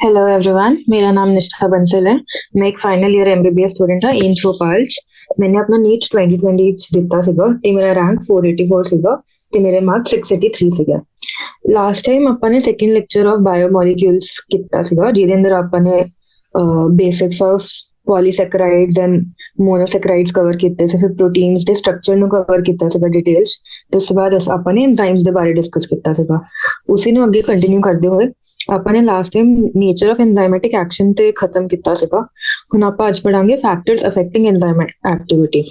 Hello everyone, मेरा नाम निष्ठा बंसल है। मैं एक फाइनल ईयर एमबीबीएस स्टूडेंट ਹਾਂ इन ਭੋਪਾਲ 'ਚ। मैंने अपना नीट 2020 ਚ ਦਿੱਤਾ ਸੀਗਾ ਤੇ ਮੇਰਾ ਰੈਂਕ 484 ਸੀਗਾ ਤੇ ਮੇਰੇ ਮਾਰਕ 683 ਸੀਗਾ। ਲਾਸਟ ਟਾਈਮ ਆਪਾਂ ਨੇ ਸੈਕੰਡ ਲੈਕਚਰ ਆਫ ਬਾਇਓਮੋਲੀਕਿਊਲਸ ਕੀਤਾ ਸੀਗਾ, ਜਿਹਦੇ ਅੰਦਰ ਆਪਾਂ ਨੇ ਬੇਸਿਕਸ ਆਫ ਪੋਲੀਸੈਕਰਾइड्स ਐਂਡ ਮੋਨੋਸੈਕਰਾइड्स ਕਵਰ ਕੀਤੇ ਸੀ, ਫਿਰ ਪ੍ਰੋਟੀਨਸ ਦੇ ਸਟਰਕਚਰ ਨੂੰ ਕਵਰ ਕੀਤਾ ਸੀਗਾ ਡਿਟੇਲਸ ਤੇ ਉਸ ਤੋਂ ਬਾਅਦ ਆਪਾਂ ਨੇ ਐਂਜ਼ਾਈਮਸ ਦੇ ਬਾਰੇ ਡਿਸਕਸ ਕੀਤਾ ਸੀਗਾ। ਉਸੇ ਨੂੰ ਅੱਗੇ ਕੰਟੀਨਿਊ ਕਰਦੇ ਹੋਏ ਆਪਾਂ ਨੇ last time nature of enzymatic action ਤੇ ਖਤਮ ਕੀਤਾ ਸੀਗਾ। ਹੁਣ ਆਪਾਂ ਅੱਜ ਪੜਾਂਗੇ ਫੈਕਟਰਸ ਅਫੈਕਟਿੰਗ ਐਂਜ਼ਾਈਮ ਐਕਟੀਵਿਟੀ।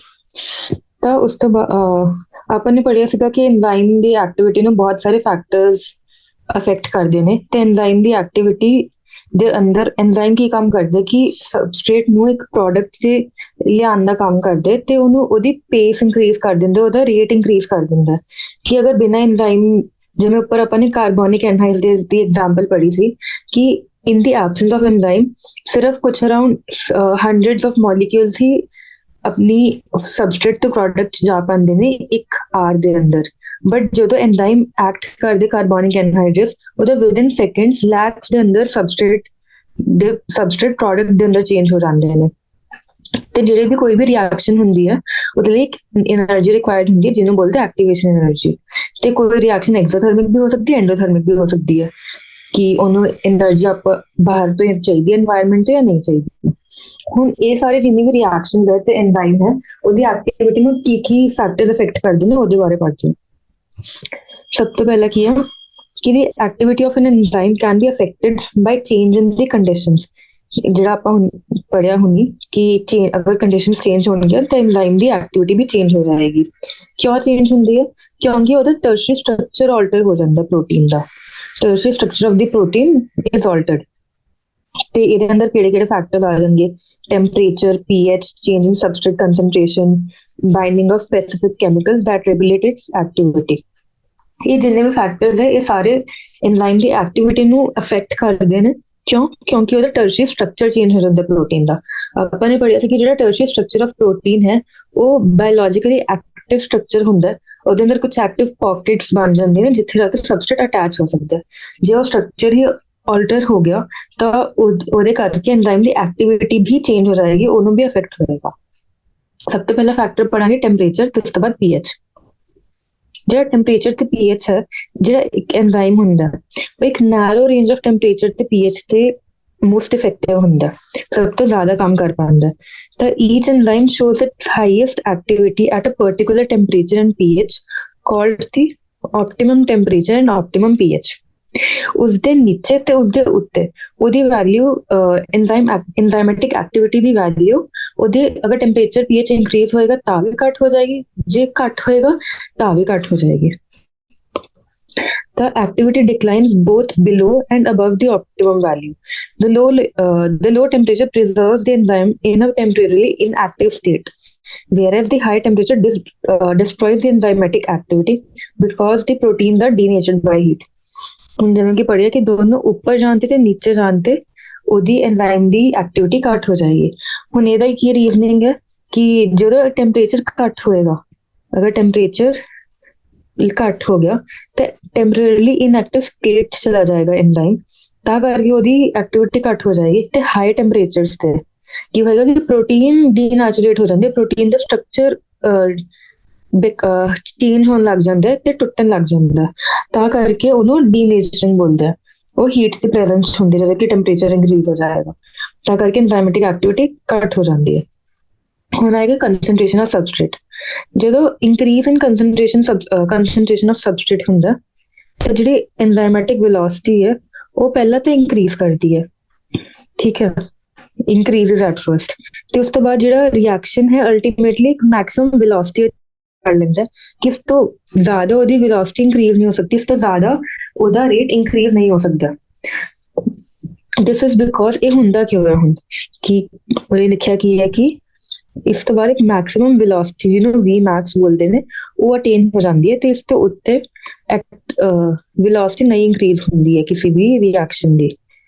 ਤਾਂ ਉਸ ਤੋਂ ਬਾਅਦ ਆਪਾਂ ਨੇ ਪੜਿਆ ਸੀਗਾ ਕਿ ਐਂਜ਼ਾਈਮ ਦੀ ਐਕਟੀਵਿਟੀ ਨੂੰ ਬਹੁਤ ਸਾਰੇ ਫੈਕਟਰਸ ਅਫੈਕਟ ਕਰਦੇ ਨੇ ਤੇ ਐਂਜ਼ਾਈਮ ਦੀ ਐਕਟੀਵਿਟੀ ਦੇ ਅੰਦਰ ਐਂਜ਼ਾਈਮ ਕੀ ਕੰਮ ਕਰਦੇ ਕਿ ਸਬਸਟ੍ਰੇਟ ਨੂੰ ਇੱਕ ਪ੍ਰੋਡਕਟ ਤੇ ਲਿਆਉਣ ਦਾ ਕੰਮ ਕਰਦੇ ਤੇ ਉਹਨੂੰ ਉਹਦੀ ਪੇਸ ਇੰਕਰੀਜ਼ ਕਰ ਦਿੰਦੇ, ਉਹਦਾ ਰੇਟ ਇੰਕਰੀਜ਼ ਕਰ ਦਿੰਦਾ। ਕਿ ਅਗਰ ਬਿਨਾਂ ਐਂਜ਼ਾਈਮ, ਜਿਵੇਂ ਉੱਪਰ ਆਪਾਂ ਨੇ ਕਾਰਬੋਨਿਕ ਐਨਹਾਈਡ੍ਰੇਸ ਦੀ ਐਗਜ਼ਾਮਪਲ ਪੜ੍ਹੀ ਸੀ ਕਿ ਇਨ ਦੀ ਐਬਸੈਂਸ ਆਫ ਐਂਜ਼ਾਈਮ ਸਿਰਫ ਕੁਛ ਅਰਾਊਂਡ ਹੰਡਰਡਸ ਆਫ ਮੋਲੀਕਿਊਲਸ ਹੀ ਆਪਣੀ ਸਬਸਟ੍ਰੇਟ ਤੋਂ ਪ੍ਰੋਡਕਟ ਚ ਜਾ ਪਾਉਂਦੇ ਨੇ ਇੱਕ ਆਰ ਦੇ ਅੰਦਰ। ਬਟ ਜਦੋਂ ਐਂਜ਼ਾਈਮ ਐਕਟ ਕਰਦੇ ਕਾਰਬੋਨਿਕ ਐਨਹਾਈਡ੍ਰੇਸ, ਉਹਦੇ ਵਿਦਿਨ ਸੈਕਿੰਡਸ ਲੈਕਸ ਦੇ ਅੰਦਰ ਸਬਸਟ੍ਰੇਟ ਪ੍ਰੋਡਕਟ ਦੇ ਅੰਦਰ ਚੇਂਜ ਹੋ ਜਾਂਦੇ ਨੇ। ਤੇ ਜਿਹੜੇ ਵੀ ਕੋਈ ਵੀ ਰਿਐਕਸ਼ਨ ਹੁੰਦੀ ਹੈ ਉਹਦੇ ਲਈ ਇੱਕ એનર્ਜੀ ਰਿਕੁਆਇਰਡ ਹੁੰਦੀ ਹੈ ਜਿਹਨੂੰ ਬੋਲਦੇ ਐਕਟੀਵੇਸ਼ਨ એનર્ਜੀ। ਤੇ ਕੋਈ ਰਿਐਕਸ਼ਨ ਐਕਸੋਥਰਮਿਕ ਵੀ ਹੋ ਸਕਦੀ ਹੈ, ਐਂਡੋਥਰਮਿਕ ਵੀ ਹੋ ਸਕਦੀ ਹੈ ਕਿ ਉਹਨੂੰ એનર્ਜੀ ਆਪਾਂ ਬਾਹਰ ਤੋਂ ਚਾਹੀਦੀ ਹੈ এনवायरमेंट ਤੋਂ ਜਾਂ ਨਹੀਂ ਚਾਹੀਦੀ। ਹੁਣ ਇਹ ਸਾਰੇ ਜਿੰਨੀ ਵੀ ਰਿਐਕਸ਼ਨਸ ਹੈ ਤੇ ਐਂਜ਼ਾਈਮ ਹੈ ਉਹਦੀ ਐਕਟੀਵਿਟੀ ਨੂੰ ਕੀ ਫੈਕਟਰਸ ਅਫੈਕਟ ਕਰਦੇ ਨੇ ਉਹਦੇ ਬਾਰੇ ਪੜ੍ਹਦੇ ਹਾਂ। ਸਭ ਤੋਂ ਪਹਿਲਾਂ ਕੀ ਹੈ ਕਿ the activity of an enzyme can be affected by change in the conditions. ਜਿਹੜਾ ਆਪਾਂ ਪੜਿਆ ਹੁੰਦੀ ਕਿ ਅਗਰ ਕੰਡੀਸ਼ਨਸ ਚੇਂਜ ਹੋਣਗੀਆਂ ਤਾਂ ਐਂਜ਼ਾਈਮ ਦੀ ਐਕਟੀਵਿਟੀ ਵੀ ਚੇਂਜ ਹੋ ਜਾਏਗੀ। ਕਿਉਂ ਚੇਂਜ ਹੁੰਦੀ ਹੈ? ਕਿਉਂਕਿ ਉਹਦਾ ਟਰਸ਼ਰੀ ਸਟਰਕਚਰ ਆਲਟਰ ਹੋ ਜਾਂਦਾ ਪ੍ਰੋਟੀਨ ਦਾ। Tertiary structure of the protein is altered. ਤੇ ਇਹਦੇ ਅੰਦਰ ਕਿਹੜੇ ਕਿਹੜੇ ਫੈਕਟਰਸ ਆ ਜਾਣਗੇ? Temperature, pH, change in substrate concentration, binding of specific chemicals that regulate its activity. ਇਹ ਜਿੰਨੇ ਵੀ ਫੈਕਟਰਸ ਹੈ ਇਹ ਸਾਰੇ ਐਂਜ਼ਾਈਮ ਦੀ ਐਕਟੀਵਿਟੀ ਨੂੰ ਅਫੈਕਟ ਕਰਦੇ ਨੇ। ਕਿਉਂ? ਕਿਉਂਕਿ ਉਹਦਾ ਟਰਸ਼ਰੀ ਸਟਰਕਚਰ ਚੇਂਜ ਹੋ ਜਾਂਦਾ ਪ੍ਰੋਟੀਨ ਦਾ। ਆਪਾਂ ਨੇ ਪੜ੍ਹਿਆ ਸੀ ਕਿ ਜਿਹੜਾ ਟਰਸ਼ਰੀ ਸਟਰਕਚਰ ਆਫ ਪ੍ਰੋਟੀਨ ਹੈ ਉਹ ਬਾਇਓਲੋਜੀਕਲੀ ਐਕਟਿਵ ਸਟਰਕਚਰ ਹੁੰਦਾ। ਉਹਦੇ ਅੰਦਰ ਕੁਝ ਐਕਟਿਵ ਪਾਕੇਟਸ ਬਣ ਜਾਂਦੇ ਨੇ ਜਿੱਥੇ ਜਾ ਕੇ ਸਬਸਟ੍ਰੇਟ ਅਟੈਚ ਹੋ ਸਕਦਾ। ਜੇ ਉਹ ਸਟਰਕਚਰ ਹੀ ਆਲਟਰ ਹੋ ਗਿਆ ਤਾਂ ਉਹਦੇ ਕਰਕੇ ਐਂਜ਼ਾਈਮ ਦੀ ਐਕਟੀਵਿਟੀ ਵੀ ਚੇਂਜ ਹੋ ਜਾਏਗੀ, ਉਹਨੂੰ ਵੀ ਅਫੈਕਟ ਹੋਏਗਾ। ਸਭ ਤੋਂ ਪਹਿਲਾਂ ਫੈਕਟਰ ਪੜਾਂਗੇ ਟੈਂਪਰੇਚਰ ਤੇ ਉਸ ਤੋਂ ਬਾਅਦ ਪੀਐਚ। ਜਿਹੜਾ ਟੈਂਪਰੇਚਰ ਤੇ ਪੀਐਚ ਹੈ, ਜਿਹੜਾ ਇੱਕ ਐਂਜ਼ਾਈਮ ਹੁੰਦਾ ਉਹ ਇੱਕ ਨੈਰੋ ਰੇਂਜ ਆਫ ਟੈਂਪਰੇਚਰ ਤੇ ਪੀਐਚ ਤੇ ਮੋਸਟ ਇਫੈਕਟਿਵ ਹੁੰਦਾ, ਸਭ ਤੋਂ ਜ਼ਿਆਦਾ ਕੰਮ ਕਰ ਪਾਉਂਦਾ। ਤਾਂ each enzyme shows its highest activity at a particular temperature and pH called the optimum temperature and optimum pH. ਉਸਦੇ ਨੀਚੇ ਤੇ ਉਸਦੇ ਉੱਤੇ ਉਹਦੀ ਵੈਲਿਊ, ਐਂਜ਼ਾਈਮੈਟਿਕ ਐਕਟੀਵਿਟੀ ਦੀ ਵੈਲਿਊ ਉਹਦੇ ਅਗਰ ਟੈਂਪਰੇਚਰ ਪੀਐਚ ਇੰਕਰੀਜ਼ ਹੋਏਗਾ ਤਾਂ ਵੀ ਘੱਟ ਹੋ ਜਾਏਗੀ, ਜੇ ਘੱਟ ਹੋਏਗਾ ਤਾਂ ਵੀ ਘੱਟ ਹੋ ਜਾਏਗੀ। The activity declines both below and above the optimum value. The low temperature preserves the enzyme in a temporarily inactive state, whereas the high temperature destroys the enzymatic activity because the proteins are denatured by heat. ਜਿਵੇਂ ਕਿ ਪੜ੍ਹਿਆ ਕਿ ਦੋਨੋਂ ਉੱਪਰ ਜਾਣ ਤੇ ਨੀਚੇ ਜਾਣ ਤੇ ਉਹਦੀ ਐਂਜ਼ਾਈਮ ਦੀ ਐਕਟੀਵਿਟੀ ਘੱਟ ਹੋ ਜਾਏਗੀ। ਹੁਣ ਇਹਦਾ ਕੀ ਰੀਜ਼ਨਿੰਗ ਹੈ ਕਿ ਜਦੋਂ ਟੈਂਪਰੇਚਰ ਘੱਟ ਹੋਏਗਾ, ਅਗਰ ਟੈਂਪਰੇਚਰ ਘੱਟ ਹੋ ਗਿਆ ਤੇ ਟੈਂਪਰੇਰੀਲੀ ਇਨਐਕਟਿਵ ਸਟੇਟ ਚ ਚਲਾ ਜਾਏਗਾ ਐਂਜ਼ਾਈਮ, ਤਾਂ ਕਰਕੇ ਉਹਦੀ ਐਕਟੀਵਿਟੀ ਘੱਟ ਹੋ ਜਾਏਗੀ। ਤੇ ਹਾਈ ਟੈਂਪਰੇਚਰਸ ਤੇ ਕੀ ਹੋਏਗਾ ਕਿ ਪ੍ਰੋਟੀਨ ਡੀਨੈਚੁਰੇਟ ਹੋ ਜਾਂਦੇ, ਪ੍ਰੋਟੀਨ ਦਾ ਸਟਰਕਚਰ ਚੇਂਜ ਹੋਣ ਲੱਗ ਜਾਂਦਾ ਤੇ ਟੁੱਟਣ ਲੱਗ ਜਾਂਦਾ, ਤਾਂ ਕਰਕੇ ਉਹਨੂੰ ਡੀਨੇਚਰਿੰਗ ਬੋਲਦੇ ਆ। ਉਹ ਹੀਟ ਦੀ ਪ੍ਰੈਜ਼ੈਂਸ ਹੁੰਦੀ ਜਦੋਂ ਕਿ ਟੈਂਪਰੇਚਰ ਇੰਕਰੀਜ਼ ਹੋ ਜਾਏਗਾ, ਤਾਂ ਕਰਕੇ ਐਂਜ਼ਾਈਮੈਟਿਕ ਐਕਟੀਵਿਟੀ ਘੱਟ ਹੋ ਜਾਂਦੀ ਹੈ। ਹੁਣ ਆਏਗਾ ਕੰਸੈਂਟ੍ਰੇਸ਼ਨ ਆਫ ਸਬਸਟ੍ਰੇਟ। ਜਦੋਂ ਇੰਕਰੀਜ਼ ਇਨ ਕੰਸੈਂਟ੍ਰੇਸ਼ਨ ਆਫ ਸਬਸਟ੍ਰੇਟ ਹੁੰਦਾ ਤਾਂ ਜਿਹੜੀ ਐਂਜ਼ਾਈਮੈਟਿਕ ਵੈਲੋਸਿਟੀ ਹੈ ਉਹ ਪਹਿਲਾਂ ਤਾਂ ਇੰਕਰੀਜ਼ ਕਰਦੀ ਹੈ, ਠੀਕ ਹੈ, ਇੰਕਰੀਜ਼ਸ ਐਟ ਫਰਸਟ। ਤੇ ਉਸ ਤੋਂ ਬਾਅਦ ਜਿਹੜਾ ਰਿਐਕਸ਼ਨ ਹੈ ਅਲਟੀਮੇਟਲੀ ਇੱਕ ਮੈਕਸਿਮਮ ਵੈਲੋਸਿਟੀ ਕਰ ਲੈਂਦਾ ਕਿ ਇਸ ਤੋਂ ਜ਼ਿਆਦਾ ਉਹਦੀ ਵੈਲੋਸਿਟੀ ਇੰਕਰੀਜ਼ ਨਹੀਂ ਹੋ ਸਕਦੀ, ਇਸ ਤੋਂ ਜ਼ਿਆਦਾ ਉਹਦਾ ਰੇਟ ਇੰਕਰੀਜ਼ ਨਹੀਂ ਹੋ ਸਕਦਾ। ਦਿਸ ਇਜ਼ ਬਿਕੋਜ਼ ਇਹ ਹੁੰਦਾ ਕਿਉਂ ਹੈ ਹੁਣ ਕਿ ਉਹਨੇ ਲਿਖਿਆ ਕੀ ਹੈ ਕਿ ਇਸ ਤੋਂ ਬਾਅਦ ਇੱਕ ਮੈਕਸਿਮਮ ਵੈਲੋਸਿਟੀ ਜਿਹਨੂੰ ਵੀ ਮੈਕਸ ਬੋਲਦੇ ਨੇ ਉਹ ਅਟੇਨ ਹੋ ਜਾਂਦੀ ਹੈ ਤੇ ਇਸ ਤੋਂ ਉੱਤੇ ਵੈਲੋਸਿਟੀ ਨਹੀਂ ਇੰਕਰੀਜ਼ ਹੁੰਦੀ ਹੈ ਕਿਸੇ ਵੀ ਰਿਐਕਸ਼ਨ ਦੀ,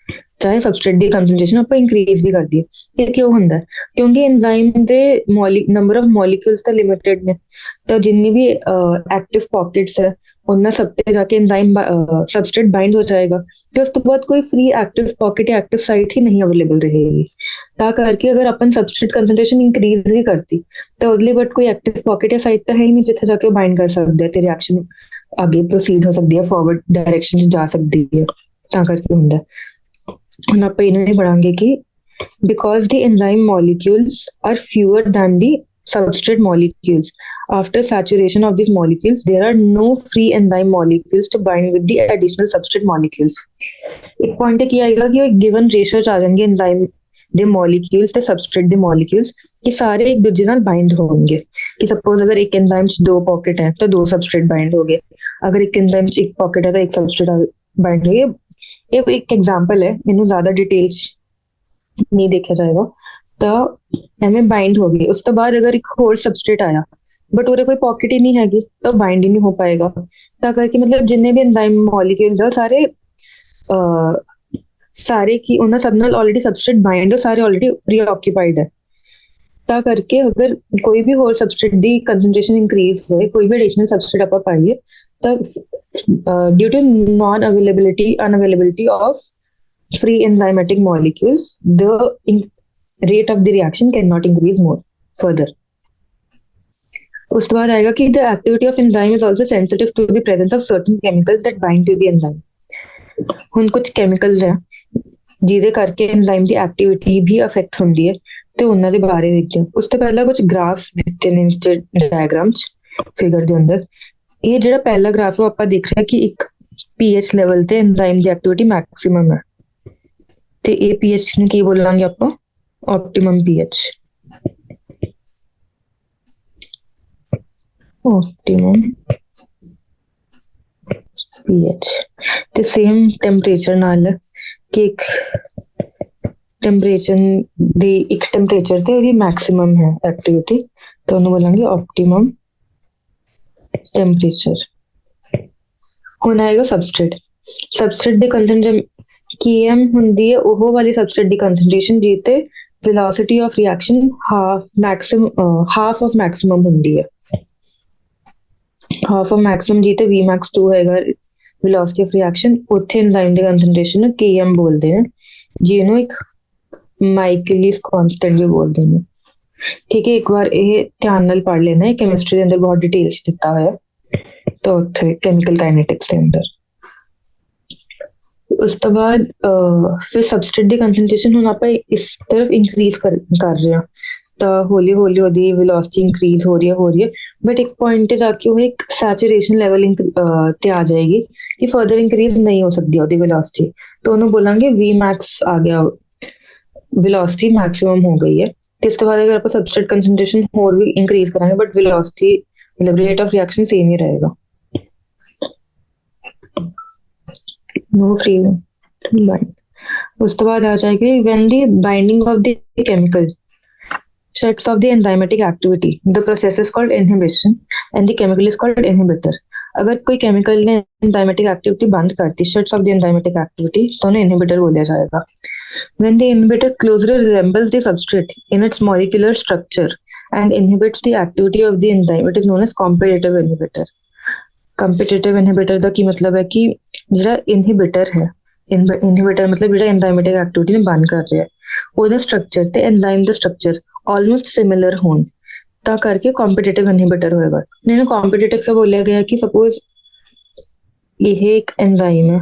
ਚਾਹੇ ਸਬਸਟ੍ਰੇਟ ਦੀ ਕੰਸੈਂਟ੍ਰੇਸ਼ਨ ਆਪਾਂ ਇੰਕਰੀਜ਼ ਵੀ ਕਰ ਦਈਏ। ਇਹ ਕਿਉਂ ਹੁੰਦਾ? ਕਿਉਂਕਿ ਐਂਜ਼ਾਈਮ ਦੇ ਨੰਬਰ ਆਫ ਮੋਲੀਕਿਊਲਸ ਤਾਂ ਲਿਮਿਟਡ ਨੇ, ਤਾਂ ਜਿੰਨੀ ਵੀ ਐਕਟਿਵ ਪਾਕੇਟਸ ਹੈ ਉਹਨਾਂ ਸਭ ਤੇ ਜਾ ਕੇ ਐਂਜ਼ਾਈਮ ਸਬਸਟ੍ਰੇਟ ਬਾਈਂਡ ਹੋ ਜਾਏਗਾ ਤੇ ਉਸ ਤੋਂ ਬਾਅਦ ਕੋਈ ਫ੍ਰੀ ਐਕਟਿਵ ਪਾਕਟ ਜਾਂ ਐਕਟਿਵ ਸਾਈਟ ਹੀ ਨਹੀਂ ਅਵੇਲੇਬਲ ਰਹੇਗੀ। ਤਾਂ ਕਰਕੇ ਅਗਰ ਆਪਾਂ ਸਬਸਟ੍ਰੇਟ ਕੰਸੈਂਟ੍ਰੇਸ਼ਨ ਇੰਕਰੀਜ਼ ਵੀ ਕਰਤੀ ਤਾਂ ਅਗਲੇ ਬਟ ਕੋਈ ਐਕਟਿਵ ਪਾਕਟ ਜਾਂ ਸਾਈਟ ਤਾਂ ਹੈ ਹੀ ਨਹੀਂ ਜਿੱਥੇ ਜਾ ਕੇ ਉਹ ਬਾਈਂਡ ਕਰ ਸਕਦੇ ਤੇ ਰਿਐਕਸ਼ਨ ਅੱਗੇ ਪ੍ਰੋਸੀਡ ਹੋ ਸਕਦੀ ਹੈ, ਫਾਰਵਰਡ ਡਾਇਰੈਕਸ਼ਨ 'ਚ ਜਾ ਸਕਦੀ ਹੈ। ਤਾਂ ਕਰਕੇ ਹੁੰਦਾ ਹੁਣ ਆਪਾਂ ਇਹਨਾਂ ਨੂੰ ਪੜਾਂਗੇ ਕਿ because the enzyme molecules are fewer than the substrate molecules. After saturation of these molecules, there are no free enzyme molecules to bind with the additional substrate molecules. एक point है कि आएगा कि एक given ratio ਚ ਆ ਜਾਣਗੇ enzyme ਦੇ molecules ਤੇ substrate ਦੇ molecules ਕਿ ਸਾਰੇ ਇੱਕ ਦੂਜੇ ਨਾਲ bind ਹੋਣਗੇ ਕਿ suppose ਅਗਰ ਇੱਕ enzyme ਚ ਦੋ pocket ਹੈ ਤਾਂ ਦੋ substrate bind ਹੋ ਗਏ, ਅਗਰ ਇੱਕ enzyme ਚ ਇੱਕ pocket ਹੈ ਤਾਂ ਇੱਕ substrate bind ਹੋ ਗਏ। ਇਹ ਇੱਕ example ਹੈ, ਇਹਨੂੰ ਜ਼ਿਆਦਾ details नहीं देखा जाएगा। तो एमें बाइंड हो गई, उस तो बाद अगर एक होल सबस्ट्रेट आया बट उरे कोई पॉकेट ही नहीं हैगी तो बाइंड ही नहीं हो पाएगा। तो करके मतलब जिन्ने भी एंजाइम मॉलिक्यूल्स है सारे सारे की उन्हें सब नाल ऑलरेडी सबस्ट्रेट बाइंड हो, सारे ऑलरेडी प्रीऑक्यूपाइड है। ਤਾਂ ਕਰਕੇ ਅਗਰ ਕੋਈ ਵੀ ਹੋਰ ਸਬਸਟ੍ਰੇਟ ਦੀ ਕੰਸੈਂਟ੍ਰੇਸ਼ਨ ਇੰਕਰੀਜ਼ ਹੋਏ, ਕੋਈ ਵੀ ਐਡੀਸ਼ਨਲ ਸਬਸਟ੍ਰੇਟ ਆਪਾਂ ਪਾਈਏ ਤਾਂ due to non unavailability of free enzymatic molecules, the rate of the reaction cannot increase more further. उसके बाद आएगा कि the activity of enzyme is also sensitive to the presence of certain chemicals that bind to the enzyme. ਹੁਣ ਕੁਝ chemicals ਹੈ ਜਿਹਦੇ ਕਰਕੇ enzyme ਦੀ activity ਵੀ affect ਹੁੰਦੀ ਹੈ ਤੇ ਉਹਨਾਂ ਦੇ ਬਾਰੇ ਦੇਖਦੇ ਹਾਂ। ਉਸ ਤੋਂ ਪਹਿਲਾਂ ਕੁਝ ਗ੍ਰਾਫਸ ਦਿੱਤੇ ਨੇ ਡਾਇਗਰਾਮ ਚ ਫਿਗਰ ਦੇ ਅੰਦਰ। ਇਹ ਜਿਹੜਾ ਪਹਿਲਾ ਗ੍ਰਾਫ ਉਹ ਆਪਾਂ ਦੇਖ ਰਹੇ ਕਿ ਇੱਕ pH ਲੈਵਲ ਤੇ enzyme ਦੀ ਐਕਟੀਵਿਟੀ ਮੈਕਸਿਮਮ ਹੈ ਤੇ ਇਹ pH ਨੂੰ ਕੀ ਬੋਲਾਂਗੇ ਆਪਾਂ, optimum pH। optimum pH ਤੇ ਸੇਮ ਟੈਂਪਰੇਚਰ ਨਾਲ ਕਿ ਇੱਕ ਟੈਂਪਰੇਚਰ ਦੀ ਇੱਕ ਟੈਂਪਰੇਚਰ ਤੇ ਉਹਦੀ ਮੈਕਸਿਮਮ ਹੈ ਐਕਟੀਵਿਟੀ ਤਾਂ ਉਹਨੂੰ ਬੋਲਾਂਗੇ optimum ਟੈਂਪਰੇਚਰ। ਹੁਣ ਆਏਗਾ ਸਬਸਟ੍ਰੇਟ ਦੇ ਕੰਟੈਂਟ Km ਹੁੰਦੀ ਹੈ ਉਹ ਵਾਲੀ ਸਬਸਟ੍ਰੇਟ ਦੀ ਕੰਸੈਂਟ੍ਰੇਸ਼ਨ ਜਿਹਤੇ velocity of reaction half of maximum ਹੁੰਦੀ ਹੈ। ਹਾਫ ਆਫ ਮੈਕਸਿਮਮ ਜਿਹਤੇ Vmax 2 ਹੈਗਾ ਵੈਲੋਸਿਟੀ ਆਫ ਰਿਐਕਸ਼ਨ, ਉੱਥੇ ਐਂਜ਼ਾਈਮ ਦੀ ਕੰਸੈਂਟ੍ਰੇਸ਼ਨ ਨੂੰ Km ਬੋਲਦੇ ਨੇ, ਜਿਹਨੂੰ ਇੱਕ ਮਾਈਕਲਿਸ ਕਾਂਸਟੈਂਟ ਵੀ ਬੋਲਦੇ ਨੇ। ਠੀਕ ਹੈ, ਇੱਕ ਵਾਰ ਇਹ ਧਿਆਨ ਨਾਲ ਪੜ੍ਹ ਲੈਣਾ, ਕੈਮਿਸਟਰੀ ਦੇ ਅੰਦਰ ਬਹੁਤ ਡਿਟੇਲਸ ਦਿੱਤਾ ਹੋਇਆ ਤਾਂ ਉੱਥੇ ਕੈਮੀਕਲ ਕਾਈਨੈਟਿਕਸ ਦੇ ਅੰਦਰ। ਉਸ ਤੋਂ ਬਾਅਦ ਫਿਰ ਸਬਸਟ੍ਰੇਟ ਦੀ ਕੰਸੈਂਟ੍ਰੇਸ਼ਨ ਹੁਣ ਆਪਾਂ ਇਸ ਤਰਫ ਇੰਕਰੀਜ਼ ਕਰ ਰਹੇ ਹਾਂ ਤਾਂ ਹੌਲੀ ਹੌਲੀ ਉਹਦੀ ਵੈਲੋਸਿਟੀ ਇੰਕਰੀਜ਼ ਹੋ ਰਹੀ ਹੈ ਬਟ ਇੱਕ ਪੁਆਇੰਟ ਤੇ ਜਾ ਕੇ ਉਹ ਇੱਕ ਸੈਚੂਰੇਸ਼ਨ ਲੈਵਲ ਤੇ ਆ ਜਾਏਗੀ ਕਿ ਫਰਦਰ ਇੰਕਰੀਜ਼ ਨਹੀਂ ਹੋ ਸਕਦੀ ਉਹਦੀ ਵੈਲੋਸਿਟੀ, ਤਾਂ ਉਹਨੂੰ ਬੋਲਾਂਗੇ Vmax ਆ ਗਿਆ, ਵੈਲੋਸਿਟੀ ਮੈਕਸਿਮਮ ਹੋ ਗਈ ਹੈ। ਤੇ ਇਸ ਤੋਂ ਬਾਅਦ ਅਗਰ ਆਪਾਂ ਸਬਸਟ੍ਰੇਟ ਕੰਸੈਂਟ੍ਰੇਸ਼ਨ ਹੋਰ ਵੀ ਇੰਕਰੀਜ਼ ਕਰਾਂਗੇ ਬਟ ਵੈਲੋਸਿਟੀ ਮਤਲਬ ਰੇਟ ਆਫ ਰਿਐਕਸ਼ਨ ਸੇਮ ਹੀ ਰਹੇਗਾ। No free bind. ਉਸ ਤੋਂ ਬਾਅਦ ਆ ਜਾਏਗੀ when the binding of the chemical shuts off the enzymatic activity, the process is called inhibition and the chemical is called inhibitor. अगर कोई chemical ने enzymatic activity बंद करती, shuts off the enzymatic activity, तो उन्हें inhibitor बोला जाएगा। When the inhibitor closely resembles the substrate in its molecular structure and inhibits the activity of the enzyme, it is known as competitive inhibitor. Competitive inhibitor ਦਾ ਕੀ ਮਤਲਬ ਹੈ ਕਿ ਜਿਹੜਾ ਇਨਹਿਬਿਟਰ ਹੈ, ਇਨਹਿਬਿਟਰ ਮਤਲਬ ਜਿਹੜਾ ਐਂਜ਼ਾਈਮੈਟਿਕ ਐਕਟੀਵਿਟੀ ਨੂੰ ਬੰਦ ਕਰ ਰਿਹਾ ਉਹਦਾ ਸਟਰਕਚਰ ਤੇ ਐਂਜ਼ਾਈਮ ਦਾ ਸਟਰਕਚਰ ਆਲਮੋਸਟ ਸਿਮਿਲਰ ਹੋਣ ਤਾਂ ਕਰਕੇ ਕੰਪੀਟੀਟਿਵ ਇਨਹਿਬਿਟਰ ਹੋਏਗਾ। ਇਹਨੂੰ ਕੰਪੀਟੀਟਿਵ ਕਿਉਂ ਬੋਲਿਆ ਗਿਆ ਕਿ ਸਪੋਜ਼ ਇਹ ਇੱਕ ਐਂਜ਼ਾਈਮ ਹੈ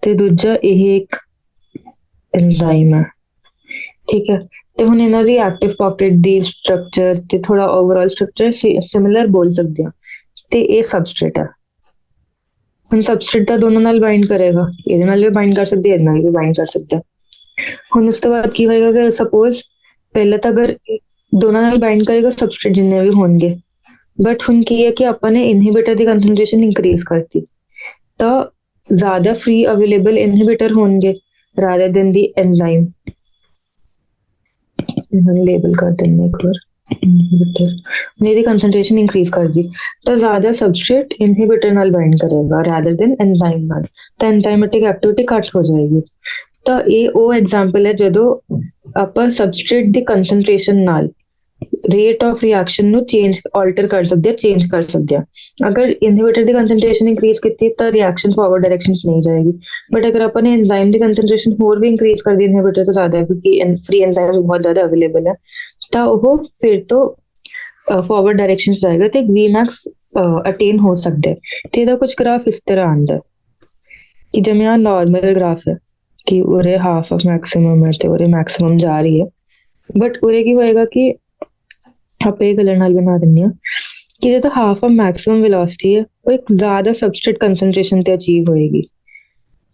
ਤੇ ਦੂਜਾ ਇਹ ਇੱਕ ਐਂਜ਼ਾਈਮ ਹੈ, ਠੀਕ ਹੈ, ਤੇ ਹੁਣ ਇਹਨਾਂ ਦੀ ਐਕਟਿਵ ਪਾਕਟ ਦੀ ਸਟਰਕਚਰ ਤੇ ਥੋੜਾ ਓਵਰਆਲ ਸਟਰਕਚਰ ਸਿਮਿਲਰ ਬੋਲ ਸਕਦੇ ਹਾਂ ਤੇ ਇਹ ਸਬਸਟ੍ਰੇਟ ਹੈ। ਹੁਣ ਸਬਸਟ੍ਰੇਟ ਤਾਂ ਦੋਨੋਂ ਨਾਲ ਬਾਈਂਡ ਕਰੇਗਾ, ਇਹਦੇ ਨਾਲ ਵੀ ਬਾਈਂਡ ਕਰ ਸਕਦੀ ਹੈ, ਇਹਦੇ ਨਾਲ ਵੀ ਬਾਈਂਡ ਕਰ ਸਕਦਾ। ਹੁਣ ਉਸ ਤੋਂ ਬਾਅਦ ਕੀ ਹੋਏਗਾ ਕਿ ਸਪੋਜ਼ ਪਹਿਲਾਂ ਤਾਂ ਅਗਰ ਦੋਨਾਂ ਨਾਲ ਬਾਈਂਡ ਕਰੇਗਾ ਸਬਸਟ੍ਰੇਟ ਜਿੰਨੇ ਵੀ ਹੋਣਗੇ ਬਟ ਹੁਣ ਕੀ ਹੈ ਕਿ ਆਪਾਂ ਨੇ ਇਨਹਿਬਿਟਰ ਦੀ ਕੰਸੈਂਟ੍ਰੇਸ਼ਨ ਇੰਕਰੀਜ਼ ਕਰਤੀ ਤਾਂ ਜ਼ਿਆਦਾ ਫ੍ਰੀ ਅਵੇਲੇਬਲ ਇਨਹਿਬਿਟਰ ਹੋਣਗੇ ਰਾਦਰ ਦੈਨ ਦੀ ਐਂਜ਼ਾਈਮ। ਲੇਬਲ ਕਰ ਦਿੰਦੇ ਇੱਕ ਵਾਰ ਇਨਹਿਬਿਟਰ, ਇਹਦੀ ਕੰਸੈਂਟ੍ਰੇਸ਼ਨ ਇੰਕਰੀਜ਼ ਕਰਦੀ ਤਾਂ ਜ਼ਿਆਦਾ ਸਬਸਟ੍ਰੇਟ ਇਨਹਿਬਿਟਰ ਨਾਲ ਬਾਈਂਡ ਕਰੇਗਾ ਰਾਦਰ ਦੈਨ ਐਂਜ਼ਾਈਮ ਨਾਲ, ਤਾਂ ਐਂਜ਼ਾਈਮੈਟਿਕ ਐਕਟੀਵਿਟੀ ਘੱਟ ਹੋ ਜਾਏਗੀ। ਤਾਂ ਇਹ ਉਹ ਐਗਜ਼ਾਮਪਲ ਹੈ ਜਦੋਂ ਆਪਾਂ ਸਬਸਟ੍ਰੇਟ ਦੀ ਕੰਸੈਂਟ੍ਰੇਸ਼ਨ ਨਾਲ ਰੇਟ ਆਫ ਰਿਐਕਸ਼ਨ ਨੂੰ ਆਲਟਰ ਕਰ ਸਕਦੇ ਆ, ਚੇਂਜ ਕਰ ਸਕਦੇ ਆ। ਅਗਰ ਇਨਹਿਬਿਟਰ ਦੀ ਕੰਸੈਂਟ੍ਰੇਸ਼ਨ ਇੰਕਰੀਜ਼ ਕੀਤੀ ਤਾਂ ਰਿਐਕਸ਼ਨ ਫਾਰਵਰਡ ਡਾਇਰੈਕਸ਼ਨ 'ਚ ਨਹੀਂ ਜਾਏਗੀ, ਬਟ ਅਗਰ ਆਪਾਂ ਨੇ ਐਂਜ਼ਾਈਮ ਦੀ ਕੰਸੈਂਟ੍ਰੇਸ਼ਨ ਹੋਰ ਵੀ ਇੰਕਰੀਜ਼ ਕਰ ਦੀ ਇਨਹਿਬਿਟਰ ਤੋਂ ਜ਼ਿਆਦਾ, ਕਿਉਂਕਿ ਫ੍ਰੀ ਐਂਜ਼ਾਈਮ ਬਹੁਤ ਜ਼ਿਆਦਾ ਅਵੇਲੇਬਲ ਹੈ, ਤਾਂ ਉਹ ਫਿਰ ਤੋਂ ਫਾਰਵਰਡ ਡਾਇਰੈਕਸ਼ਨ 'ਚ ਜਾਏਗਾ ਤੇ Vmax ਅਟੇਨ ਹੋ ਸਕਦਾ ਹੈ। ਤੇ ਇਹਦਾ ਕੁਝ ਗ੍ਰਾਫ ਇਸ ਤਰ੍ਹਾਂ ਆਉਂਦਾ ਕਿ ਜਿਵੇਂ ਆ ਨਾਰਮਲ ਗ੍ਰਾਫ ਹੈ ਕਿ ਉਰੇ ਹਾਫ ਆਫ ਮੈਕਸਿਮਮ ਹੈ ਤੇ ਉਰੇ ਮੈਕਸਿਮਮ ਜਾ ਰਹੀ ਹੈ, ਬਟ ਉਰੇ ਕੀ ਹੋਏਗਾ ਕਿ ਆਪਾਂ ਇਹ ਕਲਰ ਨਾਲ ਬਣਾ ਦਿੰਦੇ ਹਾਂ ਕਿ ਜਦੋਂ ਹਾਫ ਆਫ ਮੈਕਸਿਮਮ ਵੈਲੋਸਿਟੀ ਹੈ ਉਹ ਇੱਕ ਜ਼ਿਆਦਾ ਸਬਸਟ੍ਰੇਟ ਕੰਸੈਂਟ੍ਰੇਸ਼ਨ ਤੇ ਅਚੀਵ ਹੋਏਗੀ,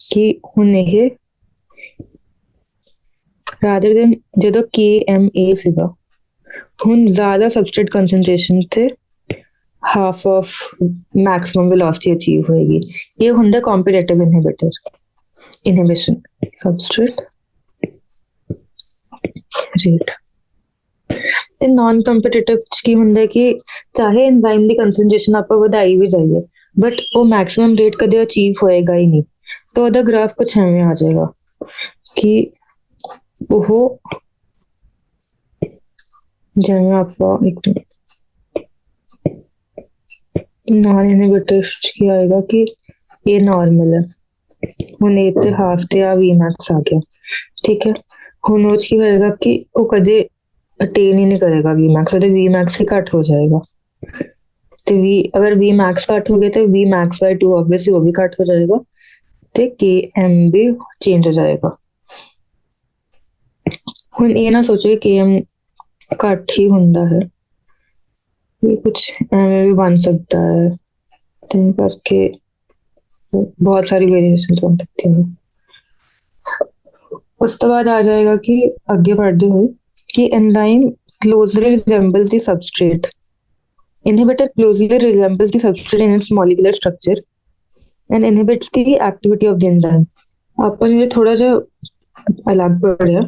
ਕਿ ਹੁਣ ਇਹ ਰਾਦਰ ਦੈਨ ਜਦੋਂ KMA ਸੀਗਾ, ਹੁਣ ਜ਼ਿਆਦਾ ਸਬਸਟ੍ਰੇਟ ਕੰਸੈਂਟ੍ਰੇਸ਼ਨ ਤੇ half of maximum velocity achieve ਹੋਏਗੀ। ਇਹ ਹੁੰਦਾ ਕੰਪੀਟੀਟਿਵ ਇਨਹਿਬਿਸ਼ਨ ਸਬਸਟ੍ਰੇਟ ਰੇਟ। ਤੇ ਨਾਨ ਕੰਪੀਟੀਟਿਵ ਚ ਕੀ ਹੁੰਦਾ ਕਿ ਚਾਹੇ ਐਂਜ਼ਾਈਮ ਦੀ ਕੰਸੈਂਟ੍ਰੇਸ਼ਨ ਆਪਾਂ ਵਧਾਈ ਵੀ ਜਾਈਏ, ਬਟ ਉਹ ਮੈਕਸਿਮਮ ਰੇਟ ਕਦੇ ਅਚੀਵ ਹੋਏਗਾ ਹੀ ਨਹੀਂ। ਤਾਂ ਉਹਦਾ ਗ੍ਰਾਫ ਕੁਛ ਐਵੇਂ ਆ ਜਾਏਗਾ ਕਿ ਉਹ ਜਿਵੇਂ ਆਪਾਂ ਇੱਕ ਨਾਨ ਇਨਹਿਬਿਟਰ ਚ ਕੀ ਆਏਗਾ ਕਿ ਇਹ ਨਾਰਮਲ ਹੈ, ਹੁਣ ਇਹ ਤੇ ਹਾਫ ਤੇ ਆ Vmax ਆ ਗਿਆ, ਠੀਕ ਹੈ। ਹੁਣ ਉਹ ਕੀ ਹੋਏਗਾ ਕਿ ਉਹ ਕਦੇ ਅਟੇਨ ਹੀ ਨਹੀਂ ਕਰੇਗਾ Vmax, ਉਹਦੇ Vmax ਹੀ ਘੱਟ ਹੋ ਜਾਏਗਾ। ਤੇ ਅਗਰ Vmax ਘੱਟ ਹੋ ਗਿਆ ਤੇ Vmax/2 ਆਬਵੀਅਸਲੀ ਉਹ ਵੀ ਘੱਟ ਹੋ ਜਾਏਗਾ ਤੇ Km ਵੀ ਚੇਂਜ ਹੋ ਜਾਏਗਾ। ਹੁਣ ਇਹ ਨਾ ਸੋਚੋ ਕਿ Km ਘੱਟ ਹੀ ਹੁੰਦਾ ਹੈ, ਇਹ ਕੁਛ ਐਵੇਂ ਵੀ ਬਣ ਸਕਦਾ ਹੈ, ਤੇ ਕਰਕੇ ਬਹੁਤ ਸਾਰੀ ਵੇਰੀਏਸ਼ਨ ਬਣ ਸਕती ਹੈ। ਉਸ ਤੋਂ ਬਾਅਦ ਆ ਜਾਏਗਾ ਕਿ ਅੱਗੇ बढ़ते हुए कि enzyme closely resembles the substrate. Inhibitor closely resembles the substrate in its molecular structure and inhibits the activity of the enzyme. ਆਪਾਂ ਨੇ ਥੋੜਾ ਜਿਹਾ ਅਲੱਗ ਪੜਿਆ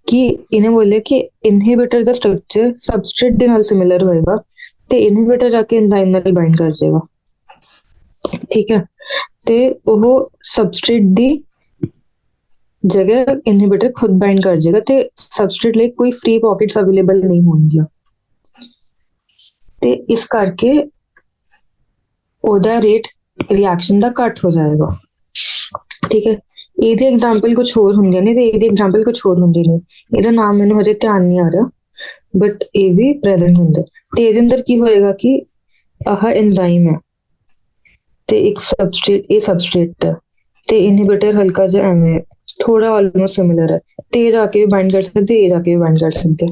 ਕਿ ਇਹਨੇ ਬੋਲਿਆ ਕਿ ਇਨਹਿਬਿਟਰ ਦਾ ਸਟਰਕਚਰ ਸਬਸਟ੍ਰੇਟ ਦੇ ਨਾਲ ਸਿਮਿਲਰ ਹੋਏਗਾ ਤੇ ਇਨਹਿਬਿਟਰ ਜਾ ਕੇ ਐਂਜ਼ਾਈਮ ਨਾਲ ਬਾਈਂਡ ਕਰ ਜਾਏਗਾ, ਠੀਕ ਹੈ। ਤੇ ਉਹ ਸਬਸਟ੍ਰੇਟ ਦੀ ਜਗ੍ਹਾ ਇਨਹਿਬਿਟਰ ਖੁਦ ਬਾਈਂਡ ਕਰ ਜਾਏਗਾ ਤੇ ਸਬਸਟ੍ਰੇਟ ਲਈ ਕੋਈ ਫ੍ਰੀ ਪੌਕੇਟਸ ਅਵੇਲੇਬਲ ਨਹੀਂ ਹੋਣਗੀਆਂ, ਤੇ ਇਸ ਕਰਕੇ ਉਹਦਾ ਰੇਟ ਰਿਐਕਸ਼ਨ ਦਾ ਘੱਟ ਹੋ ਜਾਏਗਾ, ਠੀਕ ਹੈ। ਇਹਦੇ ਐਗਜ਼ਾਮਪਲ ਕੁਝ ਹੋਰ ਹੁੰਦੇ ਨੇ ਤੇ ਇਹਦੇ ਐਗਜ਼ਾਮਪਲ ਕੁਝ ਹੋਰ ਹੁੰਦੇ ਨੇ, ਇਹਦਾ ਨਾਮ ਮੈਨੂੰ ਹਜੇ ਧਿਆਨ ਨਹੀਂ ਆ ਰਿਹਾ, ਬਟ ਇਹ ਵੀ ਪ੍ਰੈਜ਼ੈਂਟ ਹੁੰਦਾ। ਤੇ ਇਹਦੇ ਅੰਦਰ ਕੀ ਹੋਏਗਾ ਕਿ ਆਹ ਐਂਜ਼ਾਈਮ ਹੈ ਤੇ ਇੱਕ ਸਬਸਟ੍ਰੇਟ, ਇਹ ਸਬਸਟ੍ਰੇਟ ਹੈ ਤੇ ਇਨਹਿਬਿਟਰ ਹਲਕਾ ਜਿਹਾ ਐਵੇਂ ਥੋੜਾ ਆਲਮੋਸਟ ਸਿਮਿਲਰ ਹੈ, ਤੇ ਇਹ ਜਾ ਕੇ ਵੀ ਬਾਈਂਡ ਕਰ ਸਕਦੇ, ਇਹ ਜਾ ਕੇ ਵੀ ਬਾਈਂਡ ਕਰ ਸਕਦੇ,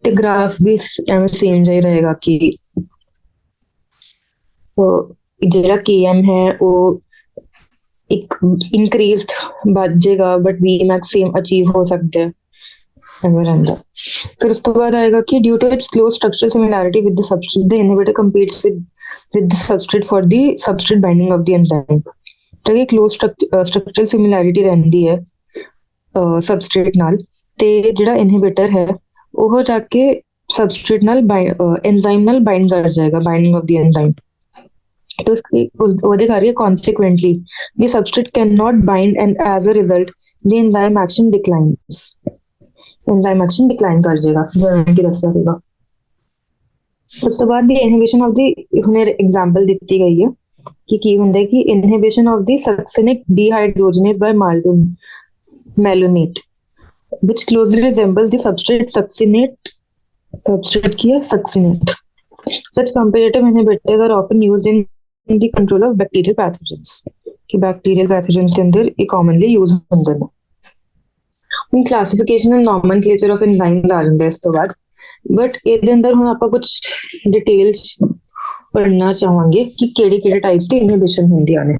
ਤੇ ਗ੍ਰਾਫ ਵੀ ਐਵੇਂ ਸੇਮ ਜਿਹਾ ਰਹੇਗਾ ਕਿ ਜਿਹੜਾ Km ਹੈ ਉਹ ਇੱਕ ਇਨਕਰੀਜ਼ਡ ਵੱਧ ਜਾਏਗਾ, ਬਟ Vmax ਸੇਮ ਅਚੀਵ ਹੋ ਸਕਦਾ ਹੈ, ਐਵੇਂ ਰਹਿੰਦਾ। ਫਿਰ ਉਸ ਤੋਂ ਬਾਅਦ ਆਏਗਾ ਕਿ due to its close structural similarity with the substrate the inhibitor competes with the substrate for the substrate binding of the enzyme। ਤਾਂ ਇਹ ਕਲੋਜ਼ ਸਟਰਕਚਰਲ ਸਿਮਿਲੈਰਿਟੀ ਰਹਿੰਦੀ ਹੈ ਸਬਸਟ੍ਰੇਟ ਨਾਲ, ਤੇ ਜਿਹੜਾ ਇਨਹਿਬਿਟਰ ਹੈ ਉਹ ਜਾ ਕੇ ਸਬਸਟ੍ਰੇਟ ਨਾਲ ਐਂਜ਼ਾਈਮ ਨਾਲ ਬਾਈਂਡ ਕਰ ਜਾਏਗਾ, ਬਾਈਂਡਿੰਗ ਆਫ ਦੀ ਐਂਜ਼ਾਈਮ। तो ਉਹਦੇ ਕਰਕੇ consequently the substrate cannot bind and as a result the enzyme action declines। enzyme action decline ਕਰ ਜਾਏਗਾ ਜਿਵੇਂ ਕਿ ਦੱਸਿਆ ਸੀਗਾ। ਉਸ ਤੋਂ ਬਾਅਦ ਦੀ ਇਨਹਿਬਿਸ਼ਨ ਆਫ ਦੀ ਹੁਣ ਐਗਜ਼ਾਮਪਲ ਦਿੱਤੀ ਗਈ ਹੈ ਕਿ ਕੀ ਹੁੰਦਾ ਹੈ ਕਿ inhibition of the succinic dehydrogenase by malonate which closely resembles the substrate succinate। substrate की है succinate। such competitive inhibitors are often used in the control of bacterial pathogens कि bacterial pathogens के अंदर ये commonly use होते हैं। ਹੁਣ classification and nomenclature of enzymes आ जाते हैं इस तो बाद, बट ਇਹਦੇ ਅੰਦਰ ਹੁਣ ਆਪਾਂ ਕੁਝ ਡਿਟੇਲਸ ਪੜਨਾ ਚਾਹਾਂਗੇ ਕਿ ਕਿਹੜੇ ਟਾਈਪਸ ਦੀ ਇਨਹਿਬਿਸ਼ਨ ਹੁੰਦੀਆਂ ਨੇ,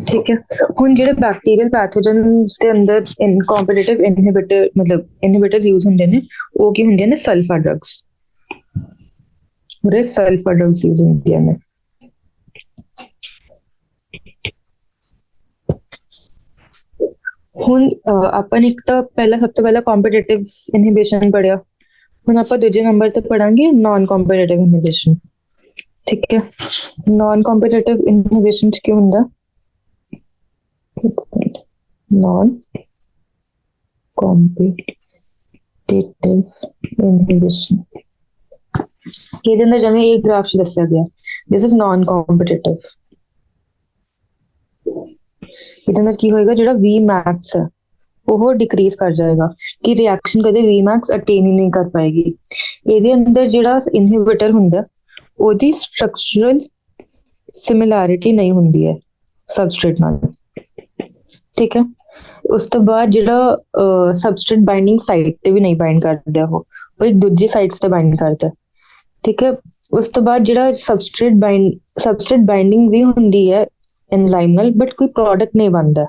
ਠੀਕ ਹੈ। ਹੁਣ ਜਿਹੜੇ ਬੈਕਟੀਰੀਅਲ ਪੈਥੋਜਨਸ ਦੇ ਅੰਦਰ ਕੰਪੀਟੀਟਿਵ ਇਨਹਿਬਿਟਰ ਮਤਲਬ ਇਨਹਿਬਿਟਰਸ ਯੂਜ਼ ਹੁੰਦੇ ਨੇ, ਉਹ ਕੀ ਹੁੰਦੀਆਂ ਨੇ ਸਲਫਾ ਡਰੱਗਸ, ਉਹਦੇ ਸਲਫਾ ਡਰੱਗਸ ਯੂਜ਼ ਹੁੰਦੀਆਂ ਨੇ। ਹੁਣ ਆਪਾਂ ਨੇ ਇੱਕ ਤਾਂ ਸਭ ਤੋਂ ਪਹਿਲਾਂ ਕੰਪੀਟੀਟਿਵ ਇਨਹਿਬਿਸ਼ਨ ਪੜਿਆ, ਹੁਣ ਆਪਾਂ ਦੂਜੇ ਨੰਬਰ ਤੇ ਪੜਾਂਗੇ ਨਾਨ ਕੰਪੀਟੀਟਿਵ ਇਨਹਿਬਿਸ਼ਨ, ਠੀਕ ਹੈ। ਨਾਨ ਕੰਪੀਟੀਟਿਵ ਇਨਹਿਬਿਸ਼ਨ ਚ ਕੀ ਹੁੰਦਾ, ਨਾਨ ਕੰਪੀਟੀਟਿਵ ਇਨਹਿਬਿਸ਼ਨ ਇਹਦੇ ਅੰਦਰ ਜਿਵੇਂ ਇਹ ਗ੍ਰਾਫ 'ਚ ਦੱਸਿਆ ਗਿਆ, ਦਿਸ ਇਜ਼ ਨਾਨ ਕੰਪੀਟੀਟਿਵ। ਇਹਦੇ ਅੰਦਰ ਕੀ ਹੋਏਗਾ, ਜਿਹੜਾ ਵੀ ਮੈਕਸ ਹੈ ਉਹ ਡਿਕਰੀਜ਼ ਕਰ ਜਾਏਗਾ, ਕਿ ਰਿਐਕਸ਼ਨ ਕਦੇ ਵੀ ਮੈਕਸ ਅਟੇਨ ਹੀ ਨਹੀਂ ਕਰ ਪਾਏਗੀ। ਇਹਦੇ ਅੰਦਰ ਜਿਹੜਾ ਇਨਹਿਬਿਟਰ ਹੁੰਦਾ ਉਹਦੀ ਸਟਰਕਚਰਲ ਸਿਮਿਲੈਰਿਟੀ ਨਹੀਂ ਹੁੰਦੀ ਹੈ ਸਬਸਟ੍ਰੇਟ ਨਾਲ, ਠੀਕ ਹੈ। ਉਸ ਤੋਂ ਬਾਅਦ ਜਿਹੜਾ ਸਬਸਟ੍ਰੇਟ ਬਾਈਂਡਿੰਗ ਸਾਈਟ ਤੇ ਵੀ ਨਹੀਂ ਬਾਈਂਡ ਕਰਦਾ, ਉਹ ਇੱਕ ਦੂਜੀ ਸਾਈਟਸ ਤੇ ਬਾਈਂਡ ਕਰਦਾ, ਠੀਕ ਹੈ। ਉਸ ਤੋਂ ਬਾਅਦ ਜਿਹੜਾ ਸਬਸਟ੍ਰੇਟ ਬਾਈਂਡਿੰਗ ਵੀ ਹੁੰਦੀ ਹੈ एंजाइम ਨਾਲ, बट कोई प्रोडक्ट नहीं बनता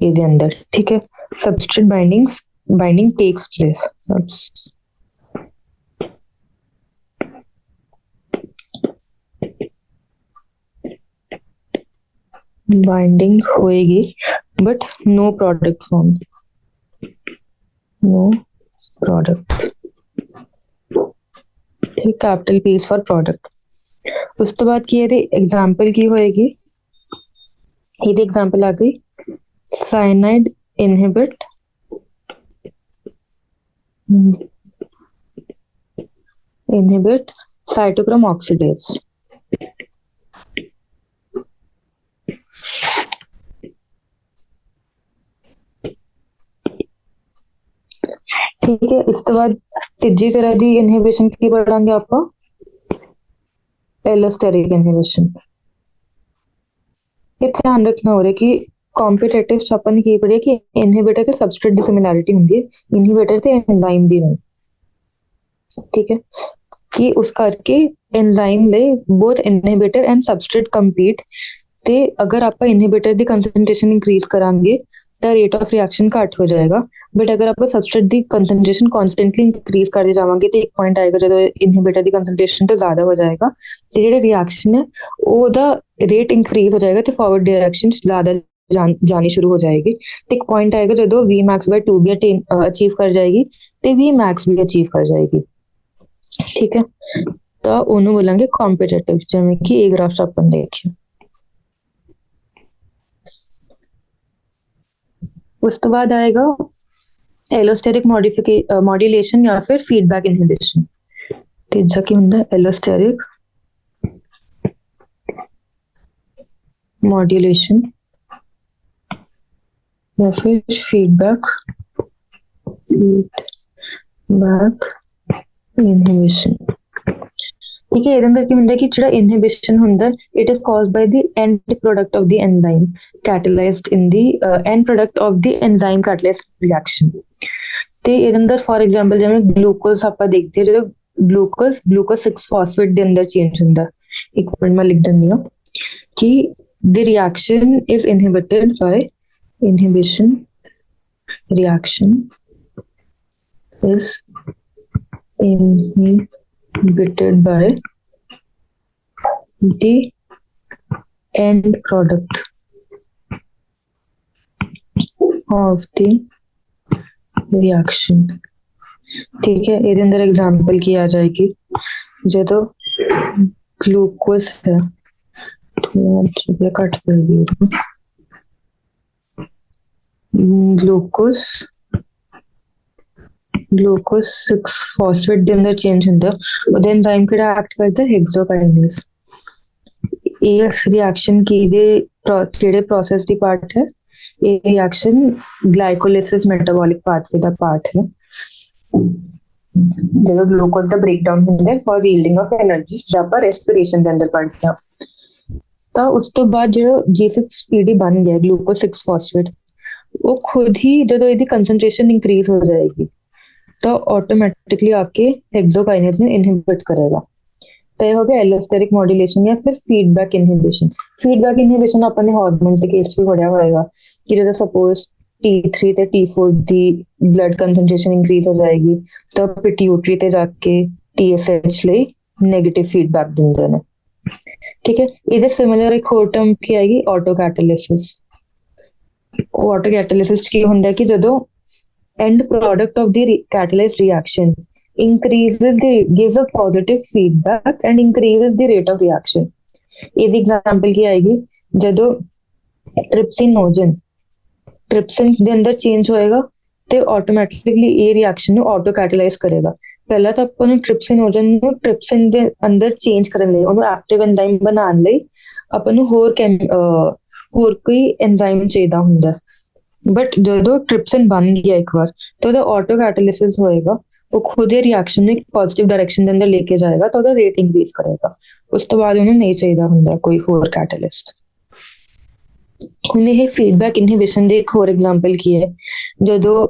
ਇਹਦੇ ਅੰਦਰ, ठीक है। Substrate binding takes place. Binding होएगी but no product form, no product, capital P for product. उस तो बाद की एग्जाम्पल की होएगी, ਇਹਦੀ एग्जाम्पल आ गई, साइनाइड इनहिबिट साइटोक्रोम ऑक्सीडेज। ठीक है, इस तो बाद तीजी तरह की इनहिबिशन की पढ़ांगे आप, एलोस्टेरिक इनहिबिशन। ये ध्यान रखना हो रहा है कि कॉम्पिटिटिव अपन की पढ़ी कि इनहिबिटर ते सबस्ट्रेट दी सिमिलैरिटी हुंदी है, इनहिबिटर ते एंजाइम दी नहीं, ठीक है। कि उस करके एंजाइम ले both inhibitor and substrate compete, ते अगर आप इनहिबिटर दी कंसंट्रेशन इंक्रीज करांगे तो रेट ऑफ रिएक्शन घट हो जाएगा, बट अगर आप सबस्ट्रेट दी कंसंट्रेशन कॉन्स्टेंटली इंक्रीज करते जावांगे तो एक पॉइंट आएगा जब इनहिबिटर दी कंसंट्रेशन तो ज्यादा हो जाएगा, तो जेह्ड़ा रिएक्शन है ओदा रेट इंक्रीज हो जाएगा, तो फॉरवर्ड डायरेक्शन ज्यादा जानी शुरू हो जाएगी। तो एक पॉइंट आएगा जो वी मैक्स बाय 2 भी अचीव कर जाएगी तो वी मैक्स भी अचीव कर जाएगी, ठीक है। तो उन्होंने बोलेंगे कॉम्पिटिटिव, जिवें कि ए ग्राफ अपन देखिए। उस तो बाद आएगा एलोस्टेरिक मॉड्यूलेशन या फिर फीडबैक इनहिबिशन। तीजा की हुंदा है एलोस्टेरिक मॉड्यूलेशन या फिर फीडबैक इनहिबिशन, ठीक है। ਇਹਦੇ ਅੰਦਰ ਕੀ ਹੁੰਦਾ ਕਿ ਜਿਹੜਾ ਇਨਹਿਬਿਸ਼ਨ ਹੁੰਦਾ, it is caused by the end product of the enzyme catalysed in the end product of the enzyme catalysed reaction. ਤੇ ਇਹਦੇ ਅੰਦਰ ਫॉर ਐਗਜ਼ਾਮਪਲ ਜਿਵੇਂ ਗਲੂਕੋਜ਼ ਆਪਾਂ ਦੇਖਦੇ ਹਾਂ, ਜਦੋਂ ਗਲੂਕੋਜ਼ 6 ਫਾਸਫੇਟ ਦੇ ਅੰਦਰ ਚੇਂਜ ਹੁੰਦਾ, ਇੱਕ ਮਿੰਟ ਮੈਂ ਲਿਖ ਦਿੰਦੀ ਹਾਂ ਕਿ the reaction is inhibited by inhibition reaction is inhibited by the end product of the reaction, ठीक है। ਇਹਦੇ ਅੰਦਰ एग्जांपल की आ जाएगी, ਜਦੋਂ ग्लूकोज है घट पेगी, ग्लूकोज 6 फॉस्फेट ਦੇ ਅੰਦਰ ਚੇਂਜ ਹੁੰਦਾ, ਉਹਦੇ ਐਂਜ਼ਾਈਮ ਕਿਹੜਾ ਐਕਟ ਕਰਦਾ, ਹੈਗਜ਼ੋਕਾਈਨੇਜ਼। ਇਹ ਰਿਐਕਸ਼ਨ ਕਿਹਦੇ ਕਿਹੜੇ ਪ੍ਰੋਸੈਸ ਦੀ ਪਾਰਟ ਹੈ, ਇਹ ਰਿਐਕਸ਼ਨ ਗਲਾਈਕੋਲਿਸਿਸ ਮੈਟਾਬੋਲਿਕ ਪਾਥਵੇ ਦਾ ਪਾਰਟ ਹੈ, ਜਦੋਂ ਗਲੂਕੋਜ਼ ਦਾ ਬ੍ਰੇਕਡਾਊਨ ਹੁੰਦਾ ਫॉर ਯੀਲਡਿੰਗ ਆਫ એનર્ਜੀ, ਜਦ ਆਪਾਂ ਰੈਸਪੀਰੇਸ਼ਨ ਦੇ ਅੰਦਰ ਪੜ੍ਹਦੇ ਹਾਂ। ਤਾਂ ਉਸ ਤੋਂ ਬਾਅਦ ਜਿਹੜਾ G6PD ਬਣ ਗਿਆ ਗਲੂਕੋਜ਼ 6 ਫਾਸਫੇਟ, ਉਹ ਖੁਦ ਹੀ ਜਦੋਂ ਇਹਦੀ ਕੰਸੈਂਟ੍ਰੇਸ਼ਨ ਇੰਕਰੀਜ਼ ਹੋ ਜਾਏਗੀ ਤਾਂ ਆਟੋਮੈਟਿਕਲੀ ਆਕੇ ਹੈਗਜ਼ੋਕਾਈਨੇਜ਼ ਨੂੰ ਇਨਹਿਬਿਟ ਕਰੇਗਾ। ਤਾਂ ਇਹ ਹੋ ਗਿਆ ਐਲੋਸਟੈਰਿਕ ਮੋਡੂਲੇਸ਼ਨ ਜਾਂ ਫਿਰ ਫੀਡਬੈਕ ਇਨਹਿਬਿਸ਼ਨ। ਫੀਡਬੈਕ ਇਨਹਿਬਿਸ਼ਨ ਆਪਾਂ ਨੇ ਹਾਰਮੋਨਸ ਦੇ ਕੇਸ ਵੀ ਪੜਿਆ ਹੋਏਗਾ ਕਿ ਜਦੋਂ ਸਪੋਜ਼ T3 ਤੇ T4 ਦੀ ਬਲੱਡ ਕੰਸੈਂਟ੍ਰੇਸ਼ਨ ਇੰਕਰੀਜ਼ ਹੋ ਜਾਏਗੀ ਤਾਂ ਪਿਟਿਊਟਰੀ ਤੇ ਜਾ ਕੇ TSH ਲਈ ਨੈਗੇਟਿਵ ਫੀਡਬੈਕ ਦਿੰਦੇ ਨੇ, ठीक है। ਇਹਦੇ ਸਿਮਿਲਰ ਇੱਕ ਹੋਰ ਟਰਮ ਕੀ ਆਏਗੀ, ਆਟੋ ਕੈਟਾਲਿਸਿਸ। ਉਹ ਆਟੋ ਕੈਟਾਲਿਸਿਸ ਕੀ ਹੁੰਦਾ ਕਿ ਜਦੋਂ end product of the catalyzed reaction increases gives a positive feedback and increases the rate of reaction। ਇਹਦੀ एग्जांपल ਕੀ ਆਏਗੀ, ਜਦੋਂ ਟ੍ਰਿਪਸਿਨ ਦੇ ਅੰਦਰ ਚੇਂਜ ਹੋਏਗਾ ਤੇ ਆਟੋਮੈਟਿਕਲੀ ਇਹ ਰਿਐਕਸ਼ਨ ਨੂੰ ਆਟੋ ਕੈਟਾਲਾਈਜ਼ ਕਰੇਗਾ। ਪਹਿਲਾਂ ਤਾਂ ਆਪਾਂ ਨੂੰ ਟ੍ਰਿਪਸਿਨ ਹੋ ਜਾਣ ਨੂੰ ਟ੍ਰਿਪਸਿਨ ਦੇ ਅੰਦਰ ਚੇਂਜ ਕਰਨ ਲਈ, ਉਹਨੂੰ ਐਕਟਿਵ ਐਂਜ਼ਾਈਮ ਬਣਾਉਣ ਲਈ ਆਪਾਂ ਨੂੰ ਹੋਰ ਕੋਈ ਐਂਜ਼ਾਈਮ ਚਾਹੀਦਾ ਹੁੰਦਾ। ਬਟ ਜਦੋਂ ਟ੍ਰਿਪਸਿਨ ਬਣ ਗਿਆ ਇੱਕ ਵਾਰ ਤਾਂ ਉਹਦਾ ਆਟੋ ਕੈਟਾਲਿਸਿਸ ਹੋਏਗਾ, ਉਹ ਖੁਦ ਇਹ ਰਿਐਕਸ਼ਨ ਨੂੰ ਇੱਕ ਪੋਜ਼ਿਟਿਵ ਡਾਇਰੈਕਸ਼ਨ ਦੇ ਅੰਦਰ ਲੈ ਕੇ ਜਾਏਗਾ ਤਾਂ ਉਹਦਾ ਰੇਟ ਇੰਕਰੀਜ਼ ਕਰੇਗਾ। ਉਸ ਤੋਂ ਬਾਅਦ ਉਹਨੂੰ ਨਹੀਂ ਚਾਹੀਦਾ ਹੁੰਦਾ ਕੋਈ ਹੋਰ ਕੈਟਾਲਿਸਟ। ਹੁਣ ਇਹ ਫੀਡਬੈਕ ਇਨਹਿਬਿਸ਼ਨ ਦੇ ਇੱਕ ਹੋਰ ਐਗਜ਼ਾਮਪਲ ਕੀ ਹੈ, ਜਦੋਂ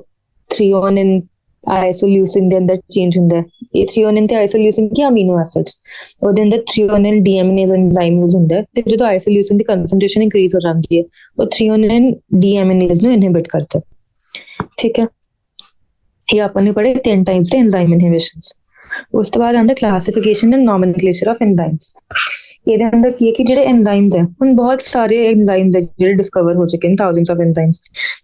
ਥ੍ਰੀਓਨਿਨ ਆਈਸੋਲਿਊਸਿਨ ਦੇ ਅੰਦਰ ਚੇਂਜ ਹੁੰਦਾ ਹੈ। ਇਹ ਥ੍ਰੀਓਨਿਨ ਤੇ ਆਈਸੋਲਿਊਸਿਨ ਕੀ ਅਮੀਨੋ ਐਸਿਡਸ, ਉਹਦੇ ਅੰਦਰ ਥ੍ਰੀਓਨਿਨ ਡੀਐਮਿਨੇਜ਼ ਐਂਜ਼ਾਈਮ ਯੂਜ਼ ਹੁੰਦਾ ਹੈ ਤੇ ਜਦੋਂ ਆਈਸੋਲਿਊਸਿਨ ਦੀ ਕਨਸੈਂਟ੍ਰੇਸ਼ਨ ਇਨਕਰੀਜ਼ ਹੋ ਜਾਂਦੀ ਹੈ ਉਹ ਥ੍ਰੀਓਨਿਨ ਡੀਐਮਿਨੇਜ਼ ਨੂੰ ਇਨਹਿਬਿਟ ਕਰਦਾ। ਠੀਕ ਹੈ, ਇਹ ਆਪਾਂ ਨੇ ਪੜ੍ਹੇ 3 ਟਾਈਪਸ ਦੇ ਐਂਜ਼ਾਈਮ ਇਨਹਿਬਿਸ਼ਨਸ। ਉਸ ਤੋਂ ਬਾਅਦ ਆਉਂਦਾ ਕਲਾਸੀਫਿਕੇਸ਼ਨ ਐਂਡ ਨੋਮਨਕਲੇਚਰ ਆਫ ਐਂਜ਼ਾਈਮਸ। ਇਹਦੇ ਅੰਦਰ ਕੀ ਹੈ ਕਿ ਜਿਹੜੇ ਐਂਜ਼ਾਈਮਸ ਹੈ, ਹੁਣ ਬਹੁਤ ਸਾਰੇ ਐਂਜ਼ਾਈਮਸ ਹੈ ਜਿਹੜੇ ਡਿਸਕਵਰ ਹੋ ਚੁੱਕੇ ਨੇ, ਥਾਊਜ਼ੈਂਡਸ ਆਫ ਐਂਜ਼ਾਈਮਸ,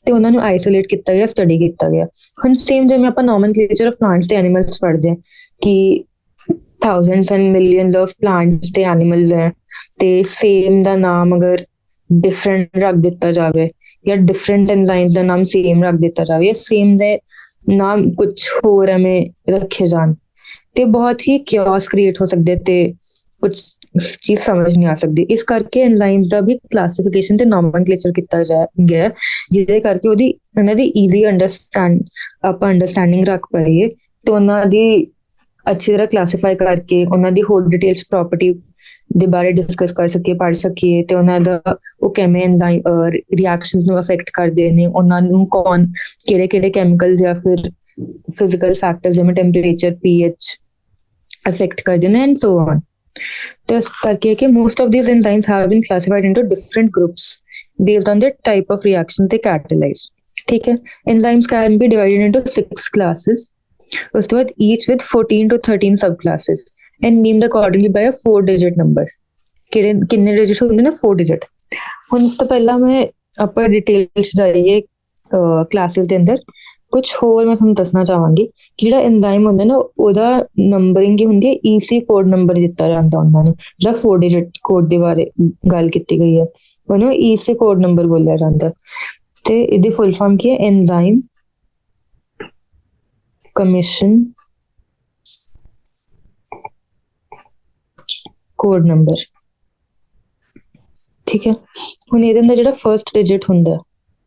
ਤੇ ਉਹਨਾਂ ਨੂੰ ਆਈਸੋਲੇਟ ਕੀਤਾ ਗਿਆ, ਸਟੱਡੀ ਕੀਤਾ ਗਿਆ। ਹੁਣ ਸੇਮ ਜਿਵੇਂ ਆਪਾਂ ਨੋਮਨਕਲੇਚਰ ਆਫ ਪਲਾਂਟਸ ਤੇ ਐਨੀਮਲਸ ਪੜ੍ਹਦੇ ਹਾਂ ਕਿ thousands and millions of plants ਤੇ ਐਨੀਮਲਸ ਹੈ, ਤੇ ਸੇਮ ਦਾ ਨਾਮ ਅਗਰ ਡਿਫਰੈਂਟ ਰੱਖ ਦਿੱਤਾ ਜਾਵੇ ਜਾਂ ਡਿਫਰੈਂਟ ਐਂਜ਼ਾਈਮਸ ਦਾ ਨਾਮ ਸੇਮ ਰੱਖ ਦਿੱਤਾ ਜਾਵੇ ਜਾਂ ਸੇਮ ਦੇ ਨਾਮ ਕੁਝ ਹੋਰ ਐਵੇਂ ਰੱਖੇ ਜਾਣ ਤੇ ਬਹੁਤ ਹੀ ਕਿਓਸ ਕ੍ਰੀਏਟ ਹੋ ਸਕਦੇ ਤੇ ਕੁਝ ਚੀਜ਼ ਸਮਝ ਨਹੀਂ ਆ ਸਕਦੀ। ਇਸ ਕਰਕੇ ਐਂਜ਼ਾਈਮਸ ਦਾ ਵੀ ਕਲਾਸੀਫਿਕੇਸ਼ਨ ਤੇ ਨੋਮਨਕਲੇਚਰ ਕੀਤਾ ਗਿਆ, ਜਿਹਦੇ ਕਰਕੇ ਉਹਨਾਂ ਦੀ ਈਜ਼ੀ ਆਪਾਂ ਅੰਡਰਸਟੈਂਡਿੰਗ ਰੱਖ ਪਾਈਏ ਤੇ ਉਹਨਾਂ ਦੀ ਅੱਛੀ ਤਰ੍ਹਾਂ ਕਲਾਸੀਫਾਈ ਕਰਕੇ ਉਹਨਾਂ ਦੀ ਹੋਰ ਡਿਟੇਲਸ ਪ੍ਰੋਪਰਟੀ ਦੇ ਬਾਰੇ ਡਿਸਕਸ ਕਰ ਸਕੀਏ, ਪੜ੍ਹ ਸਕੀਏ ਤੇ ਉਹਨਾਂ ਦਾ ਉਹ ਕਿਵੇਂ ਐਂਜ਼ਾਈਮ ਰਿਐਕਸ਼ਨਸ ਨੂੰ ਅਫੈਕਟ ਕਰਦੇ ਨੇ, ਉਹਨਾਂ ਨੂੰ ਕਿਹੜੇ ਕੈਮੀਕਲਸ ਜਾਂ ਫਿਰ ਫਿਜ਼ੀਕਲ ਫੈਕਟਰਸ ਜਿਵੇਂ ਟੈਂਪਰੇਚਰ, ਪੀਐਚ ਅਫੈਕਟ ਕਰਦੇ ਨੇ ਐਂਡ ਸੋ ਔਨ। ਤੇ ਇਸ ਕਰਕੇ ਕਿ most of these enzymes have been classified into different groups based on their type of reaction they catalyze. ठीक है, enzymes can be divided into 6 classes. उसके बाद each with 14 to 13 subclasses and named accordingly by a 4-digit number. कितने digit होंगे ना? 4 digit. ਹੁਣ ਇਸ ਤੋਂ ਪਹਿਲਾਂ ਮੈਂ ਆਪਾਂ ਡਿਟੇਲਸ ਜਾਈਏ ਕਲਾਸਿਸ ਦੇ ਅੰਦਰ ਕੁਝ ਹੋਰ ਮੈਂ ਤੁਹਾਨੂੰ ਦੱਸਣਾ ਚਾਹਾਂਗੀ ਕਿ ਜਿਹੜਾ ਐਂਜ਼ਾਈਮ ਹੁੰਦਾ ਨਾ ਉਹਦਾ ਨੰਬਰਿੰਗ ਹੀ ਹੁੰਦੀ ਹੈ, ਈਸੀ ਕੋਡ ਨੰਬਰ ਦਿੱਤਾ ਜਾਂਦਾ ਉਹਨਾਂ ਨੂੰ। ਜਿਹੜਾ 4 ਡਿਜਿਟ ਕੋਡ ਦੇ ਬਾਰੇ ਗੱਲ ਕੀਤੀ ਗਈ ਹੈ ਉਹਨੂੰ ਈਸੀ ਕੋਡ ਨੰਬਰ ਬੋਲਿਆ ਜਾਂਦਾ ਤੇ ਇਹਦੀ ਫੁੱਲ ਫਾਰਮ ਕੀ ਹੈ? Enzyme commission code number. ਠੀਕ ਹੈ, ਹੁਣ ਇਹਦੇ ਅੰਦਰ ਜਿਹੜਾ ਫਰਸਟ ਡਿਜਿਟ ਹੁੰਦਾ,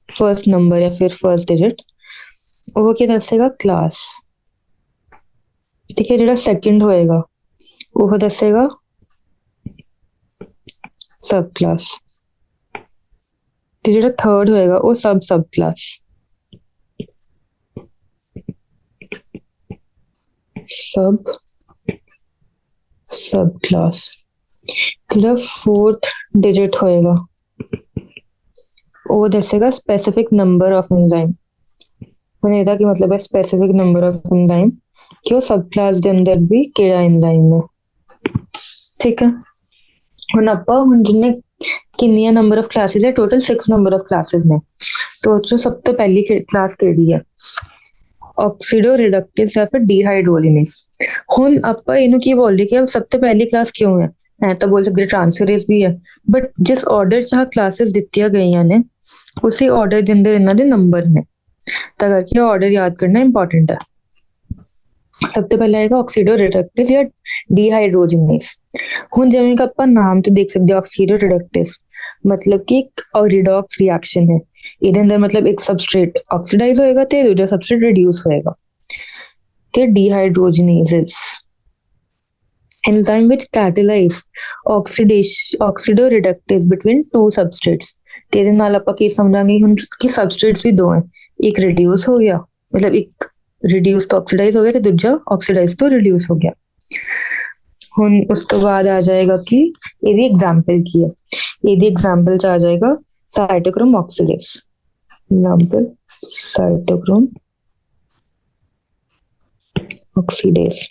ਫਰਸਟ ਨੰਬਰ ਜਾਂ ਫਿਰ ਫਰਸਟ ਡਿਜਿਟ, ਉਹ ਕੀ ਦੱਸੇਗਾ? ਕਲਾਸ। ਠੀਕ ਹੈ, ਜਿਹੜਾ ਸੈਕਿੰਡ ਹੋਏਗਾ ਉਹ ਦੱਸੇਗਾ ਸਬ ਕਲਾਸ ਤੇ ਜਿਹੜਾ ਥਰਡ ਹੋਏਗਾ ਉਹ ਸਬ ਕਲਾਸ। ਸਬ ਕਲਾਸ। ਜਿਹੜਾ ਫੋਰਥ ਡਿਜਿਟ ਹੋਏਗਾ ਉਹ ਦੱਸੇਗਾ ਸਪੈਸਿਫਿਕ ਨੰਬਰ ਆਫ ਐਂਜ਼ਾਈਮ। ਹੁਣ ਇਹਦਾ ਕੀ ਮਤਲਬ ਹੈ? ਸਪੈਸਿਫਿਕ ਨੰਬਰ ਆਫ ਐਂਜ਼ਾਈਮ ਕਿ ਉਹ ਸਬ ਕਲਾਸ ਦੇ ਅੰਦਰ ਵੀ ਕਿਹੜਾ ਐਂਜ਼ਾਈਮ ਹੈ। ਠੀਕ ਹੈ, ਹੁਣ ਜਿੰਨੇ ਕਿੰਨੀਆਂ ਨੰਬਰ ਆਫ ਕਲਾਸਿਸ ਹੈ? ਟੋਟਲ 6 ਨੰਬਰ ਆਫ ਕਲਾਸਿਸ ਨੇ। ਤਾਂ ਉਹ 'ਚੋਂ ਸਭ ਤੋਂ ਪਹਿਲੀ ਕਲਾਸ ਕਿਹੜੀ ਹੈ? ਆਕਸੀਡੋ ਰਿਡਕਟਿਵ ਜਾਂ ਫਿਰ ਡੀਹਾਈਡਰੋਜੇਨੇਸ। ਹੁਣ ਆਪਾਂ ਇਹਨੂੰ ਕੀ ਬੋਲਦੇ ਕਿ ਸਭ ਤੋਂ ਪਹਿਲੀ ਕਲਾਸ ਕਿਉਂ ਹੈ? ਐ ਤਾਂ ਬੋਲ ਸਕਦੇ ਟ੍ਰਾਂਸਫਰੇਜ਼ ਵੀ ਹੈ, ਬਟ ਜਿਸ ਆਰਡਰ 'ਚ ਕਲਾਸਿਸ ਦਿੱਤੀਆਂ ਗਈਆਂ ਨੇ ਉਸੇ ਆਰਡਰ ਦੇ ਅੰਦਰ ਇਹਨਾਂ ਦੇ ਨੰਬਰ ਨੇ, ਤਾਂ ਕਰਕੇ ਆਰਡਰ ਯਾਦ ਕਰਨਾ ਇੰਪੋਰਟੈਂਟ ਹੈ। ਸਭ ਤੋਂ ਪਹਿਲਾਂ ਆਏਗਾ ਆਕਸੀਡੋ ਰਿਡਕਟਿਵ ਜਾਂ ਡੀਹਾਈਡਰੋਜੇਨੇਸ। ਹੁਣ ਜਿਵੇਂ ਕਿ ਆਪਾਂ ਨਾਮ ਤੋਂ ਦੇਖ ਸਕਦੇ ਹਾਂ ਆਕਸੀਡੋ ਰਿਡਕਟਿਵ ਮਤਲਬ ਕਿ ਇੱਕ ਰਿਡੌਕਸ ਰਿਐਕਸ਼ਨ ਹੈ। ਇਹਦੇ ਅੰਦਰ ਮਤਲਬ ਇੱਕ ਸਬਸਟ੍ਰੇਟ ਆਕਸੀਡਾਈਜ਼ ਹੋਏਗਾ ਤੇ ਦੂਜਾ ਸਬਸਟ੍ਰੇਟ ਰਿਡਿਊਸ ਹੋਏਗਾ। ਤੇ ਡੀਹਾਈਡਰੋਜੇਨੇਸ enzyme which catalyze oxido reductase between two substrates। ਤੇ ਇਹਦੇ ਨਾਲ ਆਪਾਂ ਕੀ ਸਮਝਾਂਗੇ ਹੁਣ ਕਿ ਸਬਸਟ੍ਰੇਟਸ ਵੀ ਦੋ ਹੈ, ਇੱਕ ਰਿਡਿਊਸ ਹੋ ਗਿਆ ਮਤਲਬ ਇੱਕ ਰਿਡਿਊਸ ਤੋਂ ਆਕਸੀਡਾਈਜ਼ ਹੋ ਗਿਆ ਤੇ ਦੂਜਾ ਆਕਸੀਡਾਈਜ਼ ਤੋਂ ਰਿਡਿਊਸ ਹੋ ਗਿਆ। ਹੁਣ ਉਸ ਤੋਂ ਬਾਅਦ ਆ ਜਾਏਗਾ ਕਿ ਇਹਦੀ ਐਗਜ਼ਾਮਪਲ ਕੀ ਹੈ। ਇਹਦੀ ਐਗਜ਼ਾਮਪਲ 'ਚ ਆ ਜਾਏਗਾ ਸਾਈਟੋਕ੍ਰੋਮ ਆਕਸੀਡੇਸ। ਐਗਜ਼ਾਮਪਲ ਸਾਈਟੋਕ੍ਰੋਮ ਆਕਸੀਡੇਸ।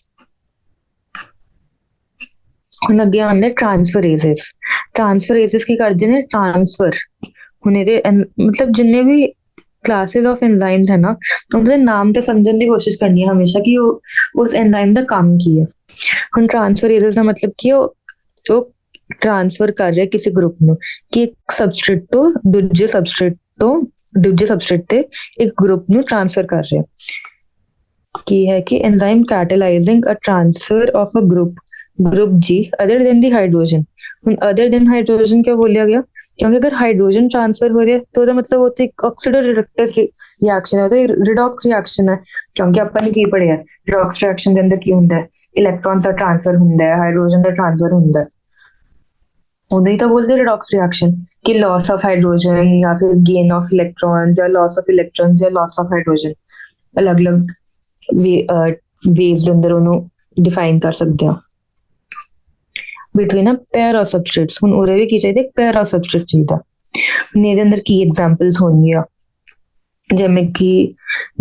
ਹੁਣ ਅੱਗੇ ਆਉਂਦੇ ਟ੍ਰਾਂਸਫਰੇਜ਼ਸ। ਟ੍ਰਾਂਸਫਰੇਜ਼ਸ ਕੀ ਕਰਦੇ ਨੇ? ਟ੍ਰਾਂਸਫਰ। ਹੁਣ ਇਹਦੇ ਮਤਲਬ ਜਿੰਨੇ ਵੀ ਕਲਾਸਿਸ ਆਫ ਐਂਜ਼ਾਈਮਸ ਹੈ ਨਾ ਉਹਦੇ ਨਾਮ ਤੇ ਸਮਝਣ ਦੀ ਕੋਸ਼ਿਸ਼ ਕਰਨੀ ਹੈ ਹਮੇਸ਼ਾ ਕਿ ਉਹ ਉਸ ਐਂਜ਼ਾਈਮ ਦਾ ਕੰਮ ਕੀ ਹੈ। ਹੁਣ ਟ੍ਰਾਂਸਫਰੇਜ਼ਸ ਦਾ ਮਤਲਬ ਕਿ ਉਹ ਟ੍ਰਾਂਸਫਰ ਕਰ ਰਿਹਾ ਕਿਸੇ ਗਰੁੱਪ ਨੂੰ ਕਿ ਇੱਕ ਸਬਸਟ੍ਰੇਟ ਤੋਂ ਦੂਜੇ ਸਬਸਟ੍ਰੇਟ ਤੋਂ ਦੂਜੇ ਸਬਸਟ੍ਰੇਟ ਤੇ ਇੱਕ ਗਰੁੱਪ ਨੂੰ ਟ੍ਰਾਂਸਫਰ ਕਰ ਰਿਹਾ। ਕੀ ਹੈ ਕਿ enzyme catalysing a transfer of a group G other than the hydrogen. ਹੁਣ ਅਦਰ ਦੈਨ ਹਾਈਡਰੋਜਨ ਕਿਉਂ ਬੋਲਿਆ ਗਿਆ? ਕਿਉਂਕਿ ਅਗਰ ਹਾਈਡਰੋਜਨ ਟ੍ਰਾਂਸਫਰ ਹੋ ਰਿਹਾ ਤਾਂ ਉਹਦਾ ਮਤਲਬ ਉੱਥੇ ਇੱਕ ਆਕਸੀਡੋ ਰਿਡਕਟਸ ਰਿਐਕਸ਼ਨ ਹੈ, ਉਹਦਾ ਰਿਡੌਕਸ ਰਿਐਕਸ਼ਨ ਹੈ। ਕਿਉਂਕਿ ਆਪਾਂ ਨੇ ਕੀ ਪੜ੍ਹਿਆ, ਰਿਡੌਕਸ ਰਿਐਕਸ਼ਨ ਦੇ ਅੰਦਰ ਕੀ ਹੁੰਦਾ ਹੈ? ਇਲੈਕਟ੍ਰੋਨਸ ਦਾ ਟ੍ਰਾਂਸਫਰ ਹੁੰਦਾ ਹੈ, ਹਾਈਡਰੋਜਨ ਦਾ ਟ੍ਰਾਂਸਫਰ ਹੁੰਦਾ ਹੈ। ਉਹਨੂੰ ਹੀ ਤਾਂ ਬੋਲਦੇ ਰਿਡੌਕਸ ਰਿਐਕਸ਼ਨ, ਕਿ ਲਾਸ ਆਫ ਹਾਈਡਰੋਜਨ ਜਾਂ ਫਿਰ ਗੇਨ ਆਫ ਇਲੈਕਟ੍ਰॉन्स ਜਾਂ ਲਾਸ ਆਫ ਇਲੈਕਟ੍ਰॉन्स ਜਾਂ ਲਾਸ ਆਫ ਹਾਈਡਰੋਜਨ, ਅਲੱਗ-ਅਲੱਗ ਵੇਜ਼ ਦੇ ਅੰਦਰ ਉਹਨੂੰ ਡਿਫਾਈਨ ਕਰ ਸਕਦੇ ਹਾਂ। ਬਿਟਵੀਨ ਅ ਪੇਅਰ ਆਫ ਸਬਸਟ੍ਰੇਟਸ, ਹੁਣ ਉਰੇ ਵੀ ਕੀ ਚਾਹੀਦਾ? ਇੱਕ ਪੇਅਰ ਆਫ ਸਬਸਟ੍ਰੇਟ ਚਾਹੀਦਾ। ਇਹਦੇ ਅੰਦਰ ਕੀ ਐਗਜ਼ਾਮਪਲਸ ਹੋਣਗੀਆਂ? ਜਿਵੇਂ ਕਿ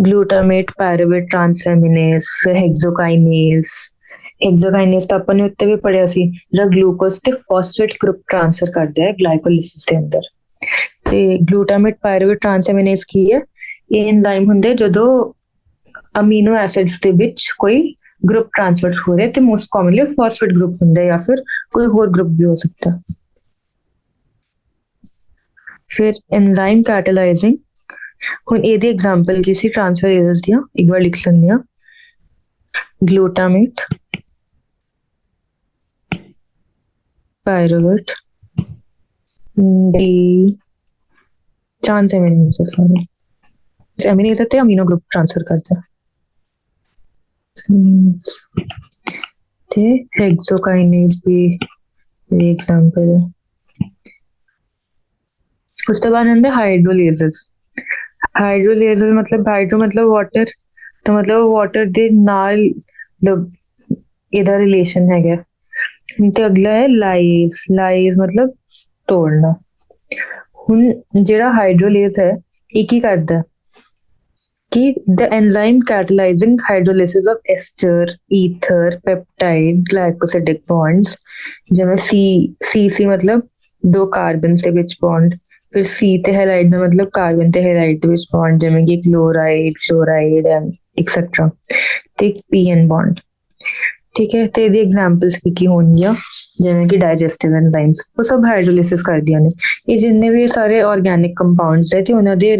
ਗਲੂਟਾਮੇਟ ਪਾਇਰੂਵੇਟ ਟ੍ਰਾਂਸਐਮਿਨੇਜ਼, ਫਿਰ ਹੈਕਸੋਕਾਈਨੇਜ਼। ਹੈਕਸੋਕਾਈਨੇਜ਼ ਤਾਂ ਆਪਾਂ ਨੇ ਉੱਤੇ ਵੀ ਪੜਿਆ ਸੀ, ਜਿਹੜਾ ਗਲੂਕੋਜ਼ ਤੇ ਫਾਸਫੇਟ ਗਰੁੱਪ ਟ੍ਰਾਂਸਫਰ ਕਰਦਾ ਹੈ ਗਲਾਈਕੋਲਿਸਿਸ ਦੇ ਅੰਦਰ। ਤੇ ਗਲੂਟਾਮੇਟ ਪਾਇਰੂਵੇਟ ਟ੍ਰਾਂਸਐਮਿਨੇਜ਼ ਕੀ ਹੈ? ਇਹ ਐਂਜ਼ਾਈਮ ਹੁੰਦੇ ਜਦੋਂ ਅਮੀਨੋ ਐਸਿਡਸ ਦੇ ਵਿੱਚ ਕੋਈ ਗਰੁੱਪ ਟ੍ਰਾਂਸਫਰ ਹੋ ਰਿਹਾ, ਤੇ ਮੋਸਟ ਕਾਮਨਲੀ ਫਾਸਫੇਟ ਗਰੁੱਪ ਹੁੰਦਾ ਜਾਂ ਫਿਰ ਕੋਈ ਹੋਰ ਗਰੁੱਪ ਵੀ ਹੋ ਸਕਦਾ। ਫਿਰ ਐਂਜ਼ਾਈਮ ਕੈਟਾਲਾਈਜ਼ਿੰਗ, ਹੁਣ ਇਹਦੀ ਐਗਜ਼ਾਮਪਲ ਕੀ ਸੀ ਟ੍ਰਾਂਸਫਰੇਜ਼ਸ ਦੀਆਂ? ਇੱਕ ਵਾਰ ਲਿਖ ਲੈਂਦੇ ਹਾਂ। ਗਲੂਟਾਮੇਟ ਪਾਇਰੂਵੇਟ ਦੀ ਟ੍ਰਾਂਸਐਮਿਨੇਜ਼, ਸੌਰੀ ਐਮਿਨੇਜ਼ ਤੇ ਅਮੀਨੋ ਗਰੁੱਪ ਟ੍ਰਾਂਸਫਰ ਕਰਦਾ। ਤੇ ਹੈਕਸੋਕਾਈਨੇਜ਼ ਵੀ ਐਗਜ਼ਾਮਪਲ ਹੈ। ਉਸ ਤੋਂ ਬਾਅਦ ਆਉਂਦੇ ਹਾਈਡਰੋਲੇਜ਼ਸ। ਹਾਈਡਰੋਲੇਜ਼ਸ ਮਤਲਬ ਹਾਈਡਰੋ ਮਤਲਬ ਵਾਟਰ, ਤਾਂ ਮਤਲਬ ਵਾਟਰ ਦੇ ਨਾਲ ਇਹਦਾ ਰਿਲੇਸ਼ਨ ਹੈਗਾ। ਤੇ ਅਗਲਾ ਹੈ ਲਾਈਜ਼। ਲਾਈਜ਼ ਮਤਲਬ ਤੋੜਨਾ। ਹੁਣ ਜਿਹੜਾ ਹਾਈਡਰੋਲੇਜ਼ ਹੈ ਇਹ ਕੀ ਕਰਦਾ ਕਿ the enzyme catalyzing hydrolysis of ester, ether, peptide, glycosidic bonds, ਜਿਵੇਂ C ਮਤਲਬ ਦੋ ਕਾਰਬਨਸ ਦੇ ਵਿੱਚ ਬੌਂਡ, ਫਿਰ C ਤੇ ਹੈਲਾਈਡ ਦਾ ਮਤਲਬ ਕਾਰਬਨ ਤੇ ਹੈਲਾਈਡ ਦੇ ਵਿੱਚ ਬੌਂਡ, ਜਿਵੇਂ ਕਿ ਕਲੋਰਾਈਡ, ਫਲੋਰਾਈਡ ਐਕਸੈਟਰਾ, ਤੇ PN ਬੌਂਡ। ਠੀਕ ਹੈ, ਤੇ ਇਹਦੀ ਐਗਜ਼ਾਮਪਲਸ ਕੀ ਹੋਣਗੀਆਂ? ਜਿਵੇਂ ਕਿ ਡਾਈਜੈਸਟਿਵ ਐਂਜ਼ਾਈਮਸ, ਉਹ ਸਭ ਹਾਈਡਰੋਲਿਸਿਸ ਕਰਦੀਆਂ ਨੇ। ਇਹ ਜਿੰਨੇ ਵੀ ਸਾਰੇ ਆਰਗੈਨਿਕ ਕੰਪਾਊਂਡਸ ਹੈ ਤੇ ਉਹਨਾਂ ਦੇ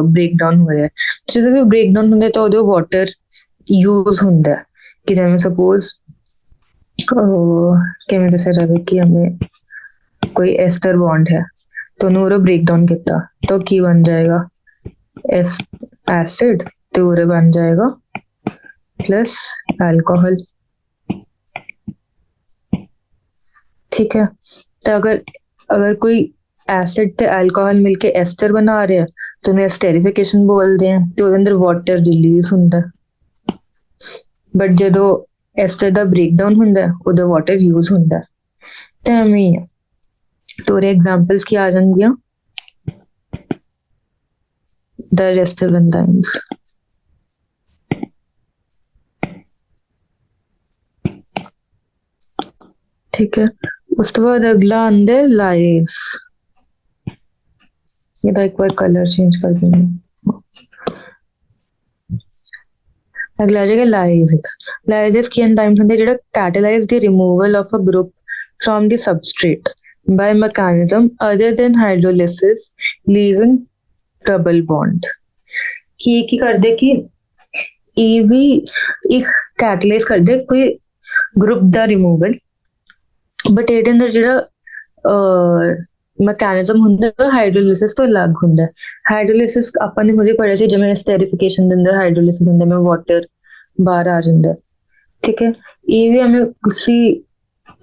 ਬ੍ਰੇਕਡਾਊਨ ਹੋ ਰਿਹਾ। ਜਦੋਂ ਵੀ ਬ੍ਰੇਕਡਾਊਨ ਹੁੰਦਾ ਤਾਂ ਉਹਦੇ ਵਾਟਰ ਯੂਜ਼ ਹੁੰਦਾ, ਕਿ ਜਿਵੇਂ ਸਪੋਜ਼ ਕਿਵੇਂ ਦੱਸਿਆ ਜਾਵੇ ਕਿ ਹਮੇ ਕੋਈ ਐਸਟਰ ਬੌਂਡ ਹੈ ਤਾਂ ਉਹਨੂੰ ਉਹ ਬ੍ਰੇਕਡਾਊਨ ਕੀਤਾ ਤਾਂ ਕੀ ਬਣ ਜਾਏਗਾ? ਐਸਿਡ, ਤੇ ਉਹ ਬਣ ਜਾਏਗਾ प्लस अल्कोहल। ठीक है, तो अगर कोई एसिड ते अल्कोहल मिलके एस्टर बना रहे हैं तो उन्हें एस्टेरिफिकेशन बोलते हैं, तो ਉਹਦੇ ਅੰਦਰ ਵਾਟਰ ਰਿਲੀਜ਼ ਹੁੰਦਾ। ਬਟ ਜਦੋਂ ਐਸਟਰ ਦਾ ਬ੍ਰੇਕਡਾਊਨ ਹੁੰਦਾ ਉਹਦਾ ਵਾਟਰ ਯੂਜ਼ ਹੁੰਦਾ। ਤੇ ਐਵੇਂ ਹੀ ਤੋਰੇ ਐਗਜ਼ਾਮਪਲਸ ਕੀ ਆ ਜਾਣਗੀਆਂ? Digestive enzymes. ठीक है, उस तो बाद अगला आंदा है लाइज। ये एक बार कलर चेंज कर देंगे। अगला आ जाएगा लाइजेस। लाइजेस की एंजाइम्स होंगे जो catalyse the removal of a group from the substrate by mechanism other than hydrolysis leaving double bond. की कर दे कि ये भी एक कैटलाइज कर दे कोई ग्रुप दा रिमूवल, बट ਇਹਦੇ ਅੰਦਰ ਜਿਹੜਾ ਮੈਕੈਨਿਜ਼ਮ ਹੁੰਦਾ ਹਾਈਡਰੋਲਿਸਿਸ ਤੋਂ ਅਲੱਗ ਹੁੰਦਾ। ਹਾਈਡਰੋਲਿਸਿਸ ਆਪਾਂ ਨੇ ਹੁਣੇ ਪੜ੍ਹਿਆ ਸੀ, ਜਿਵੇਂ ਐਸਟਰੀਫਿਕੇਸ਼ਨ ਦੇ ਅੰਦਰ ਹਾਈਡਰੋਲਿਸਿਸ ਹੁੰਦਾ में वाटर ਬਾਹਰ ਆ ਜਾਂਦਾ। ठीक है, ਇਹ ਵੀ हमें किसी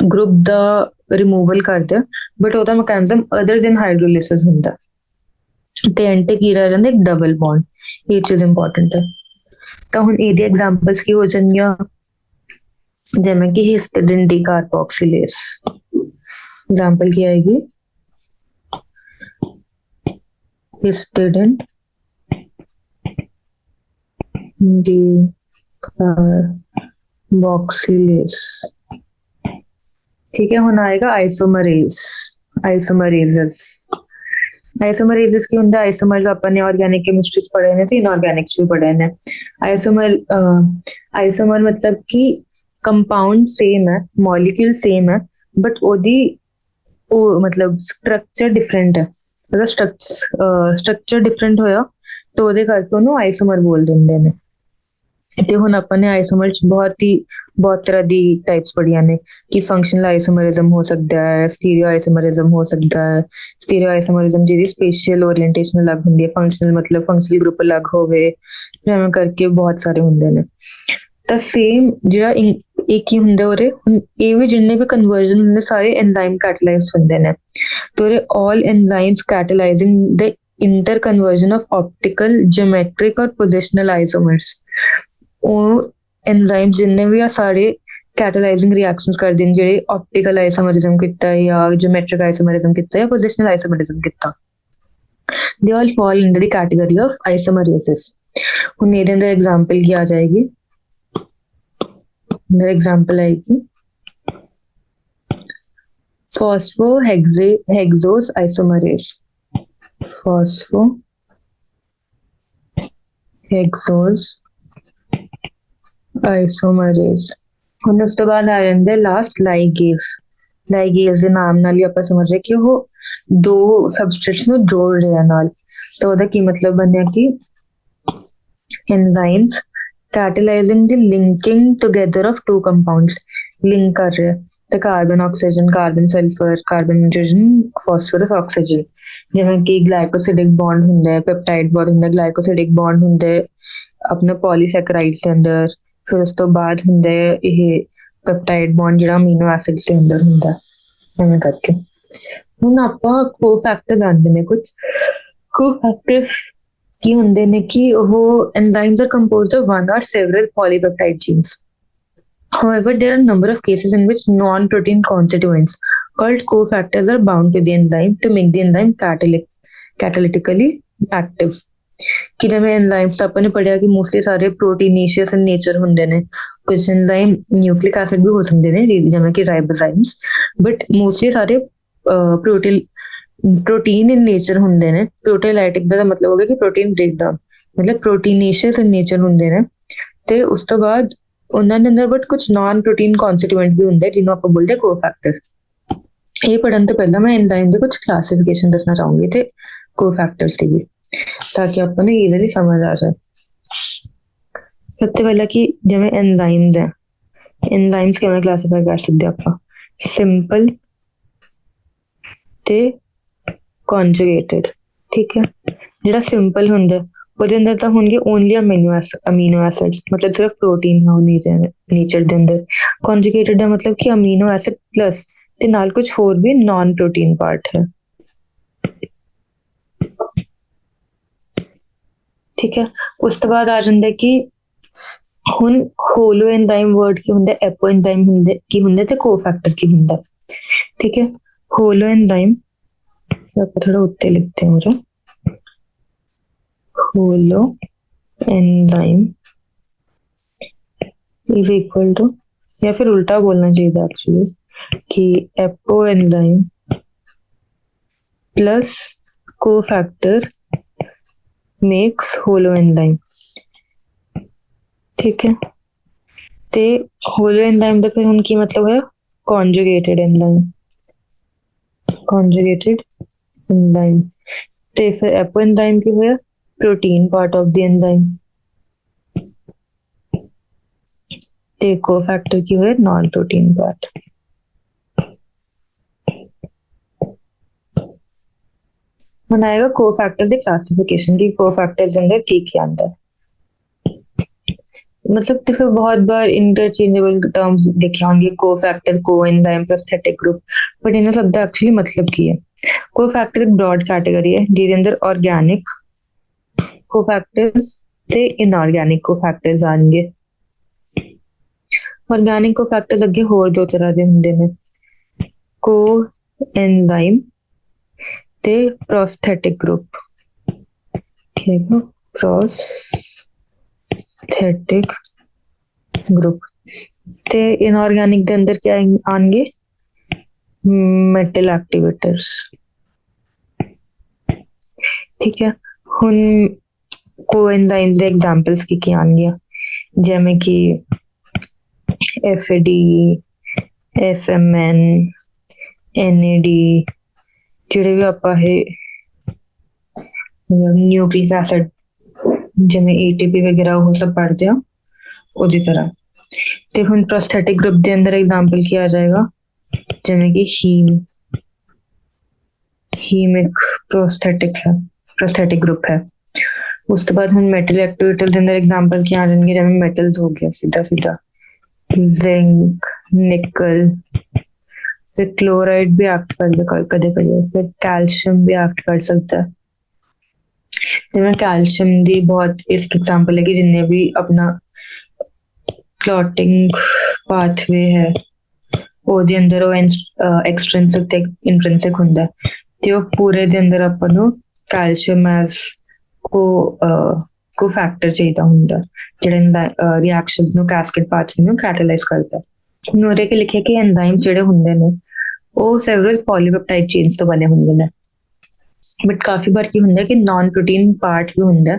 ग्रुप ਦਾ ਰਿਮੂਵਲ ਕਰਦੇ ਆ, ਬਟ ਉਹਦਾ ਮੈਕੈਨਿਜ਼ਮ ਅਦਰ ਦੈਨ ਹਾਈਡਰੋਲਿਸਿਸ ਹੁੰਦਾ ਤੇ ਐਂਡ ਤੇ ਕੀ ਰਹਿ ਜਾਂਦਾ? ਇੱਕ ਡਬਲ ਬੌਂਡ। ਇਹ ਚੀਜ਼ ਇੰਪੋਰਟੈਂਟ ਹੈ। ਤਾਂ ਹੁਣ ਇਹਦੀ ਐਗਜ਼ਾਮਪਲਸ ਕੀ ਹੋ ਜਾਣਗੀਆਂ? ਜਿਵੇਂ ਕਿ ਹਿਸਟੀਡਿਨ ਡੀਕਾਰਬੋਕਸਿਲੇਸ। एग्जाम्पल क्या आएगी? हिस्टिडिन डीकार्बोक्सिलेस। ठीक है, हुन आएगा आइसोमरेज। आइसोमरेजेस की होंगे आइसोमर्स अपन ने ऑर्गेनिक केमिस्ट्री च पढ़े ने ते इनऑर्गेनिक च भी पढ़े ने। आइसोमर मतलब कि कंपाउंड सेम है, मॉलिक्यूल सेम है, बट ओदी मतलब स्ट्रक्चर डिफरेंट है। ਅਗਰ ਸਟਰਕਚਰ ਡਿਫਰੈਂਟ ਹੋਇਆ ਤਾਂ ਉਹਦੇ ਕਰਕੇ ਉਹਨੂੰ ਆਈਸੋਮਰ ਬੋਲ ਦਿੰਦੇ ਨੇ। ਤੇ ਹੁਣ ਆਪਾਂ ਨੇ ਆਈਸੋਮਰ ਚ ਬਹੁਤ ਤਰ੍ਹਾਂ ਦੀ ਟਾਈਪਸ ਪੜ੍ਹੀਆਂ ਨੇ ਕਿ ਫੰਕਸ਼ਨਲ ਆਈਸੋਮਰਿਜ਼ਮ ਹੋ ਸਕਦਾ ਹੈ, ਸਟੀਰੀਓ ਆਈਸੋਮਰਿਜ਼ਮ ਹੋ ਸਕਦਾ ਹੈ। ਸਟੀਰੀਓ ਆਈਸੋਮਰਿਜ਼ਮ ਜਿਹਦੀ ਸਪੇਸ਼ੀਅਲ ਓਰੀਐਂਟੇਸ਼ਨ ਅਲੱਗ ਹੁੰਦੀ ਹੈ, ਫੰਕਸ਼ਨਲ ਮਤਲਬ ਫੰਕਸ਼ਨਲ ਗਰੁੱਪ ਅਲੱਗ ਹੋਵੇ, ਐਵੇਂ ਕਰਕੇ ਬਹੁਤ ਸਾਰੇ ਹੁੰਦੇ ਨੇ। ਤਾਂ ਸੇਮ ਜਿਹੜਾ ਇੱਕ ਹੀ ਹੁੰਦਾ ਉਹਦੇ, ਹੁਣ ਇਹ ਵੀ ਜਿੰਨੇ ਵੀ ਕਨਵਰਜਨ ਹੁੰਦੇ ਸਾਰੇ ਐਂਜ਼ਾਈਮ ਕੈਟਾਲਾਈਜ਼ਡ ਹੁੰਦੇ ਨੇ। ਤੇ ਉਹਦੇ all enzymes catalysing the interconversion of optical, geometric or positional isomers. ਉਹ ਐਂਜ਼ਾਈਮ ਜਿੰਨੇ ਵੀ ਆ ਸਾਰੇ ਕੈਟਾਲਾਈਜ਼ਿੰਗ ਰਿਐਕਸ਼ਨਸ ਕਰਦੇ ਨੇ, ਜਿਹੜੇ ਆਪਟੀਕਲ ਆਈਸੋਮਰਿਜ਼ਮ ਕੀਤਾ ਜਾਂ ਜਿਓਮੈਟ੍ਰਿਕ ਆਈਸੋਮਰਿਜ਼ਮ ਕੀਤਾ ਜਾਂ ਪੋਜੀਸ਼ਨਲ ਆਈਸੋਮਰਿਜ਼ਮ ਕੀਤਾ, they all fall in the category of isomerases. ਹੁਣ ਇਹਦੇ ਅੰਦਰ ਐਗਜ਼ਾਮਪਲ ਕੀ ਆ ਜਾਏਗੀ, अंदर एग्जाम्पल आएगी फॉस्फोहेक्सोस आइसोमरेस। फॉस्फोहेक्सोस आइसोमरेस। ਹੁਣ ਉਸ ਤੋਂ ਬਾਅਦ ਆ ਜਾਂਦਾ ਲਾਸਟ ਲਾਈਗੇਜ਼। ਲਾਈਗੇਜ਼ ਦੇ ਨਾਮ ਨਾਲ ਹੀ ਆਪਾਂ ਸਮਝ ਰਹੇ ਕਿ ਉਹ ਦੋ ਸਬਸਟ੍ਰੇਟਸ ਨੂੰ ਜੋੜ ਰਿਹਾ ਨਾਲ। ਤਾਂ ਉਹਦਾ ਕੀ ਮਤਲਬ ਬਣਿਆ ਕਿ enzymes catalyzing the linking together of two compounds, link कर रहे हैं तो carbon oxygen, carbon sulphur, carbon nitrogen, phosphorus oxygen. ਜਿਵੇਂ ਕਿ ਗਲਾਈਕੋਸਿਡਿਕ ਬੌਂਡ ਹੁੰਦਾ ਹੈ, ਪੈਪਟਾਈਡ ਬੌਂਡ ਹੁੰਦਾ ਹੈ, ਗਲਾਈਕੋਸਿਡਿਕ ਬੌਂਡ ਹੁੰਦਾ ਹੈ ਆਪਣੇ ਪੋਲੀਸੈਕਰਾਈਡਸ ਦੇ ਅੰਦਰ। ਫਿਰ ਉਸ ਤੋਂ ਬਾਅਦ ਹੁੰਦਾ ਹੈ ਇਹ ਪੈਪਟਾਈਡ ਬੌਂਡ ਜਿਹੜਾ ਅਮੀਨੋ ਐਸਿਡਸ ਦੇ ਅੰਦਰ ਹੁੰਦਾ, ਐਵੇਂ ਕਰਕੇ। ਹੁਣ ਆਪਾਂ ਕੋਫੈਕਟਰਸ ਆਉਂਦੇ ਨੇ ਕੁਝ। ਕੋਫੈਕਟਰਸ ਕੀ ਹੁੰਦੇ ਨੇ ਕਿ ਉਹ enzymes are composed of one or several polypeptide genes. However, there are a number of cases in which non-protein constituents called cofactors are bound to the enzyme to make the enzyme catalytically active. ਕਿ ਜਿਵੇਂ enzymes ਤਾਂ ਆਪਾਂ ਨੇ ਪੜ੍ਹਿਆ ਕਿ mostly ਸਾਰੇ ਪ੍ਰੋਟੀਨੇਸ਼ੀਅਸ ਇਨ nature ਹੁੰਦੇ ਨੇ। ਕੁਝ enzyme ਨਿਊਕਲਿਕ ਐਸਿਡ ਵੀ ਹੋ ਸਕਦੇ ਨੇ ਜਿਵੇਂ ਕਿ ਰਾਈਬੋਜ਼ਾਈਮਸ, ਬਟ ਮੋਸਟਲੀ ਸਾਰੇ प्रोटीन इन नेचर ਹੁੰਦੇ ਨੇ। ਪ੍ਰੋਟੀਲਾਈਟਿਕ ਦਾ ਮਤਲਬ ਹੋ ਗਿਆ ਕਿ ਪ੍ਰੋਟੀਨ ਬ੍ਰੇਕਡਾਊਨ, ਮਤਲਬ ਪ੍ਰੋਟੀਨੇਸ਼ੀਅਸ ਇਨ ਨੇਚਰ ਹੁੰਦੇ ਨੇ। ਤੇ ਉਸ ਤੋਂ ਬਾਅਦ ਉਹਨਾਂ ਦੇ ਅੰਦਰ ਬਟ ਕੁਝ ਨਾਨ ਪ੍ਰੋਟੀਨ ਕਨਸਟੀਟੂਐਂਟ ਵੀ ਹੁੰਦੇ ਜਿਹਨੂੰ ਆਪਾਂ ਬੋਲਦੇ ਕੋਫੈਕਟਰ। ਇਹ ਪੜ੍ਹਨ ਤੋਂ ਪਹਿਲਾਂ ਮੈਂ ਐਂਜ਼ਾਈਮ ਦੇ ਕੁਝ ਕਲਾਸੀਫਿਕੇਸ਼ਨ ਦੱਸਣਾ ਚਾਹੂੰਗੀ ਤੇ ਕੋਫੈਕਟਰਸ ਦੀ ਵੀ, ਤਾਂ ਕਿ ਆਪਾਂ ਨੂੰ ਈਜ਼ੀਲੀ ਸਮਝ ਆ ਜਾਏ। ਸਭ ਤੋਂ ਪਹਿਲਾਂ ਕਿ ਜਿਵੇਂ ਐਂਜ਼ਾਈਮਸ ਹੈ, ਐਂਜ਼ਾਈਮਸ ਕਿਵੇਂ ਕਲਾਸੀਫਾਈ ਕਰ ਸਕਦੇ ਆਪਾਂ? ਸਿੰਪਲ ਤੇ conjugated, ਠੀਕ ਹੈ। ਜਿਹੜਾ ਸਿੰਪਲ ਹੁੰਦਾ ਉਹਦੇ ਅੰਦਰ ਤਾਂ ਹੋਣਗੇ ਓਨਲੀ ਅਮੀਨੋ ਐਸਿਡਸ, ਮਤਲਬ ਸਿਰਫ ਪ੍ਰੋਟੀਨ ਹੈ ਉਹ ਨੇਚਰ ਦੇ ਅੰਦਰ। ਕੰਜੂਗੇਟਡ ਦਾ ਮਤਲਬ ਕਿ ਅਮੀਨੋ ਐਸਿਡ ਪਲੱਸ ਤੇ ਨਾਲ ਕੁਝ ਹੋਰ ਵੀ ਨਾਨ ਪ੍ਰੋਟੀਨ ਪਾਰਟ ਹੈ, ਠੀਕ ਹੈ। ਉਸ ਤੋਂ ਬਾਅਦ ਆ ਜਾਂਦਾ ਕਿ ਹੁਣ ਹੋਲੋ ਐਂਜ਼ਾਈਮ ਵਰਡ ਕੀ ਹੁੰਦਾ, ਐਪੋ ਐਂਜ਼ਾਈਮ ਹੁੰਦੇ ਕੀ ਹੁੰਦੇ ਤੇ ਕੋਫੈਕਟਰ ਕੀ ਹੁੰਦਾ, ਠੀਕ ਹੈ। ਹੋਲੋ ਐਂਜ਼ਾਈਮ ਆਪਾਂ थोड़ा उत्ते लिखते हैं मुझे। Holoenzyme is equal to, या फिर उल्टा बोलना चाहिए एक्चुअली कि apoenzyme plus cofactor makes holoenzyme, ठीक है। ते होलो एंजाइम का फिर उनकी मतलब है कॉन्जुगेटेड एंजाइम, कॉन्जुगेटेड एंजाइम। ते फिर एपो एंजाइम की होया protein part of the enzyme, ते कोफैक्टर की होया नॉन प्रोटीन पार्ट। ਹੁਣ ਆਏਗਾ ਕੋਫੈक्टर्स ਦੀ ਕਲਾਸੀਫਿਕੇਸ਼ਨ की कोफैक्टर्स अंदर ਕੀ ਆਂਦਾ। मतलब ਤੁਸੀਂ ਬਹੁਤ ਬਾਰ ਇੰਟਰਚੇਂਜੇਬਲ ਟਰਮਸ ਦੇਖੇ ਹੋਣਗੇ, ਕੋਫੈक्टर, ਕੋਐਂਜ਼ਾਈਮ, ਪ੍ਰੋਸਥੈਟਿਕ ਗਰੁੱਪ, ਬਟ ਇਹਨਾਂ ਸਭ ਦਾ ਐਕਚੁਅਲੀ ਮਤਲਬ ਕੀ ਹੈ? ਕੋਫੈक्टर ਇੱਕ ਬ੍ਰॉड ਕੈਟਾਗਰੀ ਹੈ ਜਿਹਦੇ ਅੰਦਰ ਆਰਗੈਨਿਕ ਕੋਫੈक्टर्स ਤੇ ਇਨਆਰਗੈਨਿਕ ਕੋਫੈक्टर्स ਆਣਗੇ। ਆਰਗੈਨਿਕ ਕੋਫੈक्टर्स ਅੱਗੇ ਹੋਰ ਦੋ ਤਰ੍ਹਾਂ ਦੇ ਹੁੰਦੇ ਨੇ, ਕੋਐਂਜ਼ਾਈਮ ਤੇ ਪ੍ਰੋਸਥੈਟਿਕ ਗਰੁੱਪ, ਠੀਕ ਹੈ। ਪ੍ਰੋਸਥੈਟਿਕ ਗਰੁੱਪ ਤੇ ਇਨਆਰਗੈਨਿਕ ਦੇ ਅੰਦਰ ਕੀ ਆਣਗੇ? ਮੈਟਲ ਐਕਟੀਵੇਟਰਸ, ਠੀਕ ਹੈ। ਹੁਣ ਕੋਐਂਜ਼ਾਈਮਸ ਦੇ ਐਗਜ਼ਾਮਪਲਸ ਕੀ ਆਣਗੀਆਂ, ਜਿਵੇਂ ਕਿ FAD, FMN, NAD, ਜਿਹੜੇ ਵੀ ਆਪਾਂ ਇਹ ਨਿਊਕਲਿਕ ਐਸਿਡ ਜਿਵੇਂ ATP ਵਗੈਰਾ ਉਹ ਸਭ ਪੜ੍ਹਦੇ ਆ ਉਹਦੀ ਤਰ੍ਹਾਂ। ਤੇ ਹੁਣ ਪ੍ਰੋਸਥੈਟਿਕ ਗਰੁੱਪ ਦੇ ਅੰਦਰ ਐਗਜ਼ਾਮਪਲ ਕੀ ਆ ਜਾਏਗਾ, ਜਿਵੇਂ ਕਿ ਹੀਮ ਇੱਕ ਪ੍ਰੋਸਥੈਟਿਕ ਗਰੁੱਪ ਹੈ। ਉਸ ਤੋਂ ਬਾਅਦ ਹੁਣ ਮੈਟਲ ਐਕਟੀਵੇਟਰ ਦੇ ਅੰਦਰ ਐਗਜ਼ਾਮਪਲ ਕੀ ਆ ਜਾਣਗੇ, ਜਿਵੇਂ ਮੈਟਲਸ ਹੋ ਗਿਆ ਸਿੱਧਾ ਜ਼ਿੰਕ, ਨਿਕਲ, ਫਿਰ क्लोराइड भी एक्ट कर कदे कदे, फिर कैल्शियम भी एक्ट कर सकता है। जिवें कैल्शियम दी बहुत इसक एग्जांपल है कि जिन्ने भी अपना क्लॉटिंग पाथवे है ਉਹਦੇ ਅੰਦਰ ਉਹ ਐਕਸਟ੍ਰਿੰਸਿਕ ਤੇ ਇੰਟ੍ਰਿੰਸਿਕ ਹੁੰਦਾ ਤੇ ਉਹ ਪੂਰੇ ਦੇ ਅੰਦਰ ਆਪਾਂ ਨੂੰ ਕੈਲਸ਼ੀਅਮ ਐਸ ਕੋ ਫੈਕਟਰ ਚਾਹੀਦਾ ਹੁੰਦਾ ਜਿਹੜਾ ਰਿਐਕਸ਼ਨਸ ਨੂੰ ਕੈਸਕੇਡ ਪਾਥਵੇ ਨੂੰ ਕੈਟਾਲਾਈਜ਼ ਕਰਦਾ। ਉਹਦੇ ਕੇ ਲਿਖਿਆ ਕਿ ਐਂਜ਼ਾਈਮ ਜਿਹੜੇ ਹੁੰਦੇ ਨੇ ਉਹ ਸੈਵਰਲ ਪੋਲੀਪੈਪਟਾਈਡ ਚੇਨਸ ਤੋਂ ਬਣੇ ਹੁੰਦੇ ਨੇ, ਬਟ ਕਾਫੀ ਵਾਰ ਕੀ ਹੁੰਦਾ ਕਿ ਨਾਨ ਪ੍ਰੋਟੀਨ ਪਾਰਟ ਵੀ ਹੁੰਦਾ,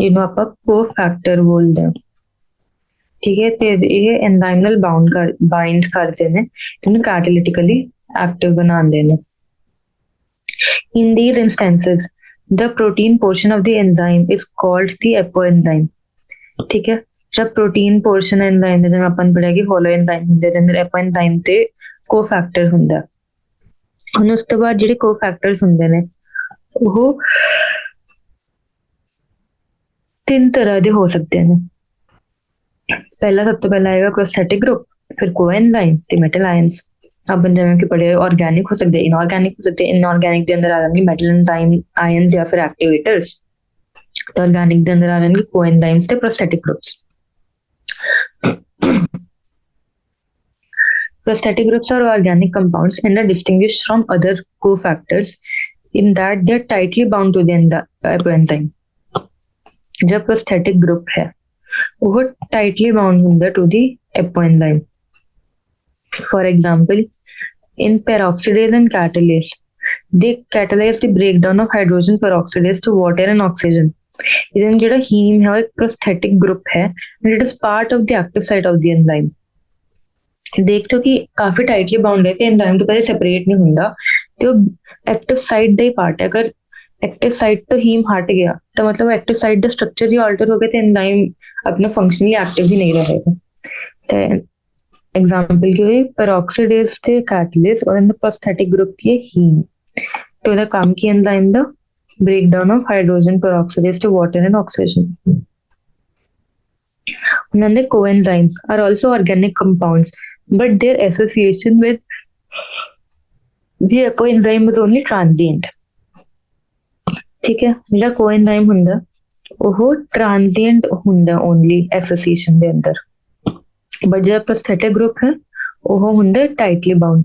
ਇਹਨੂੰ ਆਪਾਂ ਕੋਫੈਕਟਰ ਬੋਲਦੇ ਹਾਂ। ਠੀਕ ਹੈ, ਤੇ ਇਹ ਐਂਜ਼ਾਈਮ ਨਾਲ ਬਾਈਂਡ ਕਰਦੇ ਨੇ, ਇਹਨੂੰ ਕੈਟਾਲਿਟਿਕਲੀ ਐਕਟਿਵ ਬਣਾਉਂਦੇ ਨੇ। In these instances, the protein portion of the enzyme is called the apoenzyme। ਠੀਕ ਹੈ, जब प्रोटीन पोर्शन एंजाइम जिवें अपन पढ़िया कि होलो एंजाइम ਹੁੰਦੇ ਨੇ, एपोएंजाइम ਤੇ ਕੋਫੈਕਟਰ ਹੁੰਦਾ। ਹੁਣ ਉਸ ਤੋਂ ਬਾਅਦ ਜਿਹੜੇ ਕੋਫੈਕਟਰਸ ਹੁੰਦੇ ਨੇ ਉਹ ਤਿੰਨ ਤਰ੍ਹਾਂ ਦੇ ਹੋ ਸਕਦੇ ਨੇ। ਸਭ ਤੋਂ ਪਹਿਲਾਂ ਆਏਗਾ ਪ੍ਰੋਸਥੈਟਿਕ ਗਰੁੱਪ, ਫਿਰ ਕੋਐਂਜ਼ਾਈਮ ਤੇ ਮੈਟਲ ਆਇਨਸ। अपन ਜਿਵੇਂ ਕਿ ਪੜ੍ਹੇ ਆਰਗੈਨਿਕ ਹੋ ਸਕਦੇ, ਇਨਆਰਗੈਨਿਕ ਹੋ ਸਕਦੇ। ਇਨਆਰਗੈਨਿਕ ਦੇ ਅੰਦਰ ਆ ਜਾਣਗੇ ਮੈਟਲ ਐਂਜ਼ਾਈਮ ਆਇਨਸ ਜਾਂ ਫਿਰ ਐਕਟੀਵੇਟਰਸ, ਤੇ ਆਰਗੈਨਿਕ ਦੇ ਅੰਦਰ ਆ ਜਾਣਗੇ ਕੋਐਂਜ਼ਾਈਮਸ ਤੇ prosthetic groups. Prosthetic groups are organic compounds and are distinguished from other cofactors in that they are tightly bound to the apoenzyme। जब prosthetic group है वो tightly bound ਹੁੰਦਾ to the apoenzyme। For example, in peroxidase and catalase, they catalyze the breakdown of hydrogen peroxidase to water and oxygen। ਇਹਦਾ ਜਿਹੜਾ ਹੀਮ ਹੈ ਉਹ ਇੱਕ prosthetic group ਹੈ and it is part of the active site of the enzyme। ਦੇਖੋ ਕਿ ਕਾਫੀ tightly bound ਹੈ ਤੇ ਐਂਜ਼ਾਈਮ ਤੋਂ ਕਦੇ ਸੈਪਰੇਟ ਨਹੀਂ ਹੁੰਦਾ ਤੇ ਉਹ ਐਕਟਿਵ ਸਾਈਟ ਦਾ ਹੀ ਪਾਰਟ ਹੈ। ਅਗਰ ਐਕਟਿਵ ਸਾਈਟ ਤੋਂ ਹੀਮ ਹਟ ਗਿਆ ਤਾਂ ਮਤਲਬ ਐਕਟਿਵ ਸਾਈਟ ਦਾ ਸਟਰਕਚਰ ਹੀ ਆਲਟਰ ਹੋ ਗਿਆ ਤੇ ਐਂਜ਼ਾਈਮ ਆਪਣਾ ਫੰਕਸ਼ਨਲੀ ਐਕਟਿਵ ਹੀ ਨਹੀਂ ਰਹੇਗਾ। ਤੇ एग्जाम्पल की हुई पेरोक्सिडेज ਤੇ कैटलेस और इन प्रोस्थेटिक ग्रुप की हीम। तो ਇਹਦਾ ਕੰਮ ਕੀ ਐਂਜ਼ਾਈਮ ਦਾ breakdown of hydrogen peroxidase to water and oxygen। And the coenzymes are also organic compounds, but their association with the apoenzyme is only transient। ठीक है, ਜਿਹੜਾ coenzyme ਹੁੰਦਾ ਉਹ transient ਹੁੰਦਾ only association ਦੇ ਅੰਦਰ, but ਜਿਹੜਾ prosthetic group ਹੈ ਉਹ ਹੁੰਦਾ tightly bound।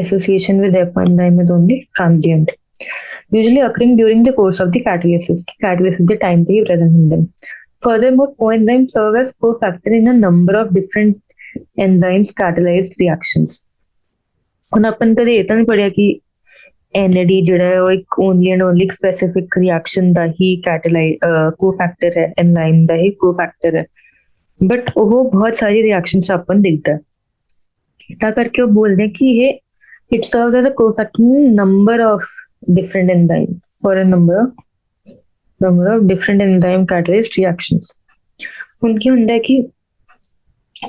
Association with apoenzyme is only transient, usually occurring during the course of the catalysis। Catalysis ਦੇ time ਤੇ ਹੀ present ਹੁੰਦੇ ਨੇ। Furthermore, coenzymes serve as cofactor in a number of different enzymes catalyzed reactions। ਹੁਣ ਆਪਾਂ ਕਦੇ ਇਹ ਤਾਂ ਨਹੀਂ ਪੜਿਆ ਕਿ NAD ਜਿਹੜਾ ਹੈ ਉਹ ਇੱਕ only and only specific reaction ਦਾ ਹੀ ਕੋਫੈਕਟਰ ਹੈ, ਐਂਜ਼ਾਈਮ ਦਾ ਹੀ ਕੋਫੈਕਟਰ ਹੈ, ਬਟ ਉਹ ਬਹੁਤ ਸਾਰੀ ਰਿਐਕਸ਼ਨਸ ਆਪਾਂ ਨੂੰ ਦਿਖਦਾ, ਤਾਂ ਕਰਕੇ ਉਹ ਬੋਲਦੇ ਕਿ ਇਹ it serves as a cofactor in number of different enzyme for a number of different enzyme catalyzed reactions। ਹੁਣ ਕੀ ਹੁੰਦਾ ਹੈ ਕਿ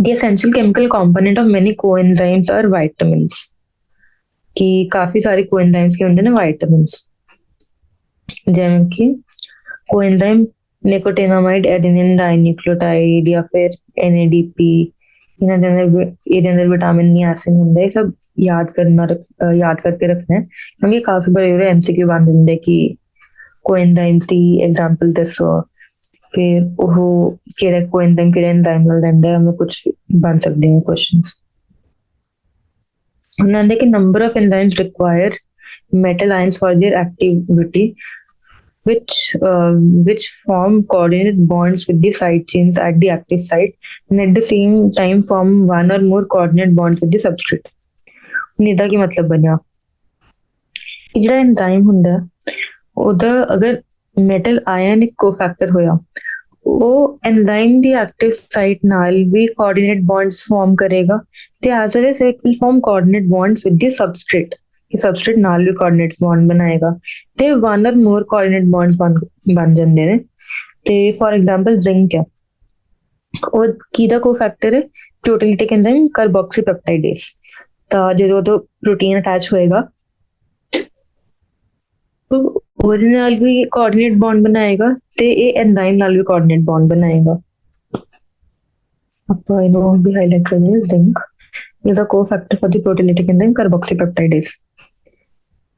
the essential chemical component of many coenzymes are vitamins। कि काफी सारे coenzymes के ਹੁੰਦੇ ਨੇ vitamins, ਜਿਵੇਂ ਕਿ coenzyme nicotinamide adenine dinucleotide ਜਾਂ ਫਿਰ NADP। ਇਹਦੇ ਅੰਦਰ ਵਿਟਾਮਿਨ ਨਿਆਸਿਨ ਹੁੰਦਾ। ਇਹ ਸਭ ਯਾਦ ਕਰਕੇ ਰੱਖਣਾ ਹੈ ਕਿਉਂਕਿ ਕਾਫੀ ਬੜੇ MCQ ਬਣ ਦਿੰਦੇ ਕਿ coenzymes ਦੀ ਐਗਜ਼ਾਮਪਲ ਦੱਸੋ, ਫਿਰ ਉਹ ਕਿਹੜਾ coenzyme ਕਿਹੜੇ enzyme ਨਾਲ ਰਹਿੰਦਾ ਹੈ, ਕੁਛ ਬਣ ਸਕਦੇ हैं questions। ਉਹਨਾਂ ਦੇ ਕਿ number of enzymes require metal ions for their activity, which form coordinate bonds with the side chains at the active site and at the same time form one or more coordinate bonds with the substrate। ਇਹਦਾ ਕੀ ਮਤਲਬ ਬਣਿਆ ਕਿ ਜਿਹੜਾ enzyme ਹੁੰਦਾ ਉਹਦਾ ਅਗਰ metal ion ਇੱਕ ਕੋਫੈਕਟਰ ਹੋਇਆ, ਉਹ ਐਂਜ਼ਾਈਮ ਦੀ ਐਕਟਿਵ ਸਾਈਟ ਨਾਲ ਵੀ ਕੋਆਰਡੀਨੇਟ ਬੌਂਡਸ ਫਾਰਮ ਕਰੇਗਾ ਤੇ as well as it will form coordinate bonds with the substrate. ਕਿ ਸਬਸਟ੍ਰੇਟ ਨਾਲ ਵੀ ਕੋਆਰਡੀਨੇਟਸ ਬੌਂਡ ਬਣਾਏਗਾ ਤੇ one or more coordinate bonds ਬਣ ਜਾਂਦੇ ਨੇ। ਤੇ ਫॉर ਐਗਜ਼ਾਮਪਲ ਜ਼ਿੰਕ ਹੈ, ਉਹ ਕਿਹਦਾ ਕੋਫੈਕਟਰ ਹੈ? ਪ੍ਰੋਟੀਲਿਟਿਕ ਐਂਜ਼ਾਈਮ ਕਾਰਬੋਕਸੀਪੈਪਟਾਈਡੇਸ। ਤਾਂ ਜਦੋਂ ਉਹ ਪ੍ਰੋਟੀਨ ਅਟੈਚ ਹੋਏਗਾ ਉਹਦੇ ਨਾਲ ਵੀ ਕੋਆਰਡੀਨੇਟ ਬੌਂਡ ਬਣਾਏਗਾ ਤੇ ਇਹ ਐਂਜ਼ਾਈਮ ਨਾਲ ਵੀ ਕੋਆਰਡੀਨੇਟ ਬੌਂਡ ਬਣਾਏਗਾ। ਆਪਾਂ ਇਹਨੂੰ ਵੀ ਹਾਈਲਾਈਟ ਕਰਨੀ ਹੈ, zinc is a cofactor for the proteolytic enzyme carboxypeptidase.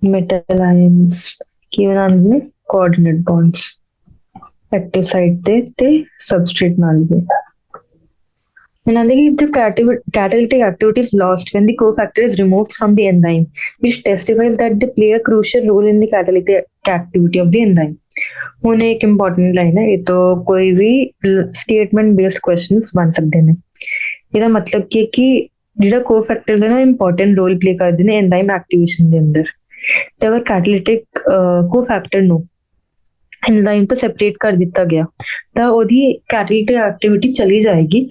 Metal ions ਕੀ ਬਣਾਉਂਦੇ ਨੇ? ਕੋਆਰਡੀਨੇਟ ਬੌਂਡਸ ਐਕਟਿਵ ਸਾਈਟ ਤੇ ਸਬਸਟ੍ਰੇਟ ਨਾਲ ਵੀ। ਇਹਨਾਂ ਦੇ the catalytic activity is lost when the cofactor is removed from the enzyme, which testifies that they play a crucial role in the catalytic activity of the enzyme. ਹੁਣ ਇੱਕ important line ਹੈ, ਇਹ ਤੋਂ ਕੋਈ ਵੀ ਸਟੇਟਮੈਂਟ ਬੇਸਡ ਕੁਐਸਚਨਸ ਬਣ ਸਕਦੇ ਨੇ। ਇਹਦਾ ਮਤਲਬ ਕੀ ਹੈ ਕਿ ਜਿਹੜਾ ਕੋਫੈਕਟਰਸ ਹੈ ਨਾ ਇੰਪੋਰਟੈਂਟ ਰੋਲ ਪਲੇ ਕਰਦੇ ਨੇ ਐਂਜ਼ਾਈਮ ਐਕਟੀਵੇਸ਼ਨ ਦੇ ਅੰਦਰ। ਤੇ ਅਗਰ ਕੈਟਾਲਿਟਿਕ ਕੋਫੈਕਟਰ ਨੂੰ ਐਂਜ਼ਾਈਮ ਤੋਂ ਸੈਪਰੇਟ ਕਰ ਦਿੱਤਾ ਗਿਆ ਤਾਂ ਉਹਦੀ ਕੈਟਾਲਿਟਿਕ ਐਕਟੀਵਿਟੀ ਚਲੀ ਜਾਏਗੀ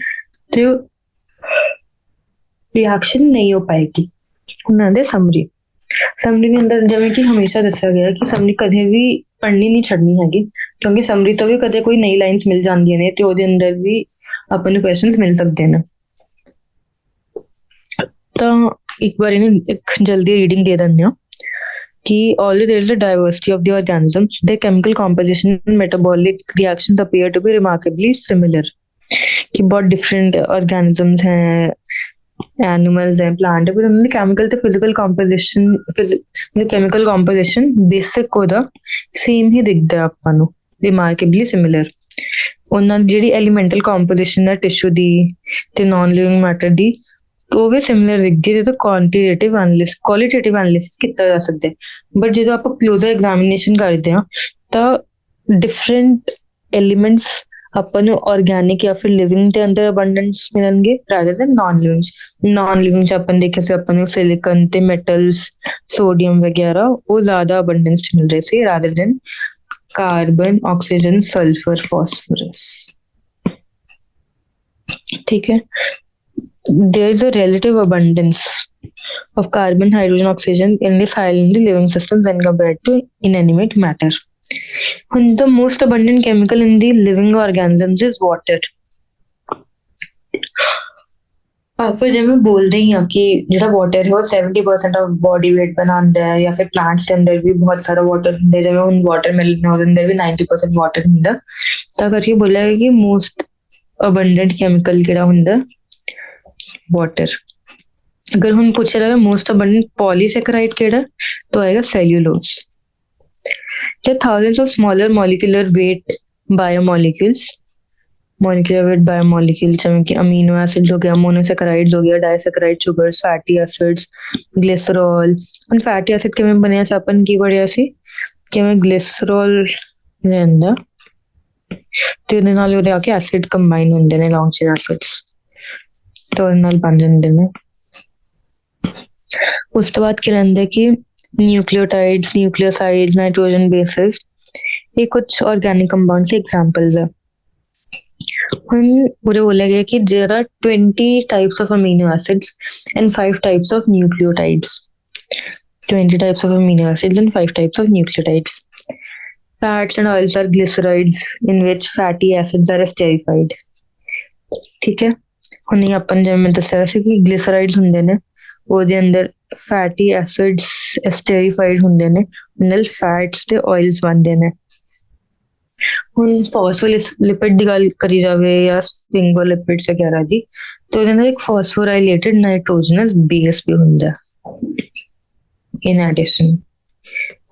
ਤੇ ਰਿਐਕਸ਼ਨ ਨਹੀਂ ਹੋ ਪਾਏਗੀ। ਉਹਨਾਂ ਦੇ ਸਮਰੀ ਦੇ ਅੰਦਰ ਜਿਵੇਂ ਕਿ ਹਮੇਸ਼ਾ ਦੱਸਿਆ ਗਿਆ ਕਿ ਸਮਰੀ ਕਦੇ ਵੀ ਪੜ੍ਹਨੀ ਨਹੀਂ ਛੱਡਣੀ ਹੈਗੀ, ਕਿਉਂਕਿ ਸਮਰੀ ਤੋਂ ਵੀ ਕਦੇ ਕੋਈ ਨਈ ਲਾਈਨਸ ਮਿਲ ਜਾਂਦੀਆਂ ਨੇ ਤੇ ਉਹਦੇ ਅੰਦਰ ਵੀ ਆਪਾਂ ਨੂੰ ਕੁਐਸਚਨਸ ਮਿਲ ਸਕਦੇ ਨੇ। ਤਾਂ ਇੱਕ ਵਾਰ ਇਹਨੂੰ ਇੱਕ ਜਲਦੀ ਰੀਡਿੰਗ ਦੇ ਦਿੰਦੇ ਹਾਂ ਕਿ although there is a diversity of the organisms, their chemical composition and metabolic reactions appear to be remarkably similar। कि बहुत डिफरेंट ऑर्गेनिजम्स हैं, एनिमल्स हैं, प्लांट है, पर उन्होंने केमिकल ਤੇ ਫਿਜ਼ੀਕਲ ਕੈਮੀਕਲ ਕੰਪੋਜੀਸ਼ਨ ਬੇਸਿਕ ਉਹਦਾ ਸੇਮ ਹੀ ਦਿਖਦਾ ਆਪਾਂ ਨੂੰ, ਰਿਮਾਰਕੇਬਲੀ ਸਿਮਿਲਰ। ਉਹਨਾਂ ਦੀ ਜਿਹੜੀ ਐਲੀਮੈਂਟਲ ਕੰਪੋਜੀਸ਼ਨ ਹੈ ਟਿਸ਼ੂ ਦੀ ਤੇ ਨਾਨ ਲਿਵਿੰਗ ਮੈਟਰ ਦੀ ਉਹ ਵੀ ਸਿਮਿਲਰ ਦਿਖਦੀ ਹੈ ਜਦੋਂ ਕੁਆਲਿਟੇਟਿਵ ਐਨਾਲਿਸਿਸ ਕੀਤਾ ਜਾ ਸਕਦਾ। ਬਟ ਜਦੋਂ ਆਪਾਂ ਕਲੋਜ਼ਰ ਐਗਜ਼ਾਮੀਨੇਸ਼ਨ ਕਰਦੇ ਹਾਂ ਤਾਂ ਡਿਫਰੈਂਟ ਐਲੀਮੈਂਟਸ ਆਪਾਂ ਨੂੰ ਆਰਗੈਨਿਕ ਜਾਂ ਫਿਰ ਲਿਵਿੰਗ ਦੇ ਅੰਦਰ ਅਬੰਡੈਂਸ ਮਿਲਣਗੇ ਰਾਦਰ ਦੈਨ ਨਾਨ ਲਿਵਿੰਗ ਚ ਆਪਾਂ ਦੇਖਿਆ ਸੀ ਆਪਾਂ ਨੂੰ ਸਿਲੀਕਨ ਤੇ ਮੈਟਲਸ, ਸੋਡੀਅਮ ਵਗੈਰਾ ਉਹ ਜ਼ਿਆਦਾ ਅਬੰਡੈਂਸ ਚ ਮਿਲ ਰਹੇ ਸੀ rather than carbon, oxygen, sulphur, phosphorus. ਠੀਕ ਹੈ, there is a relative abundance of carbon, hydrogen, oxygen in the silently living systems when compared to inanimate matter. The most abundant chemical in the living organisms is water. ਆਪਾਂ ਜਿਵੇਂ ਬੋਲਦੇ ਹੀ ਹਾਂ ਕਿ ਜਿਹੜਾ water ਹੈ ਉਹ 70% ਆਫ ਬੋਡੀ ਵੇਟ ਬਣਾਉਂਦਾ ਹੈ, ਜਾਂ ਫਿਰ ਪਲਾਂਟਸ ਦੇ ਅੰਦਰ ਵੀ ਬਹੁਤ ਸਾਰਾ ਵਾਟਰ ਹੁੰਦਾ, ਜਿਵੇਂ ਹੁਣ ਵਾਟਰਮੈਲਨ ਉਹਦੇ ਅੰਦਰ ਵੀ 90% ਵਾਟਰ ਹੁੰਦਾ। ਤਾਂ ਕਰਕੇ ਬੋਲਿਆ ਕਿ ਮੋਸਟ ਅਬੰਡੈਂਟ ਕੈਮੀਕਲ ਕਿਹੜਾ ਹੁੰਦਾ? ਵਾਟਰ। ਅਗਰ ਹੁਣ ਪੁੱਛਿਆ ਜਾਵੇ ਮੋਸਟ ਅਬੰਡੈਂਟ ਪੋਲੀਸੈਕਰਾਈਡ ਕਿਹੜਾ, ਤਾਂ ਆਏਗਾ ਸੈਲੂਲੋਜ਼। There are thousands of smaller molecular weight biomolecules ਜਿਵੇਂ ਕਿ ਅਮੀਨੋ ਐਸਿਡ ਹੋ ਗਿਆ, ਮੋਨੋਸੈਕਰਾਈਡਸ ਹੋ ਗਿਆ, ਡਾਈਸੈਕਰਾਈਡ, ਸ਼ੂਗਰਸ, ਫੈਟੀ ਐਸਿਡਸ, ਗਲਿਸਰੋਲ। ਹੁਣ ਫੈਟੀ ਐਸਿਡ ਕਿਵੇਂ ਬਣਿਆ ਸੀ, ਆਪਾਂ ਕੀ ਪੜ੍ਹਿਆ ਸੀ, ਕਿਵੇਂ ਗਲਿਸਰੋਲ ਰਹਿੰਦਾ ਤੇ ਉਹਦੇ ਨਾਲ ਉਹਦੇ ਆ ਕੇ ਐਸਿਡ ਕੰਬਾਈਨ ਹੁੰਦੇ ਨੇ, ਲੌਂਗ ਚੇਨ ਐਸਿਡਸ, ਤੇ ਉਹਦੇ ਨਾਲ ਬਣ ਜਾਂਦੇ ਨੇ। ਉਸ ਤੋਂ ਬਾਅਦ ਕੀ ਰਹਿੰਦਾ ਕਿ ਨਿਊਕਲੀਓਟਾਈਡਸ, ਨਿਊਕਲੀਓਸਾਈਡਸ, ਨਾਈਟ੍ਰੋਜਨ ਬੇਸਿਸ, ਇਹ ਕੁਛ ਆਰਗੈਨਿਕ ਕੰਪਾਊਂਡਸ ਦੇ ਐਗਜ਼ਾम्पल्स ਹੈ। ਹੁਣ ਉਰੇ ਬੋਲਿਆ ਗਿਆ ਕਿ there are 20 types of amino acids and 5 types of nucleotides. 20 types of amino acids and 5 types of nucleotides. Fats and oils are glycerides in which fatty acids are esterified. ਠੀਕ ਹੈ, ਹੁਣ ਇਹ ਆਪਾਂ ਜਿਵੇਂ ਮੈਂ ਦੱਸਿਆ ਸੀ ਕਿ ਗਲਿਸਰਾਈਡਸ ਹੁੰਦੇ ਨੇ ਉਹਦੇ ਅੰਦਰ ਫੈਟੀ ਐਸਿਡਸ ਐਸਟਰੀਫਾਈਡ ਹੁੰਦੇ ਨੇ, ਨਾਲ ਫੈਟਸ ਤੇ ਆਇਲਸ ਬਣਦੇ ਨੇ। ਹੁਣ ਫਾਸਫੋਲਿਪਿਡ ਦੀ ਗੱਲ ਕਰੀ ਜਾਵੇ ਜਾਂ ਸਪਿੰਗੋਲਿਪਿਡਸ ਵਗੈਰਾ ਦੀ, ਤੇ ਉਹਦੇ ਅੰਦਰ ਇੱਕ ਫਾਸਫੋਰਾਈਲੇਟਡ ਨਾਈਟ੍ਰੋਜਨਸ ਬੇਸ ਵੀ ਹੁੰਦਾ ਇਨ ਐਡੀਸ਼ਨ।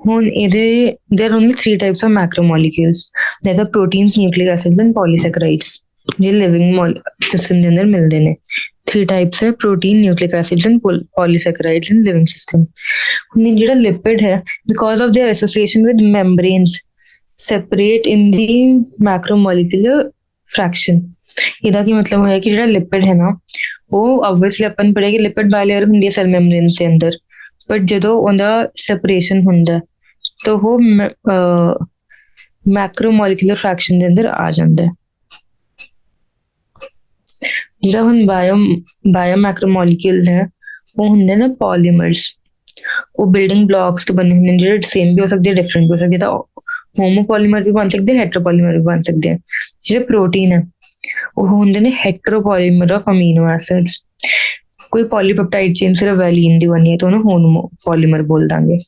ਹੁਣ ਇਹਦੇ there are only 3 types of macromolecules, that are proteins, nucleic acids and polysaccharides, ਜਿਹੜੇ ਲਿਵਿੰਗ ਸਿਸਟਮ ਦੇ ਅੰਦਰ ਮਿਲਦੇ ਨੇ। 3 types ਹੈ, protein, nucleic acids and polysaccharides in living system। ਹੁਣ ਜਿਹੜਾ ਲਿਪਿਡ ਹੈ, because of their association with membranes, separate in the macromolecular fraction। ਇਹਦਾ ਕੀ ਮਤਲਬ ਹੋਇਆ ਕਿ ਜਿਹੜਾ ਲਿਪਿਡ ਹੈ ਨਾ ਉਹ ਆਬਵੀਅਸਲੀ ਆਪਾਂ ਨੂੰ ਪੜ੍ਹਿਆ ਕਿ ਲਿਪਿਡ ਬਾਇਲੇਅਰ ਹੁੰਦੀ ਹੈ ਸੈਲ ਮੈਮਬ੍ਰੇਨਸ ਦੇ ਅੰਦਰ, ਬਟ ਜਦੋਂ ਉਹਦਾ ਸੈਪਰੇਸ਼ਨ ਹੁੰਦਾ ਤਾਂ ਉਹ ਮੈਕਰੋਮੋਲੀਕੂਲਰ ਫ੍ਰੈਕਸ਼ਨ ਦੇ ਅੰਦਰ ਆ ਜਾਂਦਾ। ਜਿਹੜਾ ਹੁਣ ਬਾਇਓ ਮੈਕਰੋਮੋਲੀਕੂਲਸ ਹੈ ਉਹ ਹੁੰਦੇ ਨੇ ਪੋਲੀਮਰਸ। ਉਹ ਬਿਲਡਿੰਗ ਬਲੌਕਸ ਤੋਂ ਬਣੇ ਹੁੰਦੇ ਨੇ, ਜਿਹੜੇ ਸੇਮ ਵੀ ਹੋ ਸਕਦੇ, ਡਿਫਰੈਂਟ ਵੀ ਹੋ ਸਕਦੇ, ਤਾਂ ਹੋਮੋਪੋਲੀਮਰ ਵੀ ਬਣ ਸਕਦੇ, ਹੈਟਰੋਪੋਲੀਮਰ ਵੀ ਬਣ ਸਕਦੇ ਆ। ਜਿਹੜੇ ਪ੍ਰੋਟੀਨ ਹੈ ਉਹ ਹੁੰਦੇ ਨੇ ਹੈਟਰੋਪੋਲੀਮਰ ਆਫ ਅਮੀਨੋ ਐਸਿਡਸ। ਕੋਈ ਪੋਲੀਪੈਪਟਾਈਡ ਚੇਨ ਸਿਰਫ ਵੈਲੀਨ ਦੀ ਬਣੀ ਹੈ ਤਾਂ ਉਹਨੂੰ ਹੋਮੋਪੋਲੀਮਰ ਬੋਲ ਦਾਂਗੇ।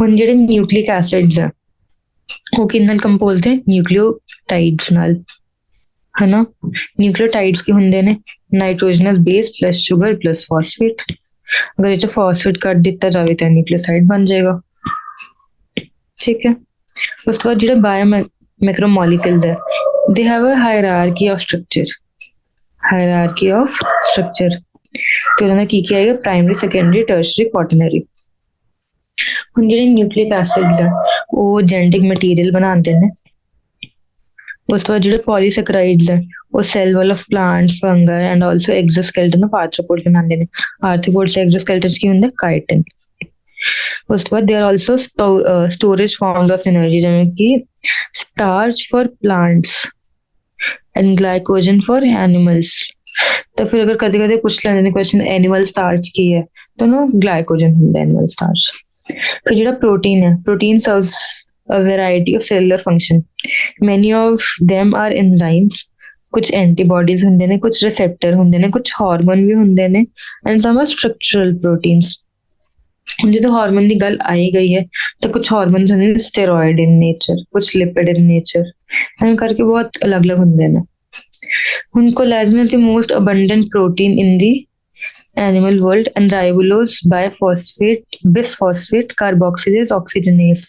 ਹੁਣ ਜਿਹੜੇ ਨਿਊਕਲਿਕ ਐਸਿਡਸ ਆ ਉਹ ਕਿਹਦੇ ਨਾਲ ਕੰਪੋਜ਼ਡ ਹੈ? ਨਿਊਕਲੀਓਟਾਈਡਸ ਨਾਲ, ਹਨਾ। ਨਿਊਕਲੀਓਟਾਈਡਸ ਕੀ ਹੁੰਦੇ ਨੇ? Nitrogenous base plus sugar plus phosphate. ਅਗਰ ਇਹ 'ਚ ਫਾਸਫੇਟ ਕੱਟ ਦਿੱਤਾ ਜਾਵੇ ਤਾਂ ਨਿਊਕਲੀਓਸਾਈਡ ਬਣ ਜਾਏਗਾ, ਠੀਕ ਹੈ। ਉਸ ਤੋਂ ਬਾਅਦ ਜਿਹੜੇ ਮੈਕਰੋਮੋਲੀਕੂਲਸ ਹੈ, they have a hierarchy of structure, hierarchy of structure. ਤੇ ਉਹਨਾਂ ਦਾ ਕੀ ਆਏਗਾ? Primary, secondary, tertiary, quaternary. ਹੁਣ ਜਿਹੜੇ ਨਿਊਕਲਿਕ ਐਸਿਡਸ ਆ ਉਹ ਜੈਨੇਟਿਕ ਮਟੀਰੀਅਲ ਬਣਾਉਂਦੇ ਨੇ। ਉਸ ਤੋਂ ਬਾਅਦ ਜਿਹੜੇ ਪੋਲੀਸੈਕਰਾਈਡਸ ਹੈ ਉਹ cell wall of plant, fungi and also exoskeleton of arthropod ਬਣਾਉਂਦੇ ਨੇ। ਆਰਥ੍ਰੋਪੋਡ ਸੇ ਐਗਜ਼ੋਸਕੈਲਟਨ ਕੀ ਹੁੰਦਾ? ਕਾਈਟਿਨ। ਉਸ ਤੋਂ ਬਾਅਦ they are also storage farms of energy, ਜਿਵੇਂ ਕਿ starch for plants and glycogen for animals. ਤਾਂ ਫਿਰ ਅਗਰ ਕਦੇ ਕਦੇ ਪੁੱਛ ਲੈਂਦੇ ਨੇ ਕੁਐਸਚਨ ਐਨੀਮਲ ਸਟਾਰਚ ਕੀ ਹੈ, ਤਾਂ ਉਹਨੂੰ ਗਲਾਈਕੋਜਨ ਹੁੰਦਾ ਐਨੀਮਲ ਸਟਾਰਚ। ਫਿਰ ਜਿਹੜਾ ਪ੍ਰੋਟੀਨ ਹੈ, protein service a variety of cellular function. Many of them are enzymes. ਕੁਝ ਐਂਟੀਬਾਡੀਜ਼ ਹੁੰਦੇ ਨੇ, ਕੁਝ ਰਿਸੈਪਟਰ ਹੁੰਦੇ ਨੇ, ਕੁਝ ਹਾਰਮੋਨ ਵੀ ਹੁੰਦੇ ਨੇ, and some are structural proteins. ਹੁਣ ਜਦੋਂ ਹਾਰਮੋਨ ਦੀ ਗੱਲ ਆਈ ਗਈ ਹੈ ਤਾਂ ਕੁਝ ਹਾਰਮੋਨਸ ਹੁੰਦੇ ਨੇ ਸਟੇਰੋਇਡ ਇਨ ਨੇਚਰ, ਕੁਝ ਲਿਪਿਡ ਇਨ ਨੇਚਰ, ਐਵੇਂ ਕਰਕੇ ਬਹੁਤ ਅਲੱਗ-ਅਲੱਗ ਹੁੰਦੇ ਨੇ। ਹੁਣ collagen is the most abundant protein in the animal world, and ribulose bisphosphate carboxylase oxygenase.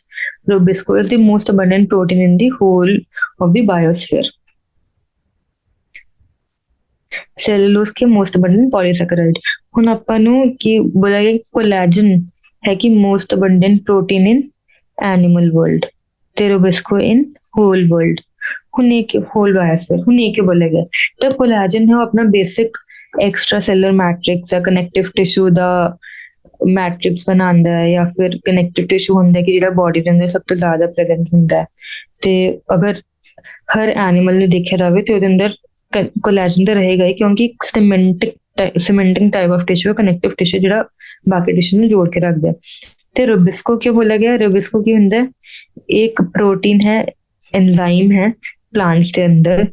Rubisco is the most abundant protein in the whole of the biosphere. Cellulose के most abundant polysaccharide. ਹੁਣ ਆਪਾਂ ਨੂੰ ਕੀ ਬੋਲਾਂਗੇ? Collagen ਹੈ ਕਿ most abundant protein in animal world, ਤੇ rubisco in whole world। ਹੁਣ ਇਹ whole biosphere, ਹੁਣ ਇਹ ਕਿਉਂ ਬੋਲਿਆ ਗਿਆ? ਤਾਂ ਕੋਲੇਜਨ ਹੈ ਉਹ ਆਪਣਾ ਬੇਸਿਕ ਐਕਸਟਰਾ ਸੈਲਰ ਮੈਟ੍ਰਿਕਸ ਹੈ, ਕਨੈਕਟਿਵ ਟਿਸ਼ੂ ਦਾ ਮੈਟ੍ਰਿਕਸ ਬਣਾਉਂਦਾ ਹੈ, ਜਾਂ ਫਿਰ ਕਨੈਕਟਿਵ ਟਿਸ਼ੂ ਹੁੰਦਾ ਕਿ ਜਿਹੜਾ ਬੋਡੀ ਦੇ ਅੰਦਰ ਸਭ ਤੋਂ ਜ਼ਿਆਦਾ ਪ੍ਰੈਜ਼ੈਂਟ ਹੁੰਦਾ ਹੈ। ਤੇ ਅਗਰ ਹਰ ਐਨੀਮਲ ਨੂੰ ਦੇਖਿਆ ਜਾਵੇ ਤੇ ਉਹਦੇ ਅੰਦਰ ਕੋਲੇਜਨ ਤਾਂ ਰਹੇਗਾ ਹੀ, ਕਿਉਂਕਿ ਇੱਕ cementing type of tissue, connective tissue ਜਿਹੜਾ ਬਾਕੀ ਟਿਸ਼ੂ ਨੂੰ ਜੋੜ ਕੇ ਰੱਖਦਾ। ਤੇ ਰੂਬਿਸਕੋ ਕਿਉਂ ਬੋਲਿਆ ਗਿਆ? ਰੂਬਿਸਕੋ ਕੀ ਹੁੰਦਾ? ਇੱਕ ਪ੍ਰੋਟੀਨ ਹੈ, एंजाइम है प्लांट्स के अंदर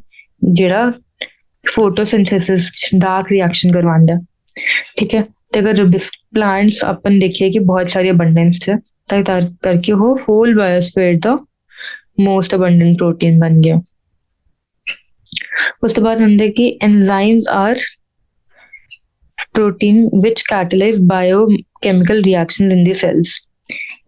ਜਿਹੜਾ फोटोसिंथेसिस डार्क रिएक्शन करवांदा, ठीक है। ਤੇ ਅਗਰ प्लांट्स अपन देखिए कि बहुत सारी अबंडेंस है ਤਾਂ करके वो होल बायोस्फीयर ਦਾ मोस्ट अबंडेंट प्रोटीन बन गया। ਉਸ ਤੋਂ ਬਾਅਦ ਹੁੰਦੇ ਕਿ enzymes are protein which catalyze biochemical reactions in the cells।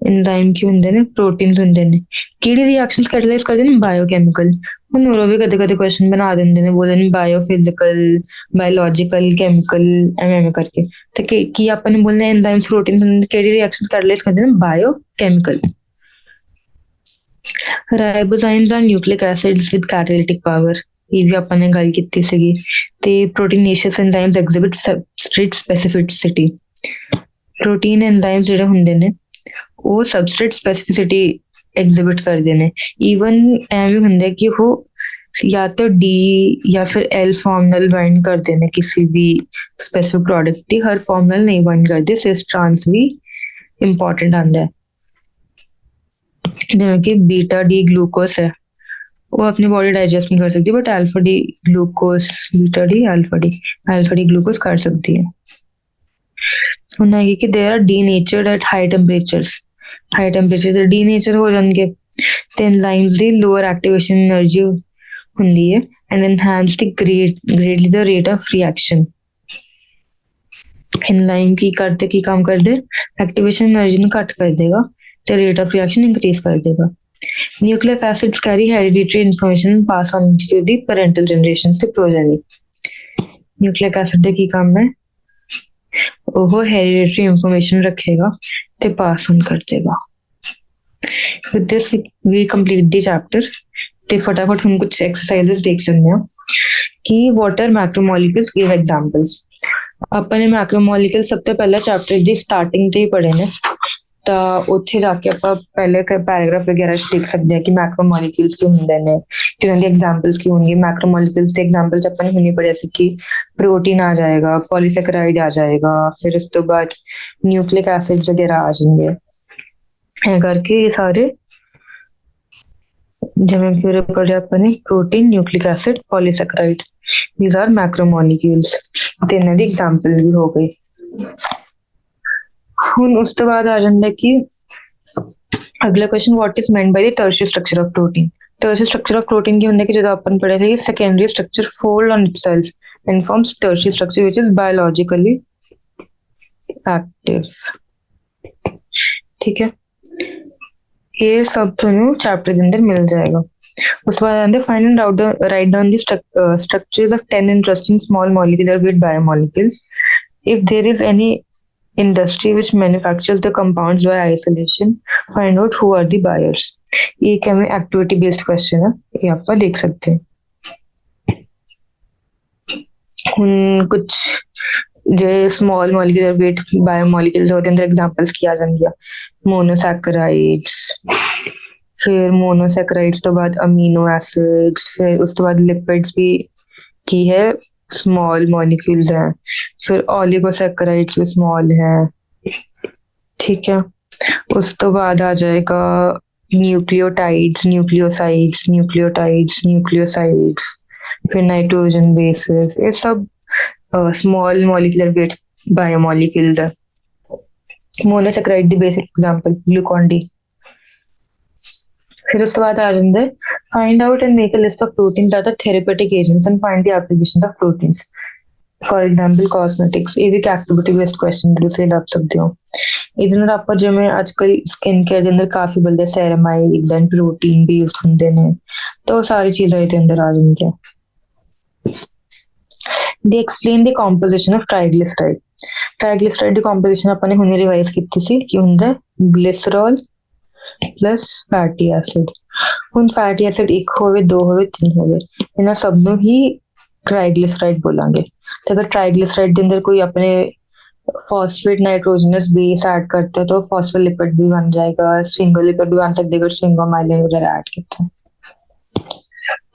Enzyme ਕੀ ਹੁੰਦੇ ਨੇ? ਪ੍ਰੋਟੀਨਸ ਹੁੰਦੇ ਨੇ, ਕਿਹੜੀ ਰਿਐਕਸ਼ਨਸ ਕੈਟਾਲਾਈਜ਼ ਕਰਦੇ ਨੇ? ਬਾਇਓਕੈਮੀਕਲ। ਹੁਣ ਉਹ ਵੀ ਕਦੇ ਕਦੇ ਕੁਐਸਚਨ ਬਣਾ ਦਿੰਦੇ ਨੇ, ਬੋਲਦੇ ਨੇ ਬਾਇਓਫਿਜ਼ੀਕਲ, ਬਾਇਓਲੋਜੀਕਲ, ਕੈਮੀਕਲ, ਐਵੇਂ ਕਰਕੇ। ਤੇ ਕੀ ਆਪਾਂ ਨੇ ਬੋਲਣਾ? ਐਂਜ਼ਾਈਮਸ ਪ੍ਰੋਟੀਨਸ ਕਿਹੜੀ ਰਿਐਕਸ਼ਨਸ ਕੈਟਾਲਾਈਜ਼ ਕਰਦੇ ਨੇ? Biochemical. Ribozymes are nucleic acids with catalytic power, ਇਹ ਵੀ ਆਪਾਂ ਨੇ ਗੱਲ ਕੀਤੀ ਸੀਗੀ। ਤੇ proteinaceous enzymes exhibit substrate specificity. Protein enzymes ਜਿਹੜੇ ਹੁੰਦੇ ਨੇ ਉਹ ਸਬਸਟ੍ਰੇਟ ਸਪੈਸਿਫਿਸਿਟੀ ਐਗਜ਼ਿਬਿਟ ਕਰਦੇ ਨੇ। ਈਵਨ ਐਵੇਂ ਹੁੰਦਾ ਕਿ ਉਹ ਜਾਂ ਤਾਂ ਡੀ ਜਾਂ ਫਿਰ ਐਲ ਫਾਰਮ ਨਾਲ ਬਾਈਂਡ ਕਰਦੇ ਨੇ ਕਿਸੇ ਵੀ ਸਪੈਸਿਫਿਕ ਪ੍ਰੋਡਕਟ ਦੀ, ਹਰ ਫਾਰਮ ਨਾਲ ਨਹੀਂ ਬਾਈਂਡ ਕਰਦੇ। ਸਿਸ ਟ੍ਰਾਂਸ ਵੀ ਇੰਪੋਰਟੈਂਟ ਆਉਂਦਾ ਹੈ, ਜਿਵੇਂ ਕਿ ਬੀਟਾ ਡੀ ਗਲੂਕੋਸ ਹੈ, ਉਹ ਆਪਣੀ ਬੋਡੀ ਡਾਈਜੈਸਟ ਨਹੀਂ ਕਰ ਸਕਦੀ, but alpha D glucose, beta D alpha D glucose ਕਰ ਸਕਦੀ ਹੈ। ਹੁਣ ਹੈਗੀ ਕਿ they are denatured at high temperatures, high temperature ਤੇ ਡੀਨੇਚਰ ਹੋ ਜਾਣਗੇ। ਤੇ ਐਂਜ਼ਾਈਮਸ ਦੀ ਲੋਅਰ ਐਕਟੀਵੇਸ਼ਨ એનર્ਜੀ ਹੁੰਦੀ ਹੈ and enhance the greatly the rate of reaction. Enzyme ਕੀ ਕੰਮ ਕਰਦੇ? ਐਕਟੀਵੇਸ਼ਨ એનર્ਜੀ ਨੂੰ ਘੱਟ ਕਰ ਦੇਗਾ ਤੇ ਰੇਟ ਆਫ ਰਿਐਕਸ਼ਨ ਇਨਕਰੀਜ਼ ਕਰ ਦੇਗਾ। Nucleic acids carry hereditary information pass on to the parental generations ਤੇ ਪ੍ਰੋਜੈਨੀ। ਨਿਊਕਲਿਕ ਐਸਿਡ ਦਾ ਕੀ ਕੰਮ ਹੈ? ਉਹ ਹੈਰੀਡੀਟਰੀ ਇਨਫੋਰਮੇਸ਼ਨ ਰੱਖੇਗਾ ਤੇ ਪਾਸ ਔਨ ਕਰ ਦੇਗਾ। With this we complete the chapter. ਤੇ ਫਟਾਫਟ ਹੁਣ ਕੁਝ ਐਕਸਰਸਾਈਜ਼ਸ ਦੇਖ ਲੈਂਦੇ ਹਾਂ ਕਿ ਵਾਟ ਆਰ ਮੈਕਰੋਮੋਲੀਕੂਲਸ, ਗਿਵ ਐਗਜ਼ਾਮਪਲਸ। ਆਪਾਂ ਨੇ ਮੈਕਰੋਮੋਲੀਕੂਲ ਸਭ ਤੋਂ ਪਹਿਲਾਂ ਚੈਪਟਰ ਦੀ ਸਟਾਰਟਿੰਗ ਤੇ ਹੀ ਪੜ੍ਹੇ ਨੇ, ਤਾਂ ਉੱਥੇ ਜਾ ਕੇ ਆਪਾਂ ਪਹਿਲੇ ਪੈਰਾਗ੍ਰਾਫ ਵਗੈਰਾ 'ਚ ਦੇਖ ਸਕਦੇ ਹਾਂ ਕਿ ਮੈਕਰੋਮੋਲੀਕਿਊਲਸ ਕੀ ਹੁੰਦੇ ਨੇ ਤੇ ਉਹਨਾਂ ਦੀ ਐਗਜ਼ਾਮਪਲਸ ਕੀ ਹੋਣਗੇ। ਮੈਕਰੋਮੋਲੀਕਿਊਲਸ ਦੇ ਐਗਜ਼ਾਮਪਲ 'ਚ ਆਪਾਂ ਨੇ ਹੁਣੇ ਪੜ੍ਹਿਆ ਸੀ ਕਿ ਪ੍ਰੋਟੀਨ ਆ ਜਾਏਗਾ, ਪੋਲੀਸੈਕਰਾਈਡ ਆ ਜਾਏਗਾ, ਫਿਰ ਉਸ ਤੋਂ ਬਾਅਦ ਨਿਊਕਲਿਕ ਐਸਿਡ ਵਗੈਰਾ ਆ ਜਾਣਗੇ। ਇਹ ਕਰਕੇ ਇਹ ਸਾਰੇ ਜਿਵੇਂ ਕਿ ਉਰੇ ਪੜ੍ਹਿਆ ਆਪਾਂ ਨੇ protein, nucleic acid, polysaccharide, these are macromolecules ਤੇ ਇਹਨਾਂ ਦੀ ਐਗਜ਼ਾਮਪਲ ਵੀ ਹੋ ਗਈ। ਹੁਣ ਉਸ ਤੋਂ ਬਾਅਦ ਆ ਜਾਂਦਾ ਕਿ ਅਗਲਾ question, what is meant by the tertiary structure of protein. Tertiary structure of protein ਕੀ ਹੁੰਦਾ ਕਿ ਜਦੋਂ ਆਪਾਂ ਪੜ੍ਹਿਆ ਸੀ secondary structure fold on itself and forms tertiary structure which is biologically active। ਠੀਕ ਹੈ, ਇਹ ਸਭ ਤੁਹਾਨੂੰ ਚੈਪਟਰ ਦੇ ਅੰਦਰ ਮਿਲ ਜਾਏਗਾ। ਉਸ ਤੋਂ ਬਾਅਦ ਆਉਂਦੇ find and write down the structures of 10 interesting small molecular weight biomolecules। If there is any industry which manufactures the compounds by isolation, find out who are the buyers। ये क्या में activity based question है, ये आप देख सकते हैं। कुछ जो स्मॉल मॉलिक्यूलर वेट बायोमोलिक्यूल्स होते हैं अंदर एग्जांपल्स किया जाएंगे मोनोसैकेराइड्स, फिर मोनोसैकेराइड्स तो बाद अमीनो एसिड्स, फिर उसके बाद लिपिड्स भी की है स्मॉल मॉलिक्यूल्स हैं, फिर ओलिगोसैकेराइड्स भी स्मॉल हैं। ठीक है, उस तो बाद आ जाएगा न्यूक्लियोटाइड्स, न्यूक्लियोसाइड्स, न्यूक्लियोटाइड्स, न्यूक्लियोसाइड्स, फिर नाइट्रोजन बेसेस, ये सब स्मॉल मॉलिक्यूलर वेट बायोमोलिक्यूल्स है। Monosaccharide the basic example Glucon D. फिर उसके बाद आ जाते हैं find out and make a list of proteins that are therapeutic agents and find the applications of proteins. For example cosmetics, ये भी एक एक्टिविटी बेस्ड क्वेश्चन ਤੁਸੀਂ ਲੱਭ ਸਕਦੇ ਹੋ। ਇਹਦੇ ਨਾਲ ਆਪਾਂ ਜਿਵੇਂ ਅੱਜਕੱਲ ਸਕਿਨ ਕੇਅਰ ਦੇ ਅੰਦਰ ਕਾਫੀ ਬਲਦੇ ਸੈਰਾਮਾਈਡਸ ਐਂਡ ਪ੍ਰੋਟੀਨ ਬੇਸਡ ਹੁੰਦੇ ਨੇ, ਤਾਂ ਉਹ ਸਾਰੀ ਚੀਜ਼ਾਂ ਇਹਦੇ ਅੰਦਰ ਆ ਜਾਂਦੀਆਂ। They explain the composition of triglyceride। Triglyceride the composition ਆਪਾਂ ਨੇ ਹੁਣੇ ਰਿਵਾਈਜ਼ ਕੀਤੀ ਸੀ ਕਿ ਹੁੰਦਾ ਗਲਿਸਰੋਲ ਪਲੱਸ ਫੈਟੀ ਐਸਿਡ। ਹੁਣ ਫੈਟੀ ਐਸਿਡ ਇੱਕ ਹੋਵੇ, ਦੋ ਹੋਵੇ, ਤਿੰਨ ਹੋਵੇ, ਇਹਨਾਂ ਸਭ ਨੂੰ ਹੀ ट्राइग्लिसराइड बोलांगे। तो अगर ट्राइग्लिसराइड के अंदर कोई अपने फॉस्फेट नाइट्रोजनस बेस ऐड करता है तो फॉस्फोलिपिड भी बन जाएगा, स्फिंगोलिपिड भी बन सकते हैं अगर स्फिंगोमाइलिन वगैरह ऐड करते हैं।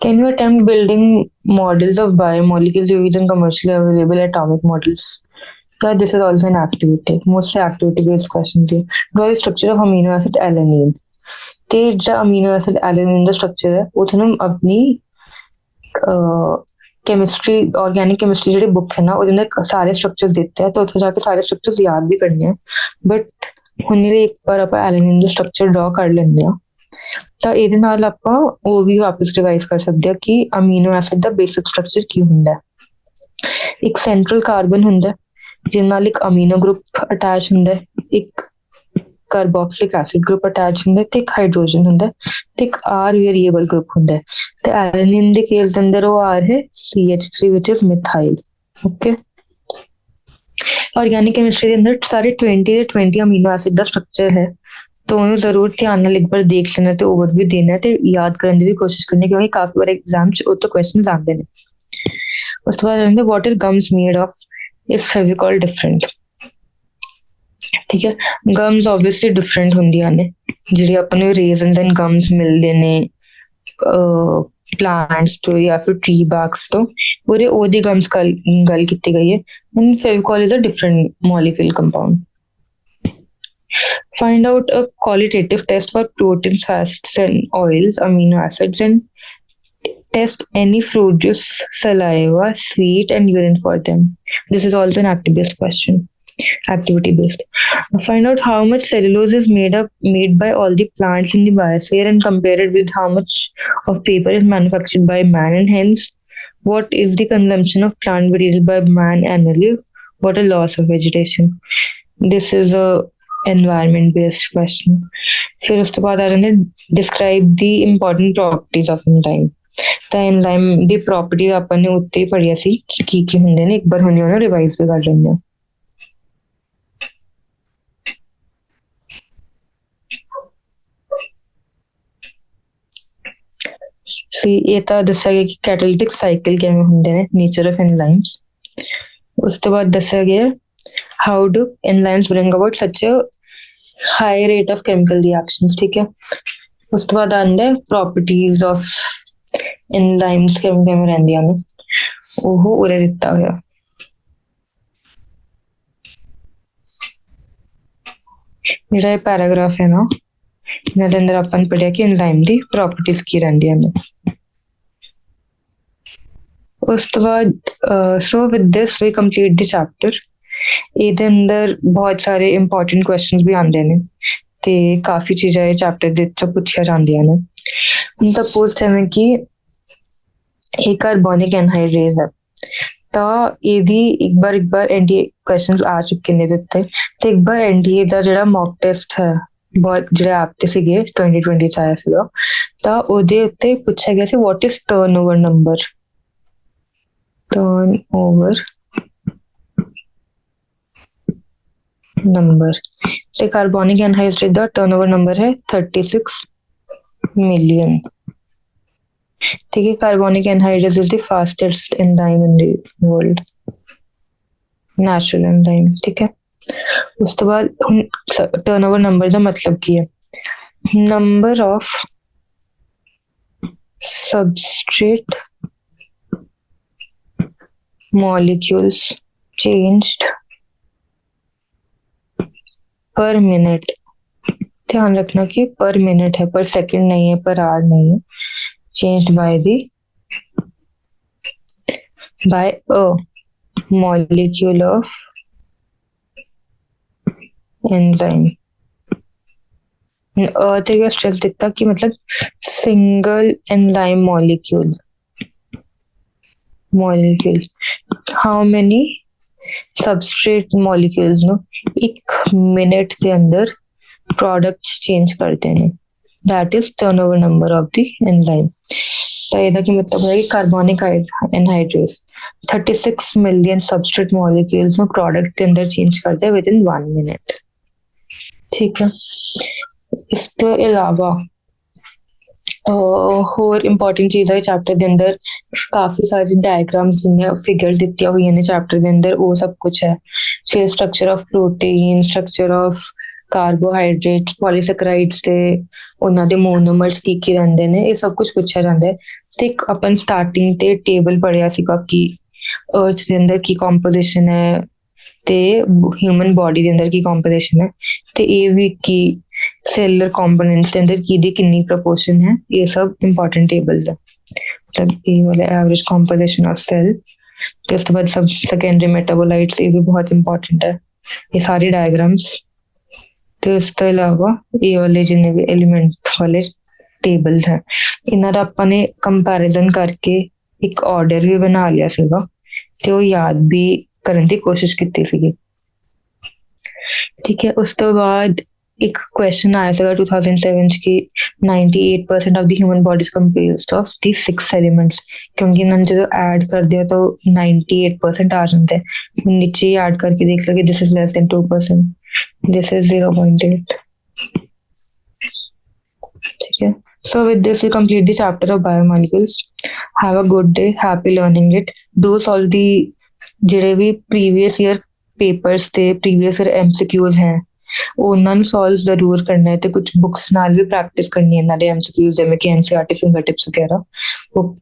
Can you attempt building models of biomolecules using commercially available atomic models? Yeah, this is also an activity, mostly activity based questions here। Draw the structure of amino acid alanine। ਤੇ ਜਿਹੜਾ amino acid alanine ਦਾ structure ਹੈ ਉਹ ਤੁਹਾਨੂੰ ਆਪਣੀ chemistry organic chemistry ਜਿਹੜੀ book ਹੈ ਨਾ ਉਹਦੇ ਅੰਦਰ ਸਾਰੇ ਸਟਰਕਚਰਸ ਦਿੱਤੇ ਆ, ਤਾਂ ਉੱਥੇ ਜਾ ਕੇ ਸਾਰੇ ਸਟਰਕਚਰਸ ਯਾਦ ਵੀ ਕਰਨੇ ਆ। ਬਟ ਹੁਣ ਇੱਕ ਵਾਰ ਆਪਾਂ ਐਲੈਨਿਨ ਦਾ ਸਟਰਕਚਰ ਡਰਾ ਕਰ ਲੈਂਦੇ ਆ ਤਾਂ ਇਹਦੇ ਨਾਲ ਆਪਾਂ ਉਹ ਵੀ ਵਾਪਸ ਰਿਵਾਈਜ਼ ਕਰ ਸਕਦੇ ਆ ਕਿ ਅਮੀਨੋ ਐਸਿਡ ਦਾ ਬੇਸਿਕ ਸਟਰਕਚਰ ਕੀ ਹੁੰਦਾ। ਇੱਕ ਸੈਂਟਰਲ ਕਾਰਬਨ ਹੁੰਦਾ ਜਿਹਦੇ ਨਾਲ ਇੱਕ ਅਮੀਨੋ ਗਰੁੱਪ ਅਟੈਚ ਹੁੰਦਾ, ਇੱਕ ਕਾਰਬੋਕਸਿਲਿਕ ਐਸਿਡ ਗਰੁੱਪ ਅਟੈਚ ਹੁੰਦਾ ਤੇ ਇੱਕ ਹਾਈਡਰੋਜਨ ਹੁੰਦਾ ਤੇ ਇੱਕ ਆਰ ਵੇਰੀਏਬਲ ਗਰੁੱਪ ਹੁੰਦਾ। ਤੇ ਐਲੈਨਿਨ ਦੇ ਕੇਸ ਦੇ ਅੰਦਰ ਉਹ ਆਰ ਹੈ CH3 which is methyl. Okay, organic chemistry के अंदर सारे 20 अमीनो एसिड ਦਾ ਸਟਰਕਚਰ ਹੈ, तो ਉਹਨੂੰ ਜ਼ਰੂਰ ਧਿਆਨ ਨਾਲ ਇੱਕ ਵਾਰ ਦੇਖ ਲੈਣਾ ਤੇ ਓਵਰਵਿਊ ਦੇਣਾ ਤੇ ਯਾਦ ਕਰਨ ਦੀ ਵੀ ਕੋਸ਼ਿਸ਼ ਕਰਨੀ ਕਿਉਂਕਿ ਕਾਫੀ ਵਾਰ ਐਗਜ਼ਾਮ 'ਚ ਉਹ ਤੋਂ ਕੁਐਸਚਨਸ ਆਉਂਦੇ ਨੇ। ਉਸ ਤੋਂ ਬਾਅਦ ਆਉਂਦੇ what are gums made of, is Fevicol different. ਠੀਕ ਹੈ, ਗਮਸ ਆਬਵੀਅਸਲੀ ਡਿਫਰੈਂਟ ਹੁੰਦੀਆਂ ਨੇ, ਜਿਹੜੀ ਆਪਾਂ ਨੂੰ ਰੇਜ਼ਨਸ ਐਂਡ ਗਮਸ ਮਿਲਦੇ ਨੇ ਪਲਾਂਟਸ ਤੋਂ ਜਾਂ ਫਿਰ ਟਰੀ ਬਾਰਕਸ ਤੋਂ, ਉਹਦੀ ਗਮਸ ਗੱਲ ਕੀਤੀ ਗਈ ਹੈ। And Fevicol is a different molecule compound. Find out a qualitative test for proteins, fats and oils, amino acids, and test any fruit juice, saliva, sweet and urine for them. This is also an activity-based question. Activity-based. Find out how much cellulose is made by all the plants in the biosphere and compare it with how much of paper is manufactured by man, and hence what is the consumption of plant material by man annually? What a loss of vegetation. This is a environment based question। फिर उसके बाद आ जाते हैं describe the important properties of enzyme। ਤਾਂ enzyme ਦੀ properties ਆਪਾਂ ਨੇ ਉੱਤੇ ਹੀ ਪੜ੍ਹਿਆ ਸੀ ਕੀ ਕੀ ਹੁੰਦੇ ਨੇ, ਇੱਕ ਵਾਰ ਹੁਣ ਉਹਨੂੰ ਰਿਵਾਈਜ਼ ਵੀ ਕਰ ਲੈਂਦੇ ਹਾਂ। ਇਹ ਤਾਂ ਦੱਸਿਆ ਗਿਆ ਕਿ ਕੈਟਾਲਿਟਿਕ ਸਾਈਕਲ ਕਿਵੇਂ ਹੁੰਦੇ ਨੇ, ਨੇਚਰ ਆਫ enzymes। ਉਸ ਤੋਂ ਬਾਅਦ ਦੱਸਿਆ ਗਿਆ how do enzymes bring about such a high rate of chemical reactions, ठीक है। उस तो बाद आंदा है प्रॉपर्टीज ऑफ एंजाइम्स किवें किवें रहंदियां ने, ਉਹ ਉਰੇ ਦਿੱਤਾ ਹੋਇਆ। ਜਿਹੜਾ ਇਹ ਪੈਰਾਗ੍ਰਾਫ ਹੈ ਨਾ, ਇਹਨਾਂ ਦੇ ਅੰਦਰ ਆਪਾਂ ਨੇ ਪੜਿਆ ਕਿ ਐਂਜ਼ਾਈਮ ਦੀ ਪ੍ਰੋਪਰਟੀਜ਼ ਕੀ ਰਹਿੰਦੀਆਂ ਨੇ। ਉਸ ਤੋਂ ਬਾਅਦ so with this we complete the chapter. ਇਹਦੇ ਅੰਦਰ ਬਹੁਤ ਸਾਰੇ ਇੰਪੋਰਟੈਂਟ ਕੁਐਸਚਨਸ ਵੀ ਆਉਂਦੇ ਨੇ ਤੇ ਕਾਫੀ ਚੀਜ਼ਾਂ ਇਹ ਚੈਪਟਰ ਦੇ ਵਿੱਚ ਪੁੱਛੀਆਂ ਜਾਂਦੀਆਂ ਨੇ। ਹੁਣ ਸਪੋਜ਼ ਜਿਵੇਂ ਕਿ ਇਹ ਕਾਰਬੋਨਿਕ ਐਨਹਾਈਡਰੇਜ਼ ਹੈ, ਤਾਂ ਇਹਦੀ ਇੱਕ ਬਾਰ ਐਨਡੀਏ ਕੁਐਸਚਨਸ ਆ ਚੁੱਕੇ ਨੇ ਇਹਦੇ ਉੱਤੇ। ਤੇ ਇੱਕ ਬਾਰ ਐਨਡੀਏ ਦਾ ਜਿਹੜਾ ਮੌਕ ਟੈਸਟ ਹੈ ਬਹੁਤ ਜਿਹੜੇ ਐਪ ਤੇ ਸੀਗੇ 2020 ਚ ਆਇਆ ਸੀਗਾ, ਤਾਂ ਉਹਦੇ ਉੱਤੇ ਪੁੱਛਿਆ ਗਿਆ ਸੀ what is turnover number. Turnover number ਤੇ ਕਾਰਬੋਨਿਕ ਐਨਹਾਈਡਰੇਜ਼ ਦਾ ਟਰਨਓਵਰ ਨੰਬਰ ਹੈ 36 ਮਿਲੀਅਨ। ठीक है, carbonic anhydrase is the fastest enzyme in the world, natural enzyme, ठीक है। उस तो बाद टर्नओवर नंबर का मतलब की है, number of substrate molecules changed पर मिनट। ध्यान रखना कि पर मिनट है, पर सेकंड नहीं है, पर आवर नहीं है। changed by a molecule of enzyme। ते क्या स्ट्रेस दिखता कि मतलब single enzyme molecule how many substrate molecules नो एक मिनट के अंदर प्रोडक्ट्स चेंज करते हैं, that is turnover number of the enzyme। तो ਇਹਦਾ ਕੀ ਮਤਲਬ ਹੈ ਕਿ ਕਾਰਬੋਨਿਕ ਐਨਹਾਈਡਰੇਜ਼ 36 ਮਿਲੀਅਨ ਸਬਸਟ੍ਰੇਟ ਮੋਲੀਕਿਊਲਸ ਨੂੰ ਪ੍ਰੋਡਕਟ ਦੇ ਅੰਦਰ ਚੇਂਜ ਕਰਦਾ ਹੈ ਵਿਦਿਨ 1 ਮਿੰਟ, ਠੀਕ ਹੈ। ਇਸ ਤੋਂ ਇਲਾਵਾ ਹੋਰ ਇੰਪੋਰਟੈਂਟ ਚੀਜ਼ਾਂ ਚੈਪਟਰ ਦੇ ਅੰਦਰ ਕਾਫੀ ਸਾਰੀ ਡਾਇਗਰਾਮਸ ਜਿਹੀਆਂ ਫਿਗਰਸ ਦਿੱਤੀਆਂ ਹੋਈਆਂ ਨੇ ਚੈਪਟਰ ਦੇ ਅੰਦਰ, ਉਹ ਸਭ ਕੁਛ ਹੈ। ਫਿਰ structure of protein, structure of carbohydrates, polysaccharides ਤੇ ਉਹਨਾਂ ਦੇ ਮੋਨੋਮਰਸ ਕੀ ਰਹਿੰਦੇ ਨੇ, ਇਹ ਸਭ ਕੁਝ ਪੁੱਛਿਆ ਜਾਂਦਾ ਹੈ। ਤੇ ਇੱਕ ਆਪਾਂ ਸਟਾਰਟਿੰਗ ਤੇ ਟੇਬਲ ਪੜਿਆ ਸੀਗਾ ਕਿ ਅਰਥ ਦੇ ਅੰਦਰ ਕੀ ਕੰਪੋਜੀਸ਼ਨ ਹੈ ਤੇ ਹਿਊਮਨ ਬੋਡੀ ਦੇ ਅੰਦਰ ਕੀ ਕੰਪੋਜੀਸ਼ਨ ਹੈ, ਤੇ ਇਹ ਵੀ ਕੀ ਸੈਲੂਲਰ ਕੰਪੋਨੈਂਟਸ ਦੇ ਅੰਦਰ ਕਿਹਦੀ ਕਿੰਨੀ ਪ੍ਰੋਪੋਰਸ਼ਨ ਹੈ, ਇਹ ਸਭ ਇੰਪੋਰਟੈਂਟ ਟੇਬਲਸ ਹੈ। ਮਤਲਬ ਇਹ ਵਾਲਾ ਐਵਰੇਜ ਕੰਪੋਜੀਸ਼ਨ ਆਫ ਸੈਲ ਤੇ ਉਸ ਤੋਂ ਬਾਅਦ ਸਭ ਸੈਕੰਡਰੀ ਮੈਟਾਬੋਲਾਈਟਸ, ਇਹ ਵੀ ਬਹੁਤ ਇੰਪੋਰਟੈਂਟ ਹੈ। ਇਹ ਸਾਰੀ ਡਾਇਗਰਾਮਸ ਤੇ ਉਸ ਤੋਂ ਇਲਾਵਾ ਇਹ ਵਾਲੇ ਜਿੰਨੇ ਵੀ ਐਲੀਮੈਂਟ ਵਾਲੇ ਟੇਬਲਸ ਹੈ, ਇਹਨਾਂ ਦਾ ਆਪਾਂ ਨੇ ਕੰਪੈਰੀਜ਼ਨ ਕਰਕੇ ਇੱਕ ਆਰਡਰ ਵੀ ਬਣਾ ਲਿਆ ਸੀਗਾ ਤੇ ਉਹ ਯਾਦ ਵੀ ਕਰਨ ਦੀ ਕੋਸ਼ਿਸ਼ ਕੀਤੀ ਸੀਗੀ, ਠੀਕ ਹੈ। ਉਸ ਤੋਂ ਬਾਅਦ ਇੱਕ ਕੁਐਸਚਨ ਆਇਆ ਸੀਗਾ 2007 ਚ ਕਿ 98% of the human body is composed of the 6 elements, ਕਿਉਂਕਿ ਇਹਨਾਂ ਨੂੰ ਜਦੋਂ ਐਡ ਕਰਦੇ ਆ ਤਾਂ 98% ਆ ਜਾਂਦਾ ਹੈ। ਨੀਚੇ ਐਡ ਕਰਕੇ ਦੇਖ ਲਓ ਕਿ this is less than 2%, this is 0.8, ठीक है। So with this we complete the chapter of biomolecules। Have a good day, happy learning it। Do solve the ਜਿਹੜੇ ਵੀ previous year papers ਤੇ previous year MCQs हैं ਉਹਨਾਂ ਨੂੰ solve ਜ਼ਰੂਰ ਕਰਨਾ ਹੈ ਤੇ ਕੁਝ books ਨਾਲ ਵੀ practice ਕਰਨੀ ਹੈ ਇਹਨਾਂ ਦੇ MCQs, ਜਿਵੇਂ ਕਿ NCERT fingertips ਵਗੈਰਾ, ਉਹ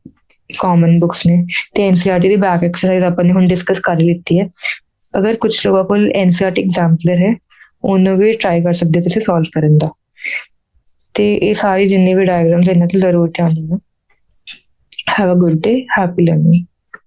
common books ਨੇ। ਤੇ NCERT ਦੀ back exercise ਆਪਾਂ ਨੇ ਹੁਣ ਡਿਸਕਸ ਕਰ ਲਿੱਤੀ ਹੈ। ਅਗਰ ਕੁਛ ਲੋਕਾਂ ਕੋਲ NCERT ਐਗਜ਼ਾਮਪਲਰ ਹੈ ਉਹਨੂੰ ਵੀ ਟਰਾਈ ਕਰ ਸਕਦੇ ਤੁਸੀਂ ਸੋਲਵ ਕਰਨ ਦਾ। ਤੇ ਇਹ ਸਾਰੀ ਜਿੰਨੇ ਵੀ ਡਾਇਗਰਾਮਸ ਇਹਨਾਂ ਤੇ ਜ਼ਰੂਰ ਧਿਆਨ ਦੇਣਾ। Have a good day, happy learning.